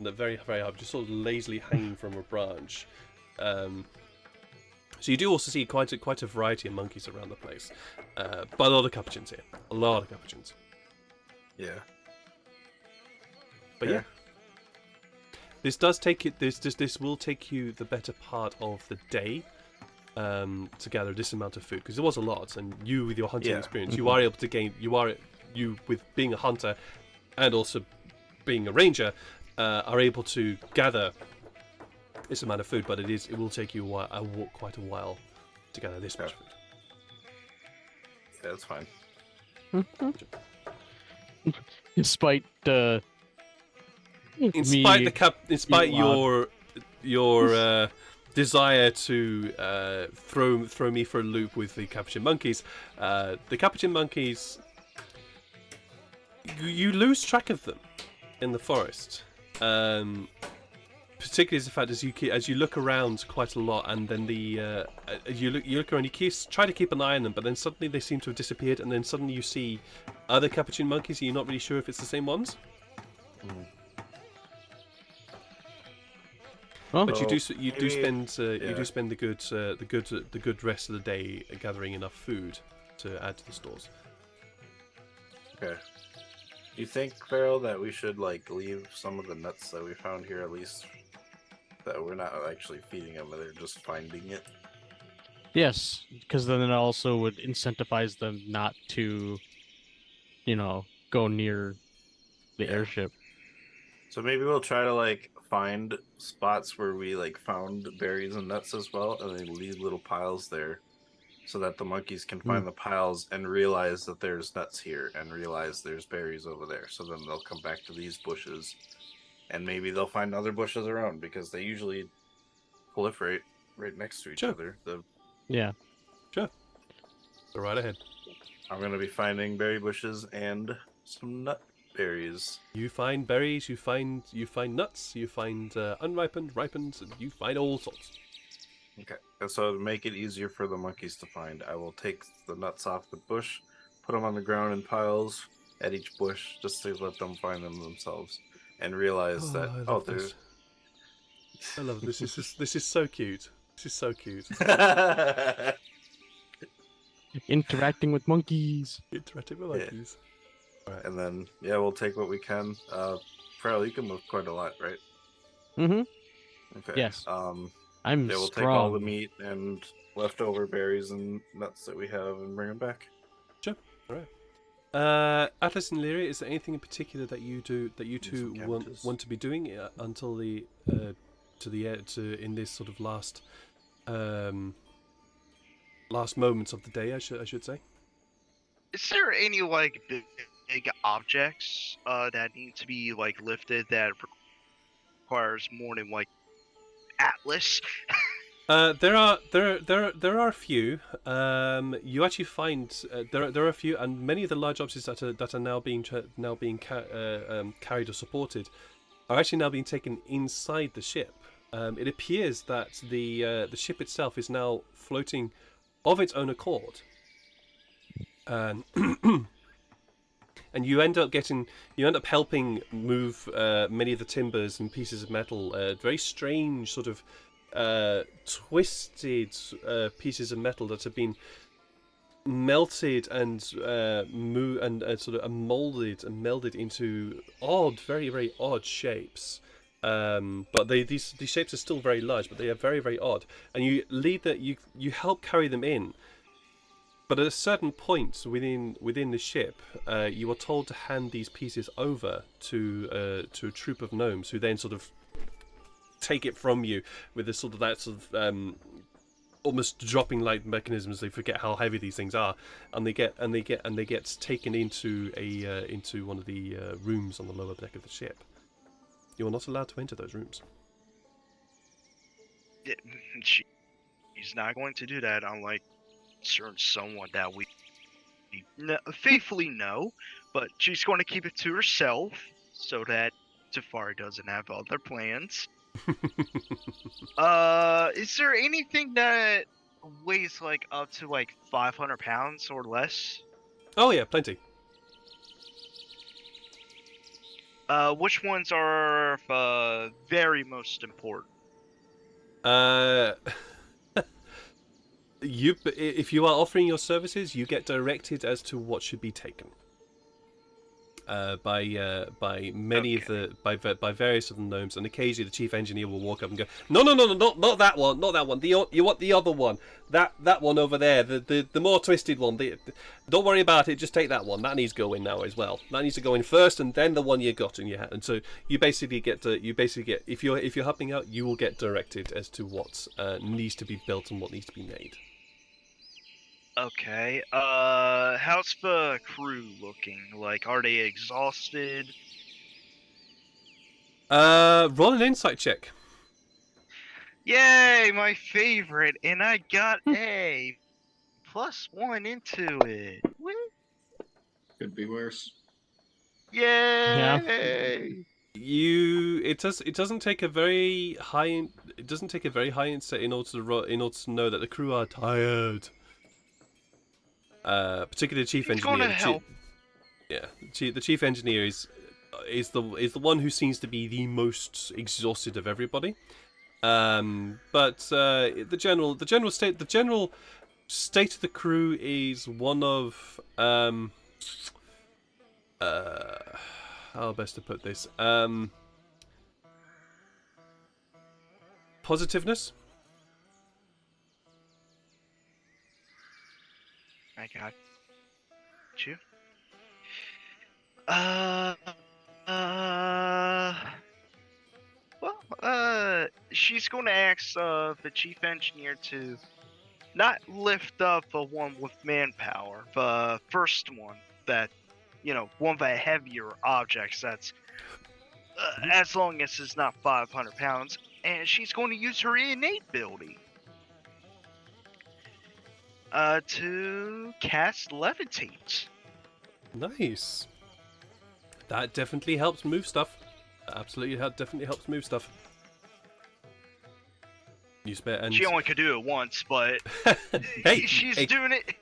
just sort of lazily hanging from a branch. So you do also see quite a variety of monkeys around the place, but a lot of capuchins here, a lot of capuchins. yeah. But yeah, this will take you the better part of the day to gather this amount of food, because there was a lot, and you with your hunting experience, you are able to gain. You with being a hunter and also being a ranger, are able to gather this amount of food, but it will take you quite a while to gather this much food. Yeah, that's fine. Despite Despite me your desire to throw me for a loop with the capuchin monkeys, you lose track of them in the forest. Particularly as the fact as you look around quite a lot, and then you look around, try to keep an eye on them, but then suddenly they seem to have disappeared, and then suddenly you see other capuchin monkeys, and you're not really sure if it's the same ones. But you do spend the good rest of the day gathering enough food to add to the stores. Okay. Do you think, Farrell, that we should leave some of the nuts that we found here, at least that we're not actually feeding them, they're just finding it? Yes, because then it also would incentivize them not to, go near the airship. So maybe we'll try to find spots where we found berries and nuts as well, and then leave little piles there, so that the monkeys can find the piles and realize that there's nuts here, and realize there's berries over there. So then they'll come back to these bushes, and maybe they'll find other bushes around, because they usually proliferate right next to each other. Yeah. Sure. Go right ahead. I'm gonna be finding berry bushes and some nut berries. You find berries, you find nuts, you find unripened, ripened, and you find all sorts. Okay, and so to make it easier for the monkeys to find, I will take the nuts off the bush, put them on the ground in piles at each bush, just to let them find them themselves, and realize that there's. I love this. This is so cute. This is so cute. Interacting with monkeys. Interacting with monkeys. Right. And then we'll take what we can. Farrell, you can move quite a lot, right? Mm-hmm. Okay. Yes. I'm we'll take all the meat and leftover berries and nuts that we have and bring them back. Sure. All right. Atlas and Lyria, is there anything in particular that you two want to be doing until in this sort of last moments of the day? I should say. Is there any big objects that need to be lifted that requires more than Atlas? There are a few. You actually find there are a few, and many of the large objects that are now being carried or supported are actually now being taken inside the ship. It appears that the ship itself is now floating of its own accord, and you end up helping move many of the timbers and pieces of metal. Very strange sort of twisted pieces of metal that have been melted and sort of molded and melded into very very odd shapes. But these shapes are still very large, but they are very very odd. And you you help carry them in. But at a certain point within the ship, you are told to hand these pieces over to a troop of gnomes, who then sort of take it from you with almost dropping like mechanisms. They forget how heavy these things are, and they get taken into one of the rooms on the lower deck of the ship. You are not allowed to enter those rooms. She's not going to do that unlike certain someone that we faithfully know, but she's going to keep it to herself so that Tafari doesn't have other plans. Is there anything that weighs up to 500 pounds or less? Oh yeah, plenty. Which ones are very most important? If you are offering your services, you get directed as to what should be taken. by many of the by various of the gnomes, and occasionally the chief engineer will walk up and go, no, not that one, not that one. You want the other one, that one over there, the more twisted one. Don't worry about it, just take that one. That needs to go in now as well. That needs to go in first, and then the one you got in your hand. And so you basically get if you're helping out, you will get directed as to what needs to be built and what needs to be made. Okay. How's the crew looking? Like, are they exhausted? Roll an insight check. Yay, my favorite, and I got a +1 into it. Woo. Could be worse. Yay! It doesn't take a very high insight in order to know that the crew are tired. Particularly the chief engineer. Gonna help. The chief engineer is the one who seems to be the most exhausted of everybody. But the general state of the crew is one of how best to put this, positiveness. I got you. She's going to ask the chief engineer to not lift up the one with manpower, the first one that, one of the heavier objects that's, as long as it's not 500 pounds, and she's going to use her innate ability to cast Levitate. Nice. That definitely helps move stuff. Absolutely, definitely helps move stuff. She only could do it once, but she's doing it.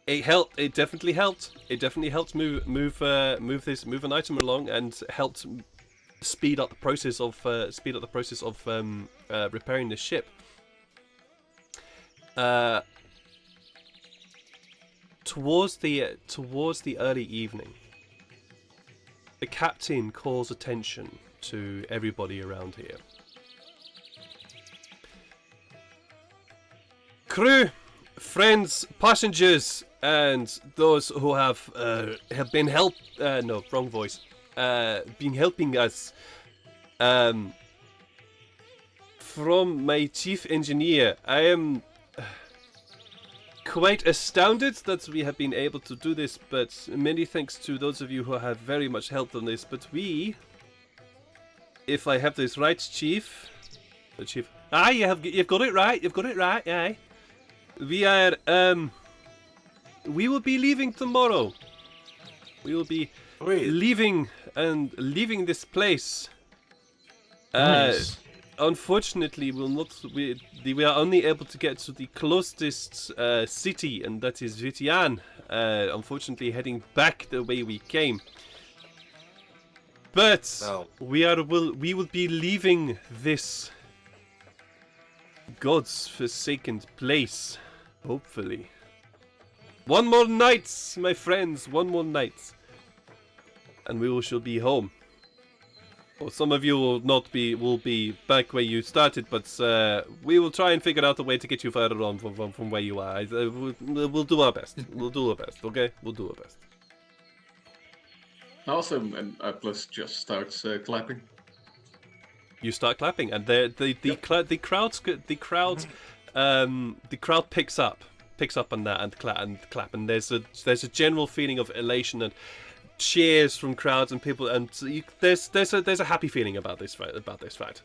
It helped. It definitely helped. It definitely helped move an item along, and helped speed up the process of repairing the ship. Towards the early evening, the captain calls attention to everybody around here. Crew, friends, passengers, and those who have been been helping us. From my chief engineer, I am quite astounded that we have been able to do this, but many thanks to those of you who have very much helped on this. But we, if I have this right, Chief, the Chief, you've got it right, aye. We are, we will be leaving tomorrow. We will be leaving this place. Nice. Unfortunately, we are only able to get to the closest city, and that is Vitian. Unfortunately, heading back the way we came. But we will be leaving this God's forsaken place. Hopefully, one more night, my friends. One more night, and we shall be home. Well, some of you will be back where you started, but we will try and figure out a way to get you further on from where you are. We'll do our best. We'll do our best. Okay, we'll do our best. Awesome, and Atlas just starts clapping. You start clapping, and the crowd picks up on that and clap, and there's a general feeling of elation and cheers from crowds and people, and there's a happy feeling about this fight.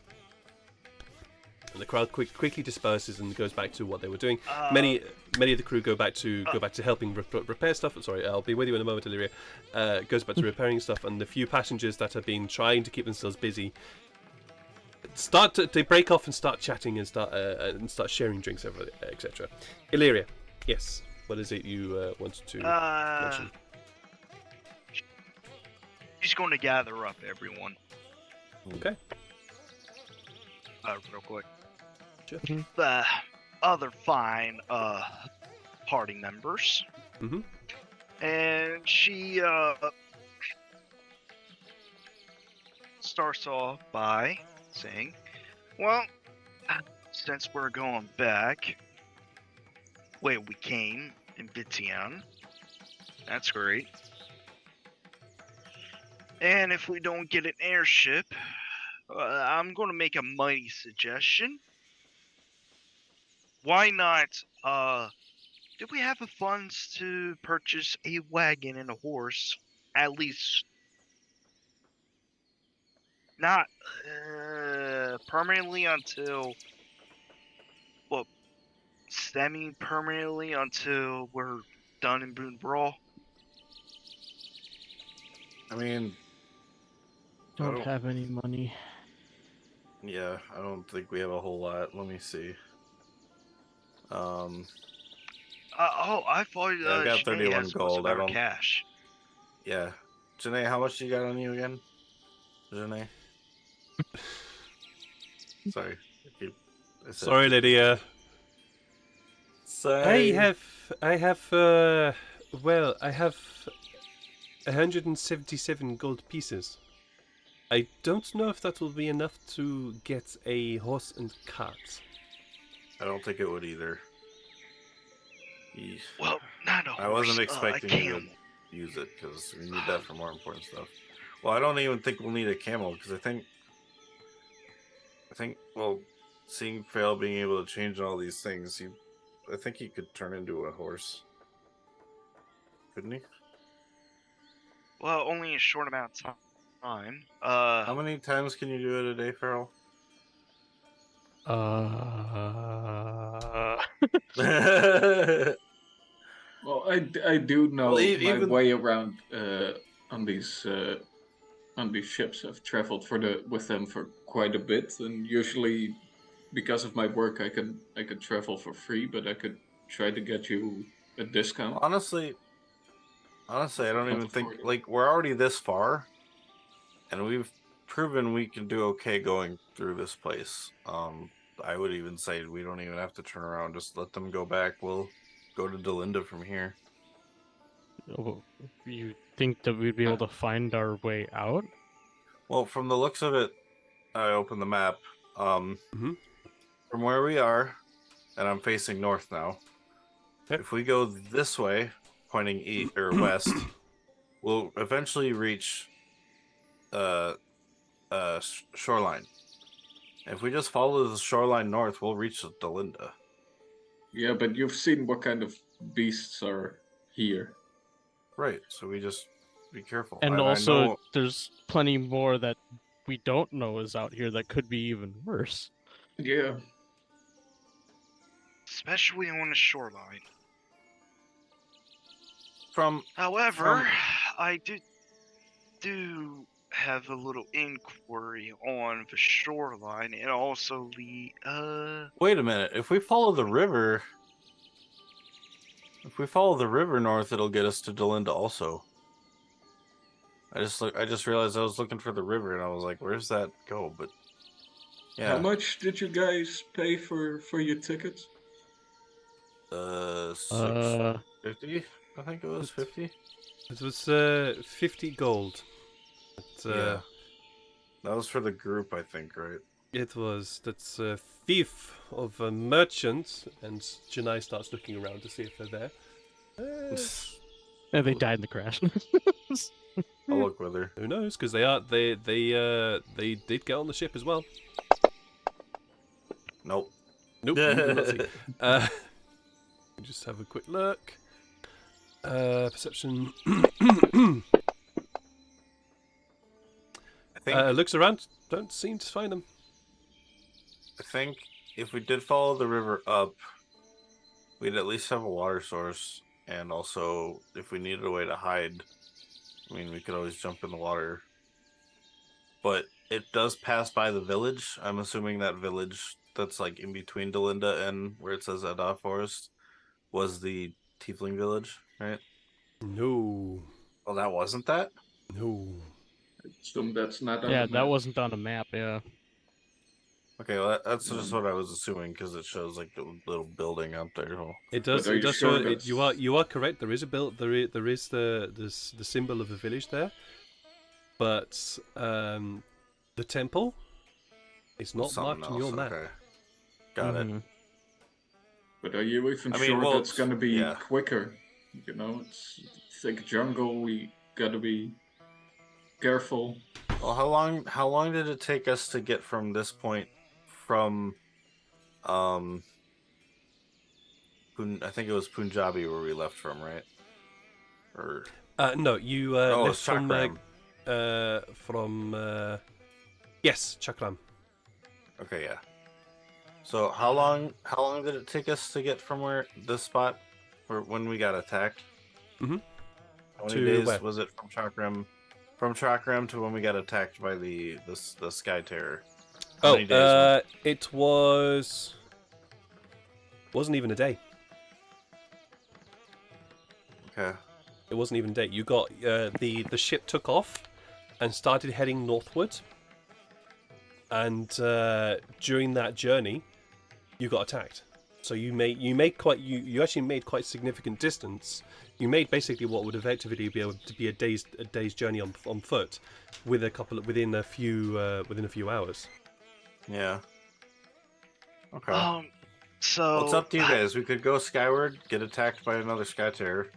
And the crowd quickly disperses and goes back to what they were doing. Many of the crew go back to helping repair stuff. Sorry, I'll be with you in a moment, Illyria. Goes back to repairing stuff, and the few passengers that have been trying to keep themselves busy they break off and start chatting and start sharing drinks, etc. Illyria, yes, what is it you wanted to mention? She's going to gather up everyone. Okay. Real quick. Sure. The other fine party members. Mm-hmm. And she starts off by saying, well, since we're going back where we came in Bitian, that's great. And if we don't get an airship, I'm going to make a mighty suggestion. Why not, do we have the funds to purchase a wagon and a horse? At least not permanently until, well, semi-permanently until we're done in Boone Brawl. I mean, Don't have any money. yeah, I don't think we have a whole lot. Let me see. I thought Yeah, I've got Sinead 31 has most gold. of I our don't. cash. Yeah, Janae, how much you got on you again? Janae. Sorry. I said- Sorry, Lydia. Sorry. I have 177 gold pieces. I don't know if that will be enough to get a horse and cart. I don't think it would either. Yeesh. Well, not a horse, I wasn't a expecting you camel. to use it because we need that for more important stuff. Well, I don't even think we'll need a camel because I think well, seeing Fail being able to change all these things, I think he could turn into a horse, couldn't he? Well, only a short amount of time. How many times can you do it a day, Farrell? Well, I do know Well, my even- way around on these ships. I've traveled with them for quite a bit, and usually because of my work, I can travel for free, but I could try to get you a discount. Honestly, I don't Not even think afford it. like we're already this far, and we've proven we can do okay going through this place. I would even say we don't even have to turn around; just let them go back. We'll go to Delinda from here. Oh, you think that we'd be able to find our way out? Well, from the looks of it, I opened the map. Mhm. From where we are, and I'm facing north now. Okay. If we go this way, pointing east or west, we'll eventually reach shoreline. If we just follow the shoreline north, we'll reach Delinda. Yeah, but you've seen what kind of beasts are here. Right. So we just be careful. And I also, know- there's plenty more that we don't know is out here that could be even worse. Yeah. especially on the shoreline. from However, I do have a little inquiry on the shoreline and also the wait a minute. If we follow the river north, it'll get us to Delinda also. I just realized I was looking for the river and I was like, where's that go? But yeah. How much did you guys pay for your tickets? 650? I think it was 50. It was 50 gold. But, Yeah. That was for the group, I think, right? It was. That's a thief of a merchant, and Janai starts looking around to see if they're there. And they died in the crash. I'll look with her. Who knows? Because they did get on the ship as well. Nope. Nope. you do not see. Just have a quick look. Perception. I think Looks around. Don't seem to find them. I think if we did follow the river up, we'd at least have a water source, and also if we needed a way to hide, I mean, we could always jump in the water. But it does pass by the village. I'm assuming that village that's like in between Delinda and where it says Edah Forest was the Tiefling village, right? No. Well, that wasn't that? No. I assume that's not on Yeah, the that map. wasn't on a map, yeah. Okay, well, that's just what I was assuming because it shows like the little building out there. Well, It does. But are It you does sure show. that's- You are correct. There is a build. There is the symbol of the village there, but The temple is not Something marked on your else, map. Okay. Got it. Mhm. But are you even I mean, sure well, that's gonna be yeah. quicker? You know, it's thick jungle. We gotta be careful. Well, how long did it take us to get from this point from I think it was Punjabi where we left from, right? Or No, you oh, left it's Chakram. from yes, Chakram. Okay, yeah. So how long did it take us to get from where this spot where when we got attacked? Mhm. How many To days where? was it from Chakram? From Chakram to when we got attacked by the Sky Terror. How many days was it? It wasn't even a day. Okay. It wasn't even a day. You got the ship took off and started heading northward, and during that journey, you got attacked. So you actually made quite significant distance. You made basically what would effectively be able to be a day's journey on foot, within a few hours. Yeah. Okay. So Well, it's up to you guys. We could go skyward, get attacked by another Sky Terror,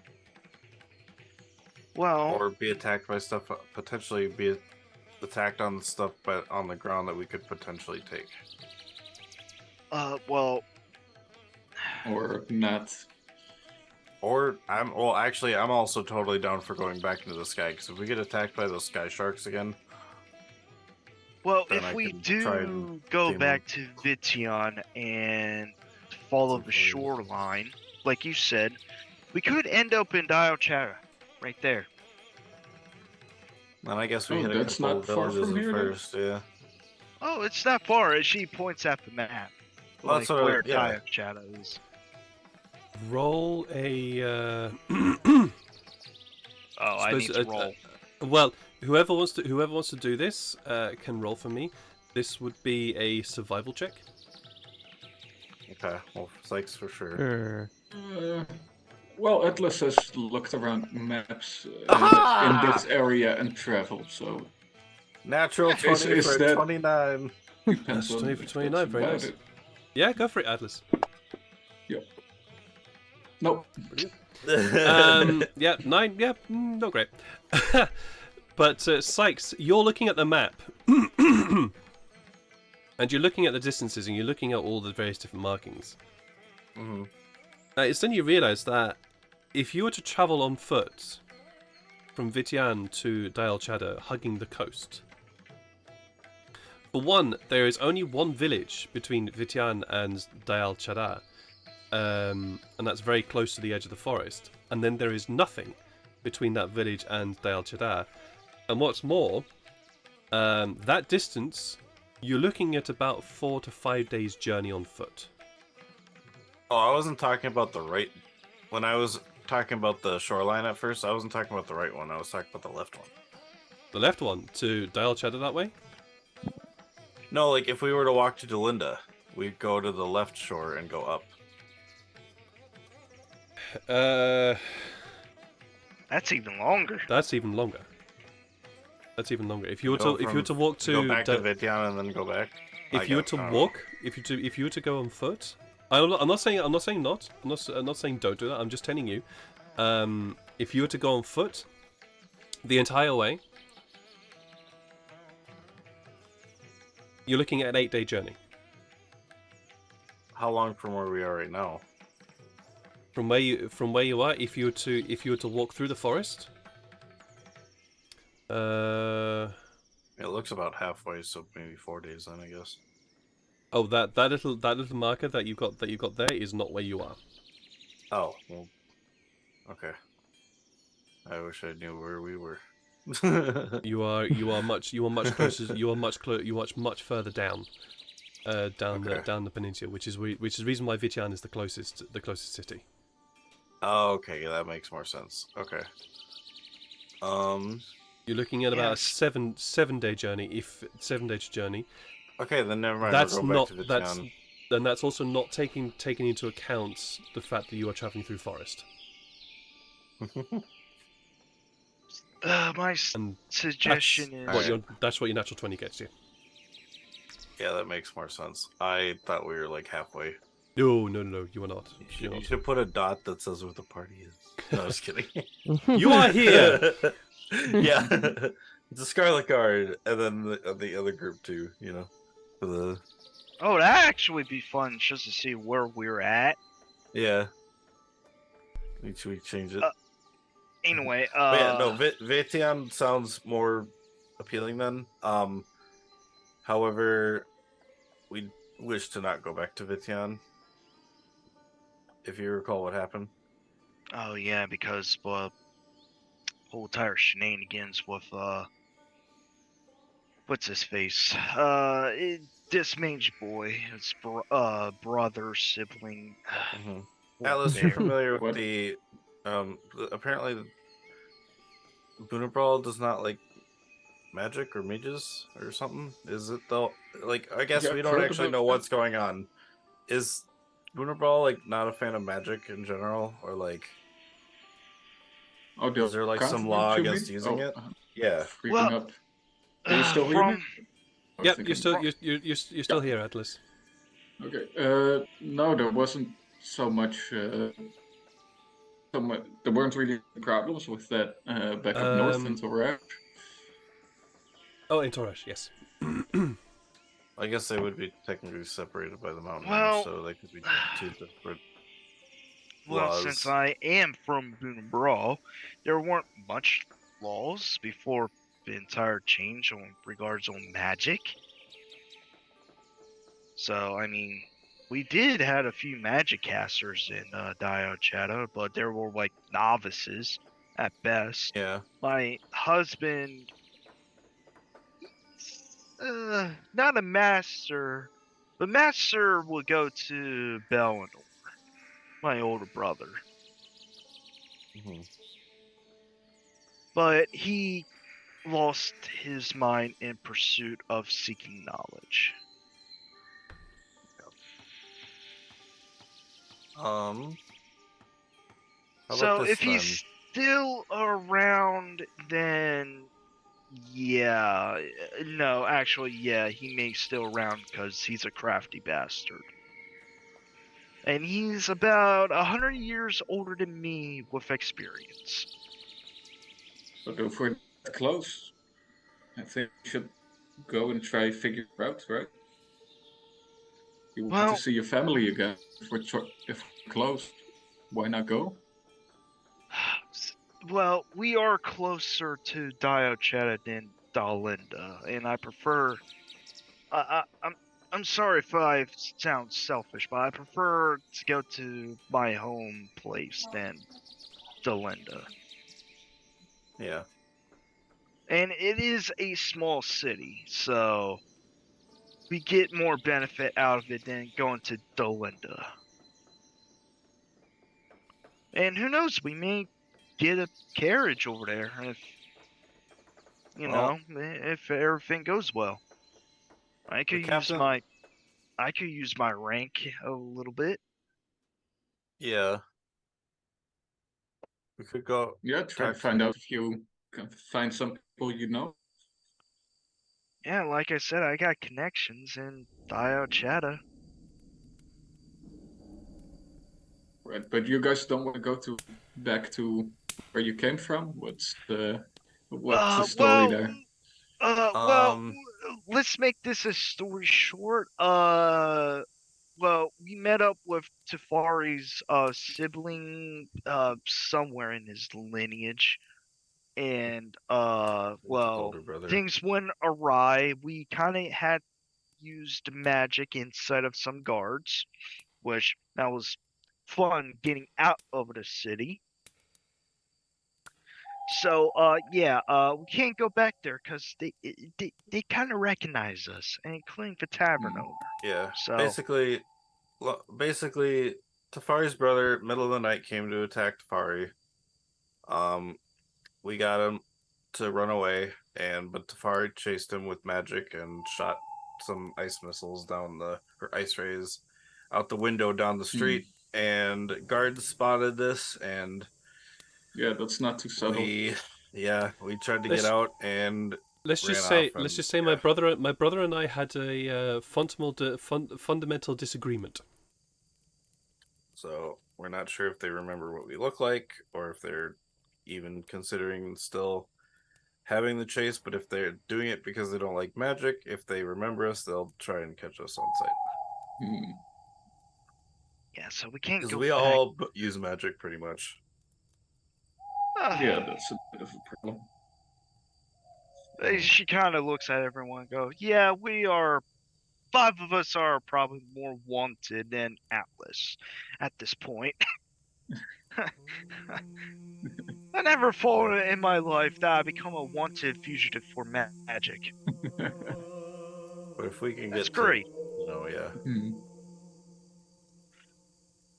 well, or be attacked by stuff. Potentially be attacked on stuff, but on the ground that we could potentially take. well, Or not. Or I'm also totally down for going back into the sky because if we get attacked by those sky sharks again, then if I we can try and do go tame back to Vition and follow the Hopefully. shoreline, like you said, we could end up in Dyal Chadda, right there. then I guess we Oh, hit a that's couple not far villages from at here, then? first. Yeah. Oh, it's not far. She points at the map, Well, that's like what where yeah. Dyal Chadda is. Roll a. Oh, I need to roll. Well, whoever wants to do this can roll for me. This would be a survival check. Okay. Well, Sykes for sure. Sure. Well, Atlas has looked around maps Aha! in this area and traveled, so Natural 20 Is for that- 29. depends That's on 20 for what's 29, very about nice. it. Yeah, go for it, Atlas. Nope. Yeah, 9. Yeah, not great. But Sykes, you're looking at the map, and you're looking at the distances, and you're looking at all the various different markings. hmm It's then you realise that if you were to travel on foot from Vityane to Dyal Chadda, hugging the coast, for one, there is only one village between Vityane and Dyal Chadda, and that's very close to the edge of the forest. And then there is nothing between that village and Dyal Chadda. And what's more, that distance, you're looking at about 4 to 5 days' journey on foot. Oh, I wasn't talking about the right. When I was talking about the shoreline at first, I wasn't talking about the right one. I was talking about the left one. The left one to Dyal Chadda that way? No, like if we were to walk to Delinda, we'd go to the left shore and go up. That's even longer. That's even longer. That's even longer. If you were Go to walk to go back to Vityane and then go back. if you were to walk, if you were to go on foot, I'm not saying not. I'm not saying don't do that. I'm just telling you, if you were to go on foot, the entire way, you're looking at an 8-day journey How long from where we are right now? from where you are. If you were to walk through the forest, It looks about halfway, so maybe 4 days then, I guess. oh, that little marker that you got there is not where you are. Oh, well, okay. I wish I knew where we were. You are much closer. You are much further down, down the peninsula, which is the reason why Vityane is the closest city. Oh, okay, yeah, that makes more sense. Okay. You're looking at about a Yes. 7-day journey. 7 day journey. Okay, then never mind. That's we'll go not back to Vityane. that's also not taking into account the fact that you are traveling through forest. My And suggestion is that's what your natural 20 gets you. Yeah, that makes more sense. I thought we were like halfway. No, you are not. You should put a dot that says where the party is. No, I was kidding. You are here. Yeah, the Scarlet Guard, and then the other group too. You know, for the Oh, that'd actually be fun just to see where we're at. yeah. Should we change it? Anyway, But yeah, no, Vatian sounds more appealing then. However, we wish to not go back to Vatian. If you recall what happened. oh yeah, because whole entire shenanigans with what's his face? This mange boy, his brother, sibling. Mm-hmm. Poor Atlas, you're bear. familiar with What? the apparently Bunabral does not like magic or mages or something. Is it though? Like, I guess Yeah, we don't heard actually about know that. what's going on. Is Bunabral like not a fan of magic in general, or like Oh, is there like some counter law you against mean? using Oh, it? Yeah. freaking Well, up. Are you still hear me? from I was Yep, thinking- you're still here, Atlas. Okay. No, there wasn't so much. There weren't really problems with that back up north in Torage. Oh, in Torash, yes. I guess they would be technically separated by the mountain, Well- so they could be two different. well, laws. since I am from Boonabral, there weren't much laws before the entire change on regards on magic. So I mean, we did had a few magic casters in Dyal Chadda, but they were like novices at best. Yeah. My husband, not a master, but master will go to Bellinor, my older brother. Mm-hmm. But he lost his mind in pursuit of seeking knowledge. How So about this if he's still around, then yeah, no, actually, yeah, he may still around because he's a crafty bastard. And he's about 100 years older than me with experience. But if we're that close, I think we should go and try figure it out, right? You want Well- to see your family again. If we're close, why not go? Well, we are closer to Dyal Chadda than Dalinda, and I prefer. I'm sorry if I sound selfish, but I prefer to go to my home place than Dalinda. Yeah. And it is a small city, so we get more benefit out of it than going to Dalinda. And who knows, we may get a carriage over there if Well- if everything goes well. I could use captain- my rank a little bit. Yeah. We could go. Yeah, try to Talk- find out if you can find some people you know. Yeah, like I said, I got connections in Dyal Chadda. Right, but you guys don't want to go back to where you came from? What's the story there? Um, Let's make this a story short. Well, we met up with Tafari's sibling somewhere in his lineage, and older brother. things went awry. We kind of had used magic inside of some guards, which that was fun getting out of the city. So we can't go back there because they kind of recognize us, including the tavern owner. Yeah. So- Basically, Tafari's brother, middle of the night, came to attack Tafari. We got him to run away, but Tafari chased him with magic and shot some ice missiles or ice rays out the window down the street. And guards spotted this, and Yeah, that's not too subtle. we tried to get This- out, and let's ran just off say and- my brother and I had a fundamental disagreement. So we're not sure if they remember what we look like, or if they're even considering still having the chase. But if they're doing it because they don't like magic, if they remember us, they'll try and catch us on sight. Hmm. Yeah, so we can't Because go we back. all use magic pretty much. Yeah, that's a bit of a problem. She kind of looks at everyone and goes, yeah, we are, 5 of us are probably more wanted than Atlas at this point. I never thought in my life that I become a wanted fugitive for magic. But if we can That's get great. to, yeah. Hmm.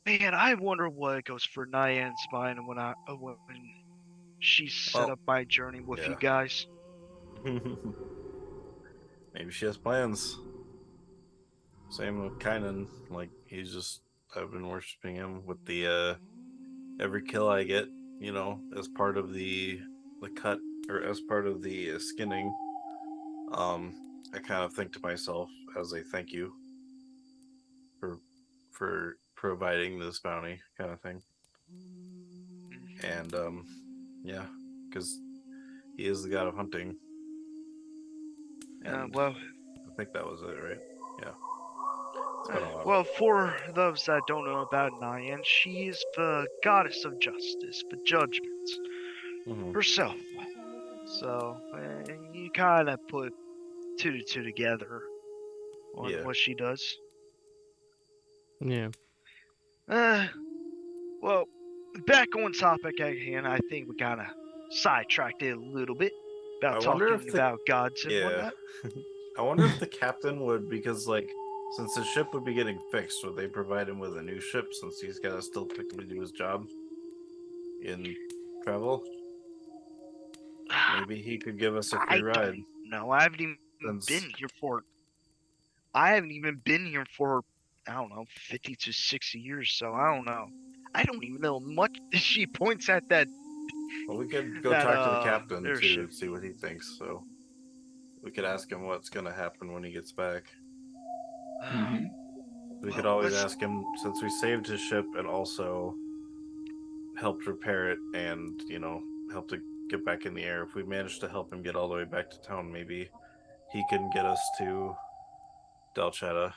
Man, I wonder what goes for Nyan's mind when she set Well, up my journey with yeah. you guys. Maybe she has plans. Same with Kynan. Like, I've been worshiping him with the every kill I get, as part of the cut, or as part of the skinning. I kind of think to myself as a thank you for providing this bounty, kind of thing. And yeah, because he is the god of hunting. And Well, I think that was it, right? Yeah. It's been a while. well, for those that don't know about Nyan, she is the goddess of justice, the judgment Mhm. herself. So you kind of put 2 to 2 together on Yeah. what she does. Yeah. Well, back on topic at hand, I think we kind of sidetracked it a little bit about I wonder talking if the- about gods and Yeah. whatnot. I wonder if the captain would, because since his ship would be getting fixed, would they provide him with a new ship since he's got to still technically do his job in travel? Maybe he could give us a free ride. No, I haven't even been here for. I haven't even been here for, I don't know, 50 to 60 years. So I don't know. I don't even know much. She points at that. Well, we could go that, talk to the captain too, airship. and see what he thinks. So we could ask him what's going to happen when he gets back. Hmm. We could Well, always let's- ask him, since we saved his ship and also helped repair it and, helped to get back in the air. If we manage to help him get all the way back to town, maybe he can get us to Dyal Chadda.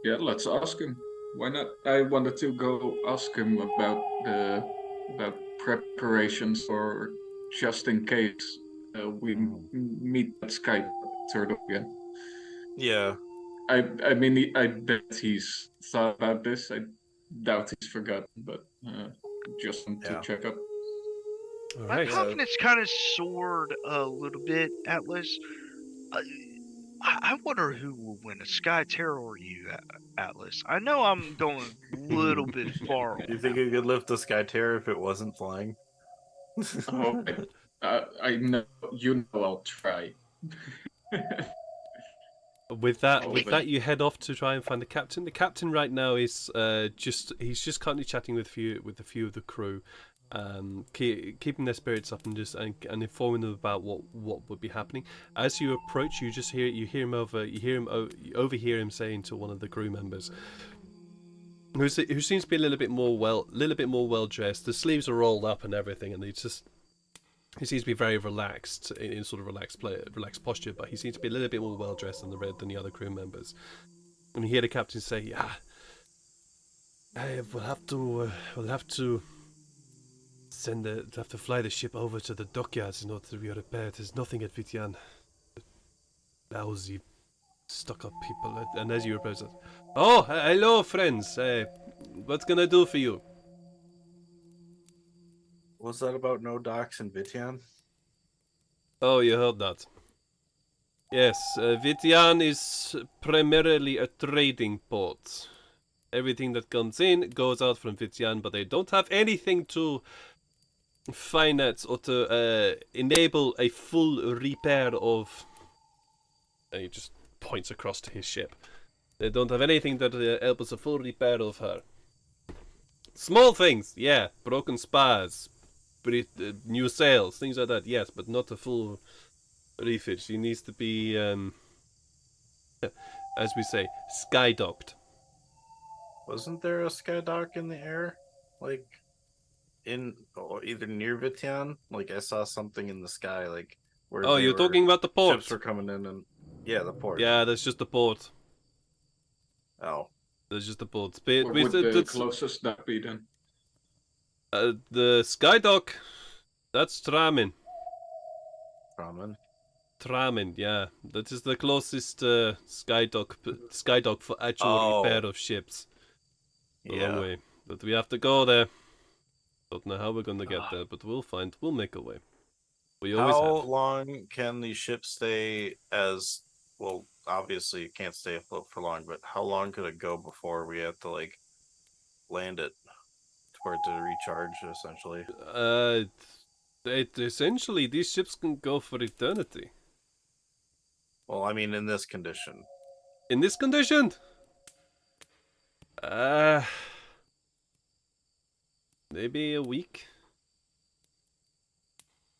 Yeah, let's ask him. Why not? I wanted to go ask him about preparations for just in case we meet that sky turtle again. Yeah. I mean, I bet he's thought about this. I doubt he's forgotten, but just want to Yeah. check up. All My right. confidence kind of soared a little bit, Atlas. I wonder who will win, a Sky Terror or you, Atlas. I know I'm going a little bit far. Do you think you could lift the Sky Terror if it wasn't flying? Oh, I know, I'll try. With that, Oh, but- you head off to try and find the captain. The captain right now is he's just currently chatting with a few of the crew, keeping their spirits up and just and informing them about what would be happening. As you approach, you overhear him saying to one of the crew members, who seems to be a little bit more well dressed. The sleeves are rolled up and everything, and he seems to be very relaxed in sort of relaxed posture, but he seems to be a little bit more well dressed than the other crew members. And you hear the captain say, "Yeah, we'll have to fly the ship over to the dockyards in order to be repaired. There's nothing at Vitian. Lousy, stuck-up people." And as you approach, "Oh, hello, friends. What can I do for you?" Was that about no docks in Vitian? Oh, you heard that. Yes, Vitian is primarily a trading port. Everything that comes in goes out from Vitian, but they don't have anything to finance or to enable a full repair of... And he just points across to his ship. They don't have anything that enables a full repair of her. Small things, yeah. Broken spars. new sails, things like that. Yes, but not a full refit. She needs to be, as we say, sky docked. Wasn't there a sky dock in the air? Like, or either near Vitian? Like, I saw something in the sky, like, where Oh, you're talking about the port? Ships were coming in and... Yeah, the port. Yeah, that's just the port. Oh. That's just the port. Where would the closest that be then? The sky dock. That's Tramin. Ramen. Yeah. That is the closest sky dock for actual repair of ships. A long way. But we have to go there. Don't know how we're gonna get there, but we'll make a way. We always How have. long can the ship stay as... Well, obviously it can't stay afloat for long, but how long could it go before we have to, like, land it for it to recharge, essentially? Essentially, these ships can go for eternity. Well, I mean, in this condition. In this condition? Maybe a week.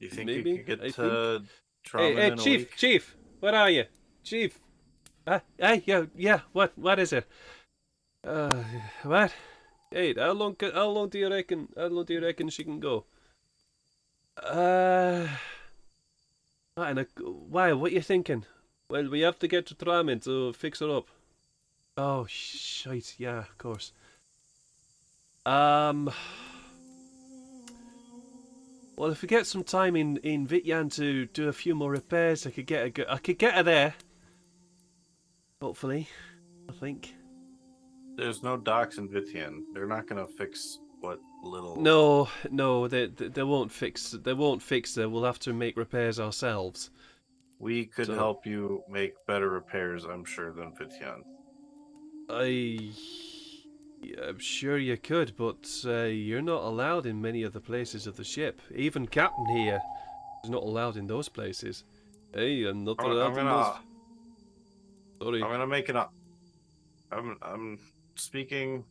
You think Maybe, you could I get to Hey, Tramin in a Chief, week? Chief, where are you? Chief. Yeah, what is it? What? Hey, how long do you reckon she can go? Why, what you thinking? Well, we have to get to Tramin to fix her up. Oh, shite, yeah, of course. Well, if we get some time in Vityan to do a few more repairs, I could get her there. Hopefully, I think. There's no docks in Vitian. They're not gonna fix what little... No, they won't fix. They won't fix it. We'll have to make repairs ourselves. We could help you make better repairs, I'm sure, than Vitian. I'm sure you could, but you're not allowed in many of the places of the ship. Even Captain here is not allowed in those places. Hey, I'm not allowed in those... Sorry. I'm gonna make it up. I'm speaking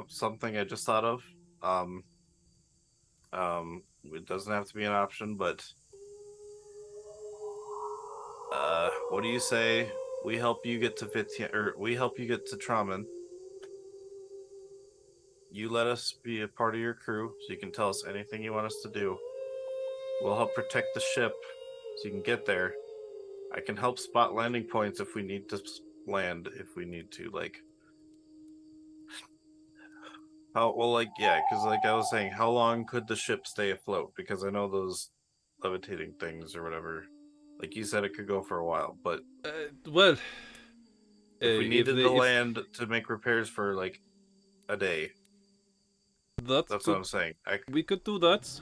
something I just thought of. It doesn't have to be an option, but what do you say? We help you get to Vitian, or we help you get to Tramin. You let us be a part of your crew, so you can tell us anything you want us to do. We'll help protect the ship, so you can get there. I can help spot landing points if we need to land, if we need to, like... because like I was saying, how long could the ship stay afloat? Because I know those levitating things or whatever, like you said, it could go for a while, but... well... if we needed to land to make repairs for, like, a day... That's what I'm saying. We could do that.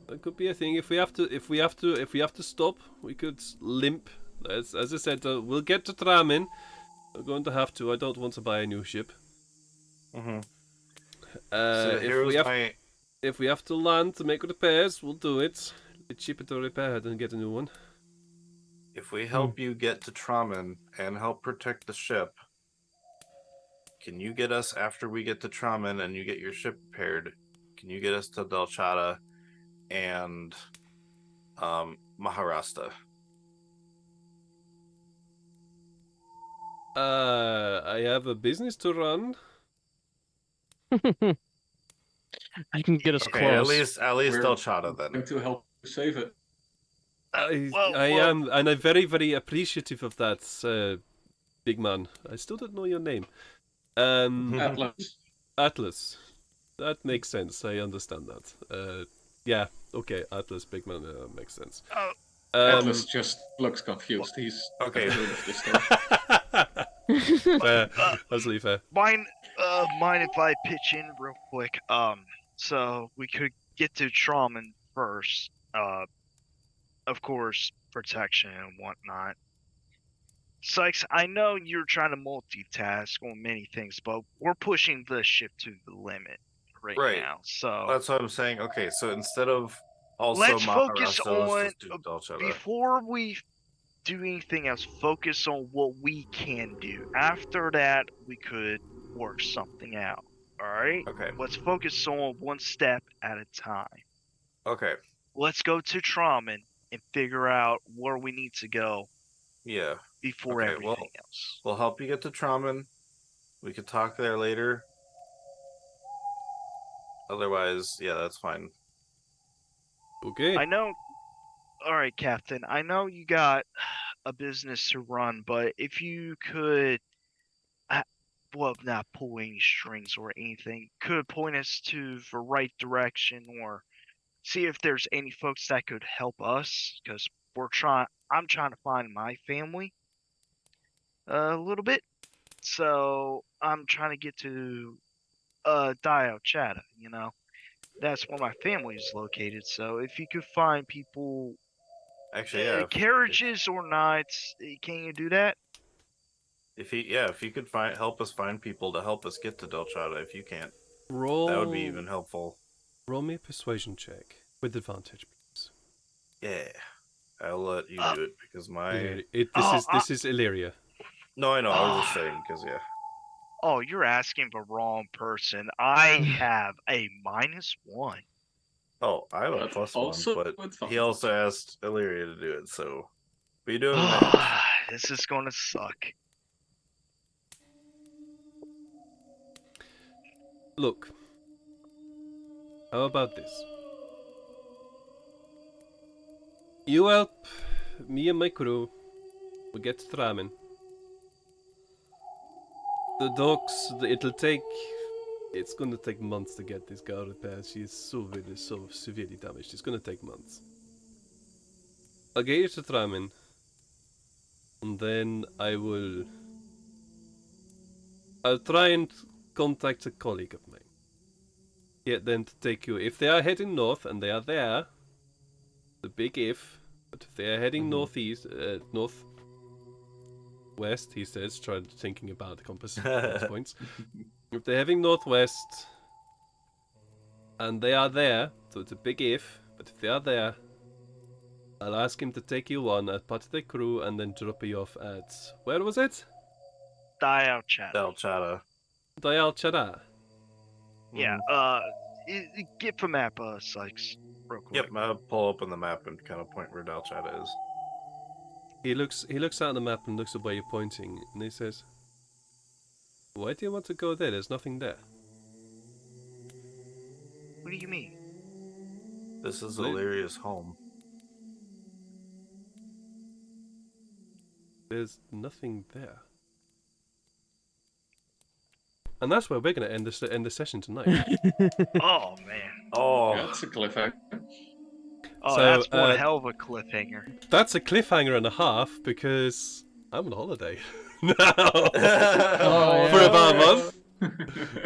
That could be a thing. If we have to stop, we could limp. As I said, we'll get to Tramin. We're going to have to. I don't want to buy a new ship. If we have to land to make repairs, we'll do it. It's cheaper to repair than get a new one. If we help you get to Tramin and help protect the ship, can you get us, after we get to Tramin and you get your ship repaired, can you get us to Dyal Chadda and Maharashtra? I have a business to run. I can get us Okay, close. at least Dyal Chadda then. To help save it. I am, and I'm very, very appreciative of that, big man. I still don't know your name. Atlas. That makes sense. I understand that. Yeah. Okay. Atlas, big man, makes sense. Atlas just looks confused. He's okay. Fair. Absolutely fair. Mind if I pitch in real quick? So we could get to Tramin first. Of course, protection and whatnot. Sykes, I know you're trying to multitask on many things, but we're pushing the ship to the limit right now. So that's what I'm saying. Okay, so instead of also let's focus on, Chadda. before we do anything else, focus on what we can do. After that, we could work something out. All right? Okay. Let's focus on one step at a time. Okay. let's go to Trauman and figure out where we need to go Yeah. before Okay, everything well, else. we'll help you get to Trauman. We could talk there later. Otherwise, yeah, that's fine. Okay. I know. All right, Captain. I know you got a business to run, but if you could, well, not pull any strings or anything, could point us to the right direction or see if there's any folks that could help us, because I'm trying to find my family a little bit. So I'm trying to get to Dyal Chadda, That's where my family is located. So if you could find people, Actually, yeah. carriages or not, can you do that? If you could help us find people to help us get to Del Chada, if you can't, Roll. that would be even helpful. Roll me a persuasion check with advantage, please. Yeah, I'll let you do it because This is Illyria. No, I know. I was just saying because Oh, you're asking the wrong person. I have a -1. Oh, I have a But +1, also but with he advantage. also asked Illyria to do it, so we do have advantage. This is gonna suck. Look. How about this? You help me and my crew. We get to Ramen. The docks, it's gonna take months to get this girl repaired. She is so severely damaged. It's gonna take months. I'll get you to Ramen. And then I'll try and contact a colleague of mine. Get them to take you. If they are heading north and they are there, the big if, but if they are heading northwest, he says, thinking about the compass points. If they're heading northwest and they are there, so it's a big if, but if they are there, I'll ask him to take you on as part of the crew and then drop you off at, where was it? Dyal Chadda. Del Chada. Dyal Chadda. Yeah. Get the map, Sykes, real quick. Yep, I'll pull up on the map and kind of point where Del Chada is. He looks at the map and looks at where you're pointing, and he says, "Why do you want to go there? There's nothing there." What do you mean? This is Wait. Illyria's home. There's nothing there. And that's where we're going to end the session tonight. Oh man. Oh, That's a cliffhanger. Oh, So, that's one hell of a cliffhanger. That's a cliffhanger and a half because I'm on holiday now Oh, for yeah. about a month.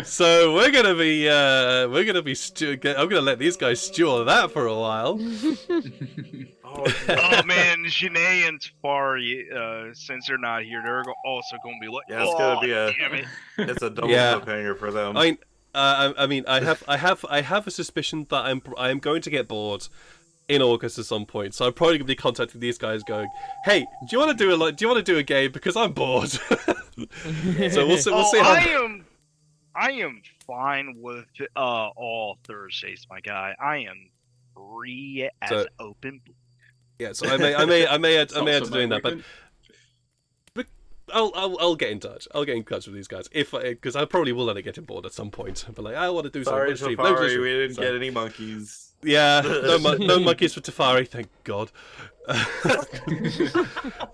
So we're gonna be I'm gonna let these guys stew on that for a while. Oh man, Janae and Tafari, since they're not here, they're also going to be like, yeah, it's gonna be damn it. it's a double Yeah. cliffhanger for them. I have a suspicion that I am going to get bored in August at some point, so I'm probably gonna be contacting these guys, going, "Hey, do you want to do a game? Because I'm bored." So we'll see how. I am fine with all Thursdays, my guy. I am free as So- open. Yeah, so I may add Also to doing my that, but weekend. I'll get in touch. I'll get in touch with these guys because I probably will let it get him bored at some point. But like, I want to do Sorry, something. Safari, we didn't get any monkeys. Yeah, no monkeys for Tafari, thank God.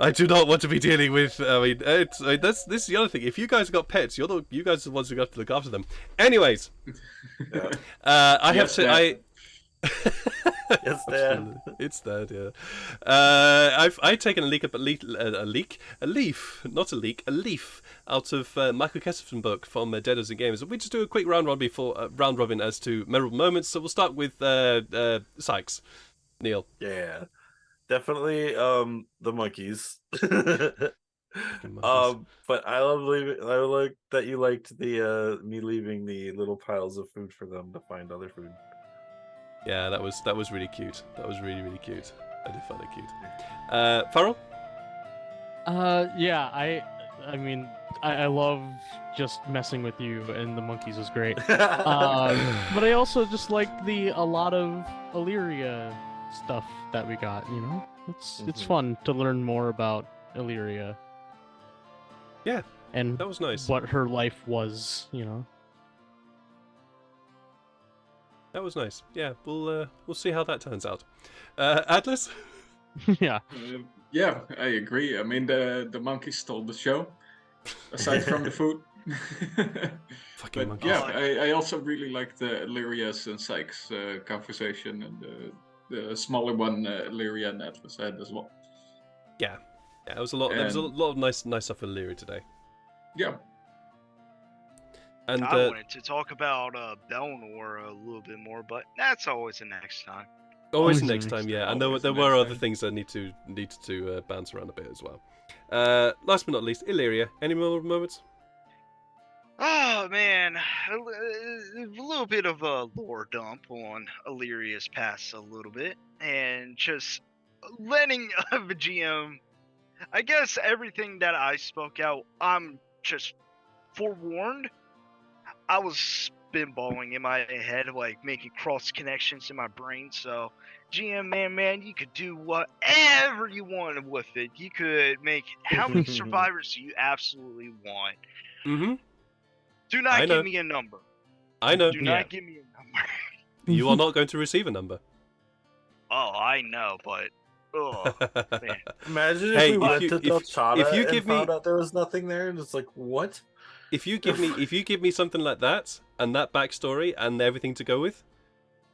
I do not want to be dealing with. This is the other thing. If you guys got pets, you guys are the ones who have to look after them. Anyways, Yeah. I Yes, have to. Dad. Yes, Dad. It's that, yeah. I've taken a leaf, out of Michael Kessel's book from Dead as a Games. We just do a quick round robin as to memorable moments. So we'll start with Sykes. Neil. Yeah, definitely. The monkeys. Monkeys. But I like that you liked the me leaving the little piles of food for them to find other food. Yeah, that was really cute. That was really, really cute. I did find it cute. Farrell? Yeah, I mean, I love just messing with you, and the monkeys is great. But I also just like a lot of Illyria stuff that we got. You know, it's Mhm. fun to learn more about Illyria. Yeah, and that was nice. what her life was. You know. That was nice. Yeah, we'll see how that turns out. Atlas? Yeah. Yeah, I agree. I mean, the monkeys stole the show, aside from the food. Fucking But monkeys. yeah, I also really like the Illyria's and Sykes conversation, and the smaller one, Illyria and Atlas had as well. Yeah, it was a lot. There was a And- lot of nice stuff for Lyria today. Yeah, And I wanted to talk about Belnor a little bit more, but that's always the next time. always Always next the time, next yeah. And Always there the were next other time. things that need to bounce around a bit as well. Last but not least, Illyria. Any more moments? Oh man, a little bit of a lore dump on Illyria's past a little bit, and just letting the GM. I guess everything that I spoke out, I'm just forewarned. I was spitballing in my head, like making cross connections in my brain. So, GM, man, you could do whatever you wanted with it. You could make how many survivors do you absolutely want? Mm-hmm. Do I not know. give me a number. I know. Do Yeah. not give me a number. You are not going to receive a number. Oh, I know, but man. Imagine Hey, if we if went you- to if- Dyal Chadda if you and give me- found out there was nothing there, and it's like, what? If you give me something like that and that backstory and everything to go with,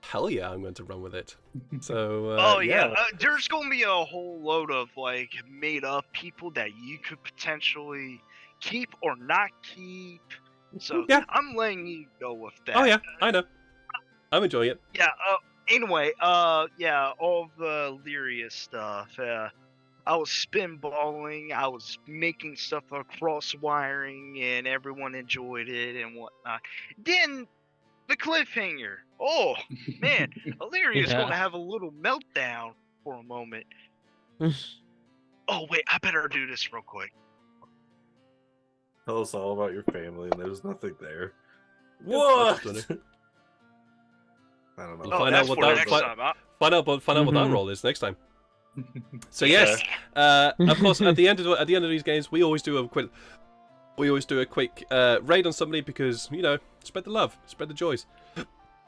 hell yeah, I'm going to run with it. So Oh yeah, there's gonna be a whole load of like made up people that you could potentially keep or not keep. So Yeah. I'm letting you go with that. Oh yeah, I know. I'm enjoying it. Yeah. Anyway, yeah, all the Lyria stuff. I was spinballing. I was making stuff across wiring, and everyone enjoyed it and whatnot. Then the cliffhanger. Oh man, Illyria's Yeah. gonna have a little meltdown for a moment. Oh wait, I better do this real quick. Tell us all about your family, and there's nothing there. Yeah, I What? just don't I don't We'll know. Oh, find that's out what for that- next fi- time. Find out what that Mhm. role is next time. So yes, of course, at the end of these games, we always do a quick raid on somebody because spread the love, spread the joys.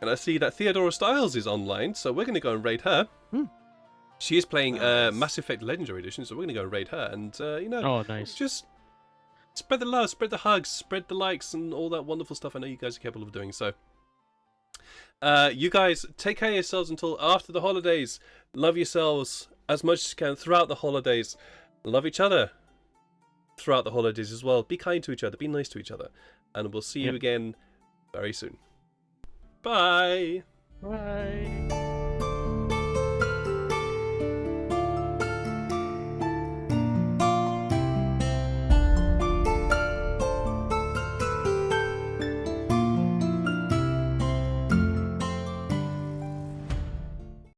And I see that Theodora Styles is online, so we're going to go and raid her. Hmm. She is playing Nice. Mass Effect Legendary Edition, so we're going to go and raid her. And Oh, nice. just spread the love, spread the hugs, spread the likes, and all that wonderful stuff. I know you guys are capable of doing so. You guys take care of yourselves until after the holidays. Love yourselves as much as you can throughout the holidays. Love each other throughout the holidays as well. Be kind to each other. Be nice to each other. And we'll see you Yep. again very soon. Bye. Bye.